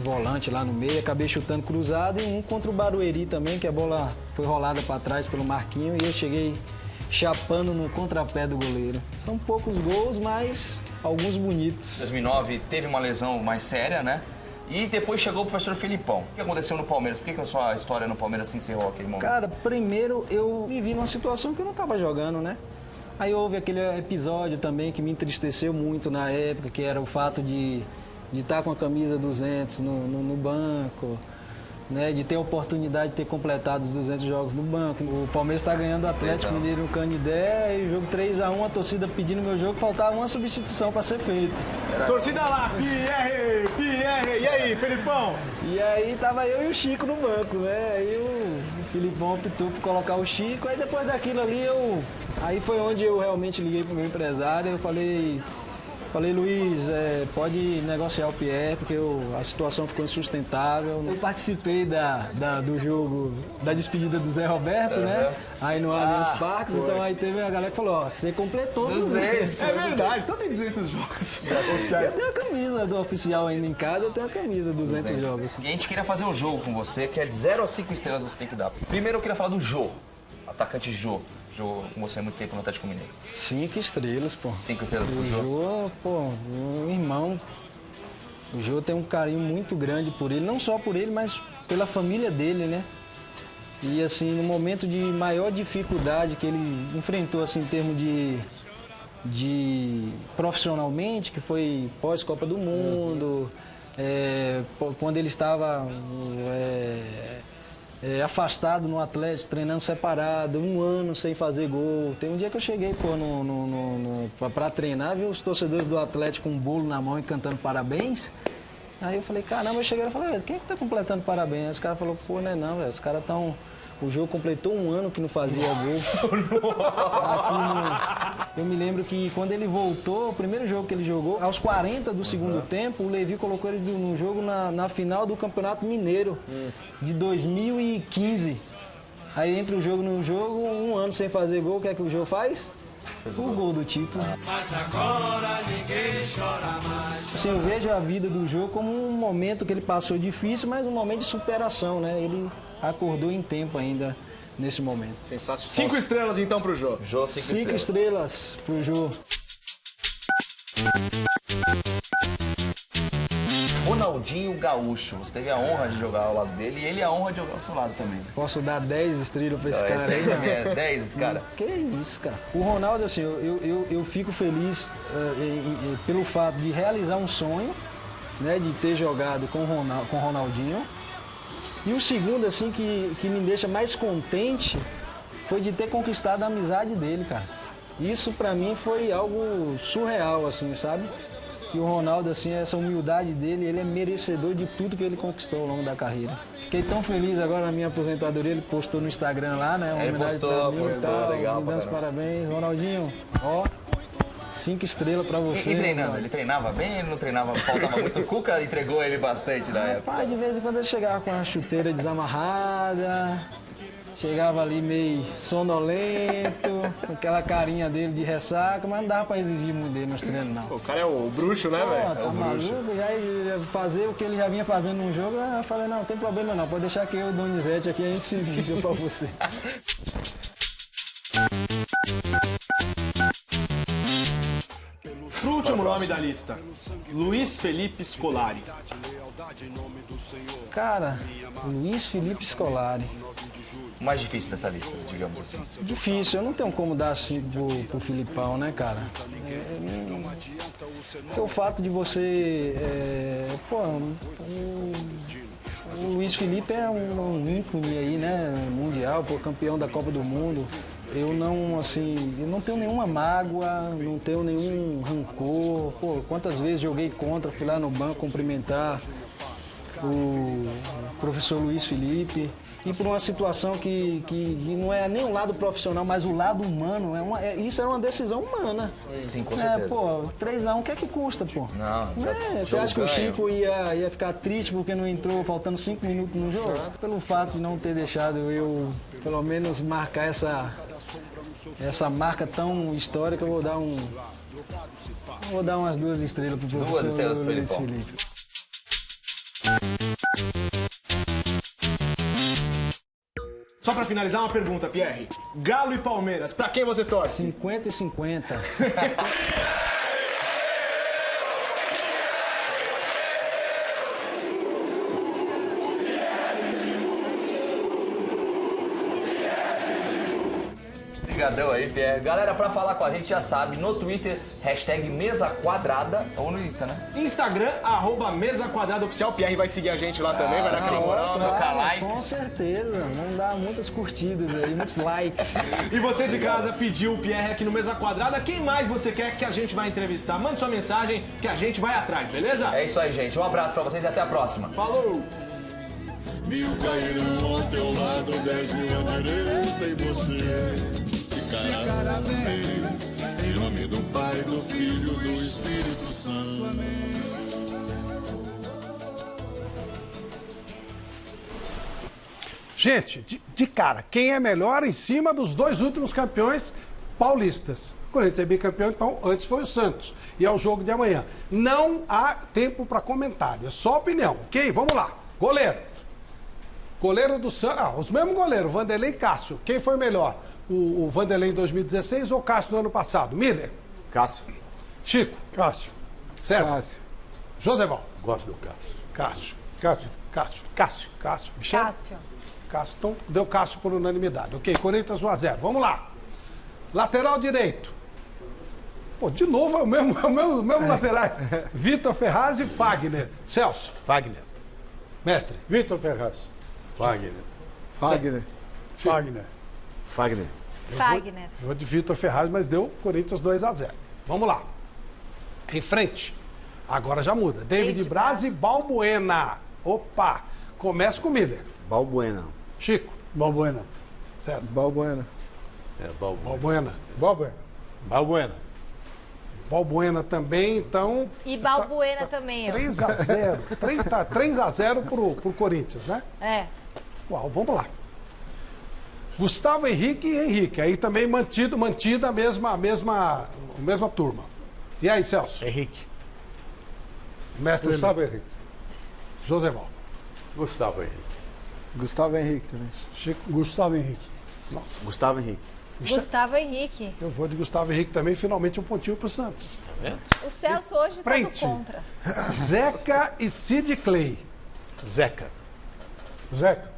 S22: volante lá no meio, acabei chutando cruzado, e um contra o Barueri também, que a bola foi rolada pra trás pelo Marquinho e eu cheguei chapando no contrapé do goleiro. São poucos gols, mas alguns bonitos.
S18: Em 2009 teve uma lesão mais séria, né? E depois chegou o professor Felipão. O que aconteceu no Palmeiras? Por que a sua história no Palmeiras se encerrou aquele momento?
S22: Cara, primeiro eu me vi numa situação que eu não estava jogando, né? Aí houve aquele episódio também que me entristeceu muito na época, que era o fato de estar com a camisa 200 no banco, né? De ter a oportunidade de ter completado os 200 jogos no banco. O Palmeiras está ganhando o Atlético Mineiro no Canidé, e o jogo 3-1, a torcida pedindo meu jogo, faltava uma substituição para ser feito.
S20: Torcida lá, Pierre! E aí, Felipão?
S22: E aí tava eu e o Chico no banco, né? Aí o Felipão optou por colocar o Chico, aí depois daquilo ali aí foi onde eu realmente liguei pro meu empresário, eu falei, Luiz, pode negociar o Pierre, porque a situação ficou insustentável. Eu participei do jogo, da despedida do Zé Roberto, né? Aí no Allianz Parque, então aí teve a galera que falou, ó, você completou 200.
S20: É verdade, então tem 200 jogos
S22: oficiais. Eu tenho a camisa do oficial ainda em casa, eu tenho a camisa 200 jogos.
S18: E a gente queria fazer um jogo com você, que é de 0 a 5 estrelas você tem que dar. Primeiro eu queria falar do Jô, atacante Jô. Jogou com você há muito tempo no Atlético Mineiro.
S22: 5 estrelas, pô.
S18: 5 estrelas pro Jô?
S22: O Jô, pô, um irmão. O Jô tem um carinho muito grande por ele, não só por ele, mas pela família dele, né? E assim, no momento de maior dificuldade que ele enfrentou, assim, em termos de profissionalmente, que foi pós-Copa do Mundo, quando ele estava afastado no Atlético, treinando separado, 1 ano sem fazer gol. Tem um dia que eu cheguei, pô, pra treinar, vi os torcedores do Atlético com um bolo na mão e cantando parabéns. Aí eu falei, caramba, eu cheguei e falei, quem é que tá completando parabéns? Aí os caras falaram, pô, não é não, velho, os caras estão... O jogo completou 1 ano que não fazia gol. Eu me lembro que quando ele voltou, o primeiro jogo que ele jogou, aos 40 do segundo tempo, o Levi colocou ele no jogo na final do Campeonato Mineiro de 2015. Aí entre o jogo e no jogo, 1 ano sem fazer gol, o que é que o jogo faz? O gol do título.
S8: Mas agora ninguém chora mais.
S22: Assim, eu vejo a vida do jogo como um momento que ele passou difícil, mas um momento de superação, né? Ele acordou em tempo ainda nesse momento.
S20: Sensacional. 5 estrelas então pro Jô.
S18: Jô,
S22: 5 estrelas pro Jô.
S18: Ronaldinho Gaúcho, você teve a honra de jogar ao lado dele e ele a honra de jogar ao seu lado também.
S22: Posso dar 10 estrelas pra esse cara
S18: aí também é 10, esse cara.
S22: Que isso, cara. O Ronaldo, assim, eu fico feliz pelo fato de realizar um sonho, né, de ter jogado com o Ronaldinho. E o segundo, assim, que me deixa mais contente foi de ter conquistado a amizade dele, cara. Isso pra mim foi algo surreal, assim, sabe? E o Ronaldo, assim, essa humildade dele, ele é merecedor de tudo que ele conquistou ao longo da carreira. Fiquei tão feliz agora na minha aposentadoria, ele postou no Instagram lá, né?
S18: Ele postou, legal.
S22: Me dando os parabéns. Ronaldinho, ó, 5 estrelas pra você.
S18: E treinando? Ele treinava bem? Ele não treinava? Faltava muito? O Cuca entregou ele bastante na época.
S22: Rapaz, de vez em quando ele chegava com a chuteira desamarrada, chegava ali meio sonolento, com aquela carinha dele de ressaca, mas não dava pra exigir muito dele nos treinos, não.
S20: O cara é o bruxo, né, velho?
S22: Tá maluco, já ia fazer o que ele já vinha fazendo num jogo, eu falei, não tem problema não, pode deixar que eu e o Donizete aqui, a gente se vira pra você.
S20: Pro último nome da lista, Luiz Felipe Scolari.
S22: Cara, Luiz Felipe Scolari.
S18: O mais difícil dessa lista, digamos assim.
S22: Difícil, eu não tenho como dar assim pro Filipão, né, cara? O fato de você... o Luiz Felipe é um ícone aí, né, mundial, campeão da Copa do Mundo. Eu não tenho nenhuma mágoa, não tenho nenhum rancor. Pô, quantas vezes joguei contra, fui lá no banco cumprimentar o professor Luiz Felipe. E por uma situação que não é nem o lado profissional, mas o lado humano. Isso é uma decisão humana.
S18: Sim, com certeza.
S22: Pô, 3-1, o que é que custa, pô?
S18: Não,
S22: você acha que o Chico ia ficar triste porque não entrou faltando 5 minutos no jogo? Pelo fato de não ter deixado eu, pelo menos, marcar essa marca tão histórica, eu vou dar umas 2 estrelas pro professor
S18: 2 estrelas pro
S22: Luiz Felipe.
S20: Só pra finalizar, uma pergunta, Pierre. Galo e Palmeiras, pra quem você torce?
S22: 50 e 50.
S18: Obrigadão aí, Pierre. Galera, pra falar com a gente já sabe, no Twitter, #MesaQuadrada, ou no Insta, né?
S20: Instagram, @MesaQuadradaOficial. Pierre vai seguir a gente lá também, vai dar aquela moral,
S22: trocar likes. Com certeza, vamos dar muitas curtidas aí, muitos likes.
S20: E você de casa pediu o Pierre aqui no Mesa Quadrada. Quem mais você quer que a gente vai entrevistar? Mande sua mensagem que a gente vai atrás, beleza?
S18: É isso aí, gente. Um abraço pra vocês e até a próxima.
S20: Falou!
S8: 1000 caíram ao teu lado, 10 mil à direita e você ficará bem. Em nome do Pai, do Filho, do Espírito Santo.
S1: Gente, de cara, quem é melhor em cima dos 2 últimos campeões paulistas? O Corinthians é bicampeão, então antes foi o Santos. E é o jogo de amanhã. Não há tempo para comentário, é só opinião, ok? Vamos lá. Goleiro. Goleiro do Santos. Os mesmos goleiros, Vanderlei e Cássio. Quem foi melhor? O Vanderlei em 2016 ou o Cássio no ano passado? Miller?
S4: Cássio.
S1: Chico?
S14: Cássio.
S1: César?
S14: Cássio.
S1: Joseval?
S6: Gosto do Cássio.
S1: Cássio.
S14: Cássio.
S1: Cássio. Cássio. Cássio. Michel?
S2: Cássio.
S1: Cássio. Então, deu Cássio por unanimidade. Ok, Corinthians 1-0. Vamos lá. Lateral direito. Pô, de novo é o mesmo lateral. Vitor Ferraz e Fagner. Celso?
S14: Fagner.
S1: Mestre?
S14: Vitor Ferraz.
S6: Fagner.
S4: Fagner.
S5: Fagner.
S13: Fagner.
S2: Fagner.
S1: Eu vou de Vitor Ferraz, mas deu Corinthians 2-0. Vamos lá. Em frente. Agora já muda. David Braz e Balbuena. Opa. Começa com o Miller.
S13: Balbuena.
S1: Chico.
S5: Balbuena.
S1: César.
S4: Balbuena.
S1: Balbuena.
S14: Balbuena.
S1: Balbuena. Balbuena também, então...
S2: E Balbuena também.
S1: 3-0. 3-0 pro Corinthians, né?
S2: É.
S1: Uau, vamos lá. Gustavo Henrique e Henrique. Aí também mantida a mesma turma. E aí, Celso?
S15: Henrique.
S1: Mestre
S14: Gustavo Henrique.
S1: Joseval.
S6: Gustavo Henrique.
S4: Gustavo Henrique também.
S1: Chico.
S5: Gustavo Henrique.
S1: Nossa.
S13: Gustavo Henrique.
S2: Gustavo Henrique.
S1: Eu vou de Gustavo Henrique também, finalmente um pontinho pro Santos.
S2: O Celso hoje tá do
S1: Frente.
S2: contra.
S1: Zeca e Sid Clay.
S15: Zeca.
S1: Zeca.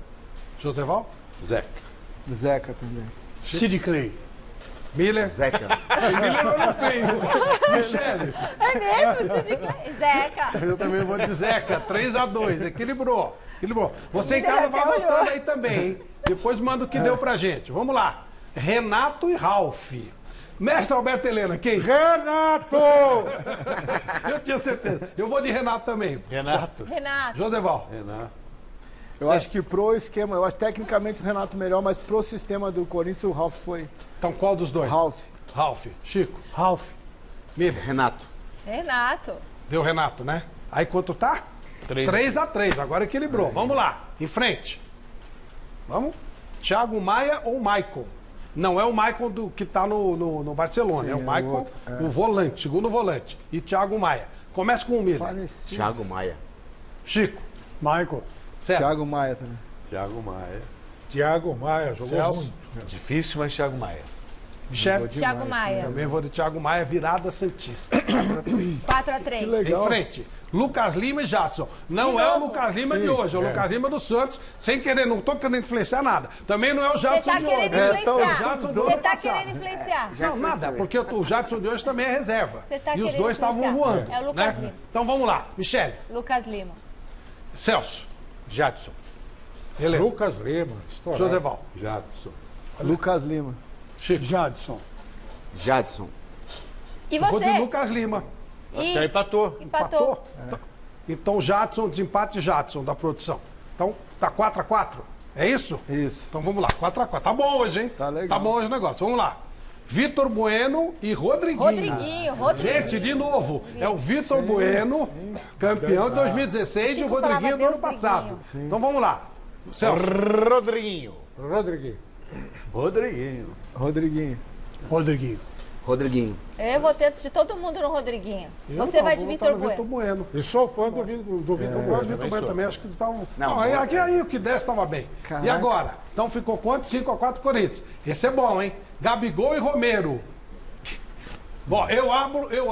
S1: Joseval?
S4: Zeca também.
S5: Sid Clay.
S1: Miller?
S13: Zeca.
S1: Miller eu não feio. Michele?
S2: É mesmo, Sid Clay? Zeca.
S1: Eu também vou de Zeca. 3-2. Equilibrou. Você em
S2: Miller
S1: casa vai
S2: até olhou.
S1: votando aí também, hein? Depois manda o que deu pra gente. Vamos lá. Renato e Ralf. Mestre Alberto Helena, quem?
S14: Renato!
S1: Eu tinha certeza. Eu vou de Renato também.
S15: Renato.
S1: Joseval.
S4: Eu acho que pro esquema, eu acho tecnicamente o Renato melhor, mas pro sistema do Corinthians o Ralf foi.
S1: Então qual dos dois?
S4: Ralf.
S1: Chico.
S5: Ralf.
S1: Miller.
S13: Renato.
S1: Deu Renato, né? Aí quanto tá? 3-3. Agora equilibrou. Vamos lá. Em frente. Vamos? Thiago Maia ou Maicon? Não é o Maicon que tá no Barcelona.
S4: Sim,
S1: é o Maicon,
S4: outro,
S1: o volante, segundo volante. E Thiago Maia. Começa com o Miller.
S13: Thiago Maia.
S1: Chico.
S5: Michael.
S4: Thiago Maia também.
S14: Thiago Maia, jogou
S1: Celso.
S14: muito.
S15: Difícil, mas Thiago Maia.
S1: Michele?
S2: Thiago Maia.
S1: Também vou de Thiago Maia, virada santista.
S2: 4-3.
S1: Em frente. Lucas Lima e Jadson. Não é o Lucas Lima de hoje, é o Lucas Lima do Santos, sem querer, não tô querendo influenciar nada. Também não é o Jadson de hoje.
S2: Você
S1: Jadson do
S2: tá
S1: ano
S2: querendo
S1: passado.
S2: influenciar.
S1: Não, nada, porque o Jadson de hoje também é reserva.
S2: Você tá
S1: E os
S2: querendo
S1: dois estavam
S2: influenciar.
S1: voando.
S2: É o Lucas
S1: né?
S2: Lima.
S1: Então vamos lá. Michele.
S2: Lucas Lima.
S1: Celso.
S15: Jadson.
S1: Helena.
S14: Lucas Lima. Estourado.
S1: Joseval.
S4: Lucas Lima.
S1: Chico.
S5: Jadson.
S13: Jadson.
S2: E
S1: Eu vou de
S2: você?
S1: Lucas Lima.
S2: E...
S15: Já empatou.
S2: Empatou.
S1: Então Jadson, desempate Jadson da produção. Então tá 4-4. É isso?
S4: Isso.
S1: Então vamos lá, 4-4. Tá bom hoje, hein?
S4: Tá legal.
S1: Tá bom hoje o negócio. Vamos lá. Vitor Bueno e Rodriguinho.
S2: Rodriguinho.
S1: Gente, de novo, é o Vitor Bueno, campeão de 2016 e o
S2: Chico
S1: Rodriguinho
S2: falava
S1: do ano
S2: Deus
S1: passado. Então vamos lá. Celso.
S15: Rodriguinho.
S4: Rodriguinho.
S2: Eu vou ter de todo mundo no Rodriguinho. Você vai de Vitor Bueno.
S1: Bueno.
S14: E sou fã do Vitor Bueno.
S1: Vitor Bueno também, acho que estava...
S13: Não,
S1: aí o que desce estava bem.
S4: Caraca.
S1: E agora? Então ficou quanto? 5-4 Corinthians. Esse é bom, hein? Gabigol e Romero. Bom, eu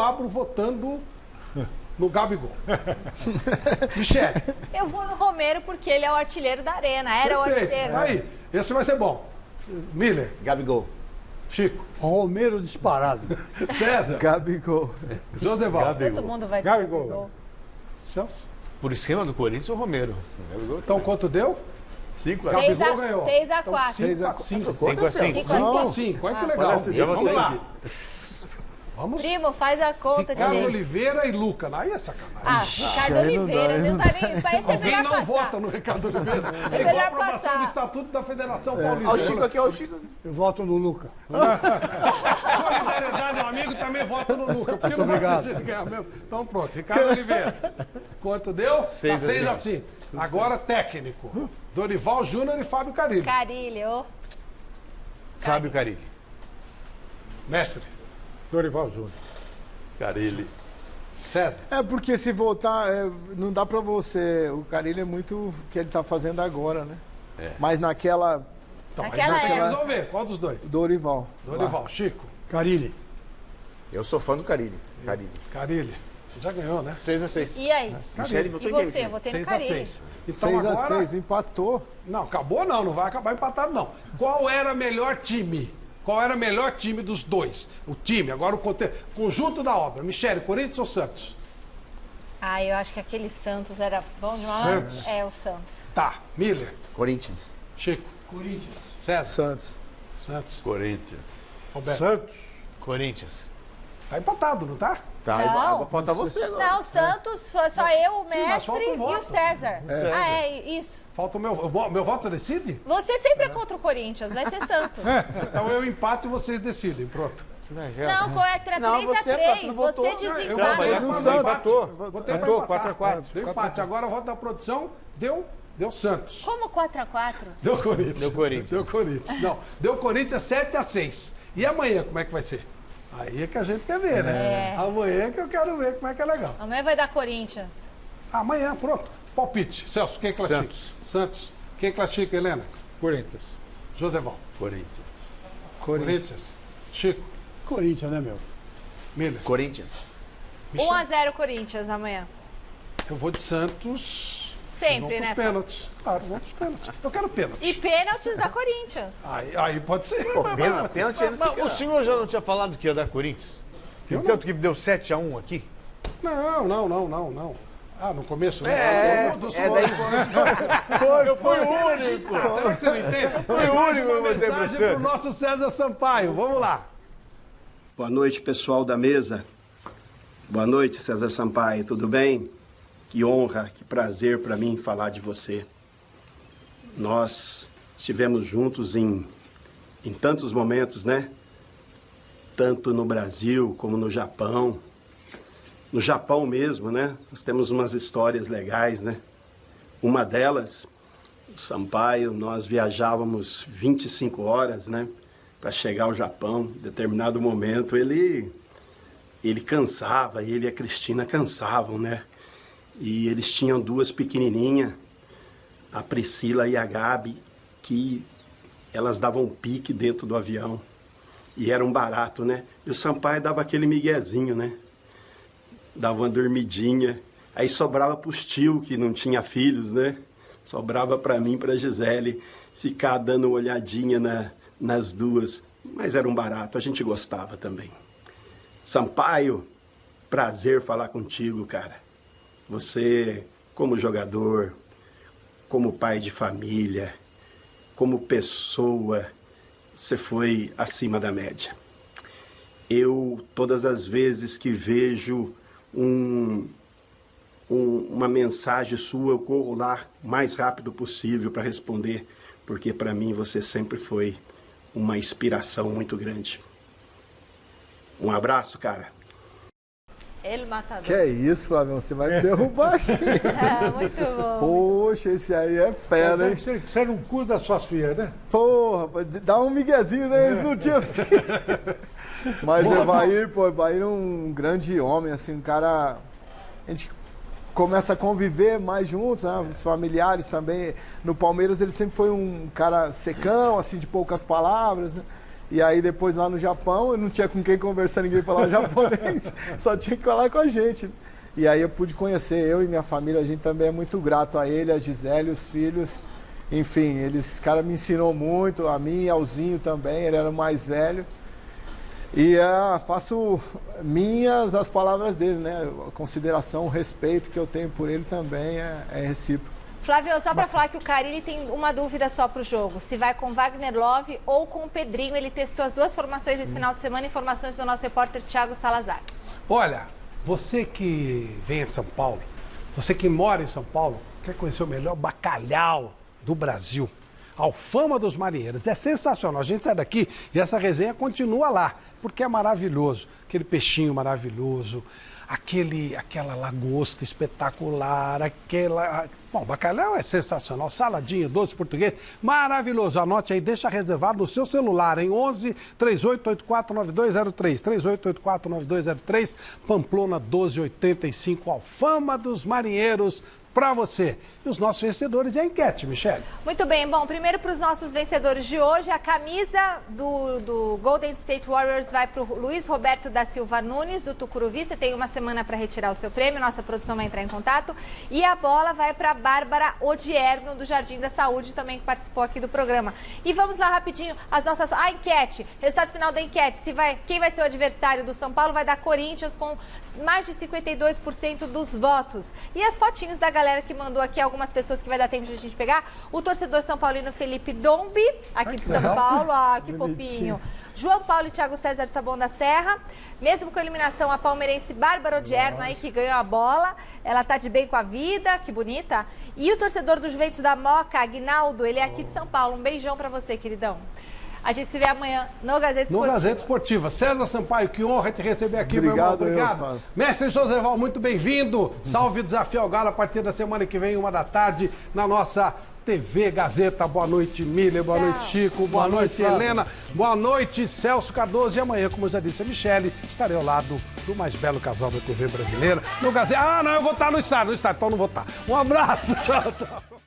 S1: abro votando no Gabigol. Michele.
S2: Eu vou no Romero porque ele é o artilheiro da arena. Era o
S1: Perfeito.
S2: artilheiro.
S1: Aí, esse vai ser bom. Miller.
S13: Gabigol.
S1: Chico.
S5: Romero disparado.
S1: César.
S4: Gabigol.
S1: Joseval.
S2: Todo mundo vai de
S14: Gabigol.
S2: Gabigol.
S1: Celso.
S15: Por esquema do Corinthians, o Romero.
S1: Então quanto deu?
S6: 5-5.
S1: Gabigol ganhou.
S2: 6-4.
S1: 5-5.
S15: 5-5.
S1: 5-5. Olha que legal. Vamos lá. Vamos.
S2: Primo, faz a conta de
S1: Ricardo
S2: dele.
S1: Oliveira e Luca. Aí é sacanagem.
S2: Ah, Ricardo Oliveira. Não tá nem... Esse é
S1: Alguém
S2: melhor
S1: não
S2: passar.
S1: vota no Ricardo Oliveira. É igual a
S2: melhor
S1: aprovação
S2: passar.
S1: do Estatuto da Federação Paulista.
S13: Olha o Chico aqui, olha o Chico.
S5: Eu voto no Luca.
S1: Solidariedade, meu amigo, também vota no Luca. Porque não
S5: obrigado.
S1: vai ter jeito de ganhar mesmo. Então pronto, Ricardo Oliveira. Quanto deu? 6-5. Agora técnico. Dorival Júnior e Fábio Carilli.
S2: Carilho.
S15: Fábio Carilli.
S1: Mestre.
S14: Dorival Júnior.
S6: Carilli.
S1: César.
S4: É porque se voltar, não dá pra você. O Carilli é muito o que ele tá fazendo agora, né? Mas naquela.
S1: Então, aí
S2: Naquela
S1: já tem que
S2: época.
S1: resolver. Qual dos dois?
S4: Dorival.
S1: Dorival. Chico.
S5: Carilli.
S13: Eu sou fã do Carilli.
S1: Carilli. Já ganhou, né?
S13: 6-6.
S2: E aí?
S13: Michele,
S2: E
S13: votou em
S2: você?
S13: quem?
S2: Eu votei no
S1: 6-6.
S2: Carilli.
S1: Então agora...
S4: 6-6, empatou.
S1: Não, acabou não. Não vai acabar empatado, não. Qual era o melhor time? Qual era o melhor time dos dois? O time, agora o conjunto da obra. Michele, Corinthians ou Santos?
S2: Ah, eu acho que aquele Santos era bom demais.
S1: Santos.
S2: É, o Santos.
S1: Tá. Miller.
S13: Corinthians.
S1: Chico. Corinthians. César. Santos.
S6: Corinthians.
S1: Roberto.
S14: Santos.
S15: Corinthians.
S1: Tá empatado, não tá?
S13: Tá,
S2: Não.
S13: falta você agora.
S2: Não, Santos, só eu, o
S1: Sim, mas falta
S2: mestre
S1: um voto.
S2: e o César.
S1: É.
S2: Ah, é, isso.
S1: Falta o meu voto decide?
S2: Você sempre é contra o Corinthians, vai ser Santos.
S1: Então eu empato e vocês decidem, pronto.
S2: Não, é 3
S13: Não,
S2: a
S13: você
S2: 3,
S13: não votou.
S2: você desempata.
S1: Votei pra empatar. 4x4. Deu empate. Agora o voto da produção deu Santos.
S2: Como 4x4?
S1: Deu Corinthians.
S15: Deu Corinthians.
S1: Deu Corinthians. Não, deu Corinthians 7x6. E amanhã, como é que vai ser? Aí é que a gente quer ver, né? Amanhã é que eu quero ver como é que é legal.
S2: Amanhã vai dar Corinthians.
S1: Amanhã, pronto. Palpite. Celso, quem classifica? Santos. Quem classifica, Helena?
S14: Corinthians.
S1: Joseval.
S6: Corinthians.
S1: Chico.
S5: Corinthians, né, meu?
S1: Miller.
S13: Corinthians.
S2: 1x0 Corinthians amanhã.
S1: Eu vou de Santos.
S2: Sempre,
S1: Vamos
S2: né?
S1: pros pênaltis. Claro, vamos pros pênaltis. Eu quero pênalti.
S2: E pênaltis da Corinthians.
S1: Aí pode ser.
S13: Pênalti ainda
S15: Mas
S13: fica...
S15: o senhor já não tinha falado que ia dar Corinthians?
S1: Eu
S15: Tanto que deu 7x1 aqui?
S1: Não. Ah, no começo?
S15: Eu fui o único.
S1: Será que você não entende?
S15: Foi o único que eu botei pro
S1: Mensagem pro
S15: Santos.
S1: nosso César Sampaio. Vamos lá.
S3: Boa noite, pessoal da mesa. Boa noite, César Sampaio. Tudo bem? Que honra, que prazer para mim falar de você. Nós estivemos juntos em tantos momentos, né? Tanto no Brasil como no Japão. No Japão mesmo, né? Nós temos umas histórias legais, né? Uma delas, o Sampaio, nós viajávamos 25 horas, né? Para chegar ao Japão. Em determinado momento, ele cansava, ele e a Cristina cansavam, né? E eles tinham duas pequenininhas, a Priscila e a Gabi, que elas davam pique dentro do avião. E era um barato, né? E o Sampaio dava aquele miguezinho, né? Dava uma dormidinha. Aí sobrava pros tios, que não tinha filhos, né? Sobrava para mim, para Gisele, ficar dando uma olhadinha nas duas. Mas era um barato, a gente gostava também. Sampaio, prazer falar contigo, cara. Você, como jogador, como pai de família, como pessoa, você foi acima da média. Eu, todas as vezes que vejo uma mensagem sua, eu corro lá o mais rápido possível para responder, porque para mim você sempre foi uma inspiração muito grande. Um abraço, cara.
S2: Ele matador.
S4: Que é isso, Flávio? Você vai me derrubar aqui.
S2: Muito bom.
S4: Poxa, esse aí é fera, hein?
S14: Você não cuida das suas filhas, né?
S4: Porra, dá um miguezinho, né? Eles não tinham filho. Mas o Evair é um grande homem, assim, um cara... A gente começa a conviver mais juntos, né? Os familiares também. No Palmeiras ele sempre foi um cara secão, assim, de poucas palavras, né? E aí depois lá no Japão, eu não tinha com quem conversar, ninguém falava japonês, só tinha que falar com a gente. E aí eu pude conhecer, eu e minha família, a gente também é muito grato a ele, a Gisele, os filhos. Enfim, esse cara me ensinou muito, a mim e ao Zinho também, ele era o mais velho. E faço minhas as palavras dele, né? A consideração, o respeito que eu tenho por ele também é recíproco.
S2: Flávio, só para falar que o Carille tem uma dúvida só para o jogo. Se vai com Wagner Love ou com o Pedrinho. Ele testou as duas formações esse final de semana. Informações do nosso repórter Thiago Salazar.
S1: Olha, você que vem de São Paulo, você que mora em São Paulo, quer conhecer o melhor bacalhau do Brasil. Alfama dos Marinheiros. É sensacional. A gente sai daqui e essa resenha continua lá, porque é maravilhoso. Aquele peixinho maravilhoso, aquela lagosta espetacular, Bom, bacalhau é sensacional, saladinha, doce português, maravilhoso. Anote aí, deixa reservado no seu celular, em 11 38849203, 38849203, Pamplona 1285, Alfama dos Marinheiros, para você. E os nossos vencedores e a enquete, Michele.
S2: Muito bem, bom, primeiro para os nossos vencedores de hoje, a camisa do Golden State Warriors vai para o Luiz Roberto da Silva Nunes, do Tucuruvi. Você tem uma semana para retirar o seu prêmio, nossa produção vai entrar em contato. E a bola vai para a Bárbara Odierno, do Jardim da Saúde, também que participou aqui do programa. E vamos lá rapidinho, a enquete, resultado final da enquete, quem vai ser o adversário do São Paulo, vai dar Corinthians com mais de 52% dos votos. E as fotinhos da galera que mandou aqui, algumas pessoas que vai dar tempo de a gente pegar. O torcedor São Paulino Felipe Dombi, aqui de São Paulo. Ah, que fofinho. João Paulo e Thiago César do Taboão da Serra. Mesmo com a eliminação, a palmeirense Bárbara Odierno aí que ganhou a bola. Ela tá de bem com a vida, que bonita. E o torcedor do Juventus da Moca, Aguinaldo, ele é aqui de São Paulo. Um beijão pra você, queridão. A gente se vê amanhã no Gazeta Esportiva.
S1: No Gazeta Esportiva. César Sampaio, que honra te receber aqui,
S4: obrigado,
S1: meu irmão. Obrigado. Mestre Joseval, muito bem-vindo. Salve o Desafio ao Galo a partir da semana que vem, 1 da tarde, na nossa TV Gazeta. Boa noite, Miller. Boa noite, Chico. Boa noite, Helena. Boa noite, Celso Cardoso. E amanhã, como eu já disse a Michele, estarei ao lado do mais belo casal da TV brasileira. No Gazeta. Ah, não, eu vou estar no estádio. Então não vou estar. Um abraço. Tchau, tchau.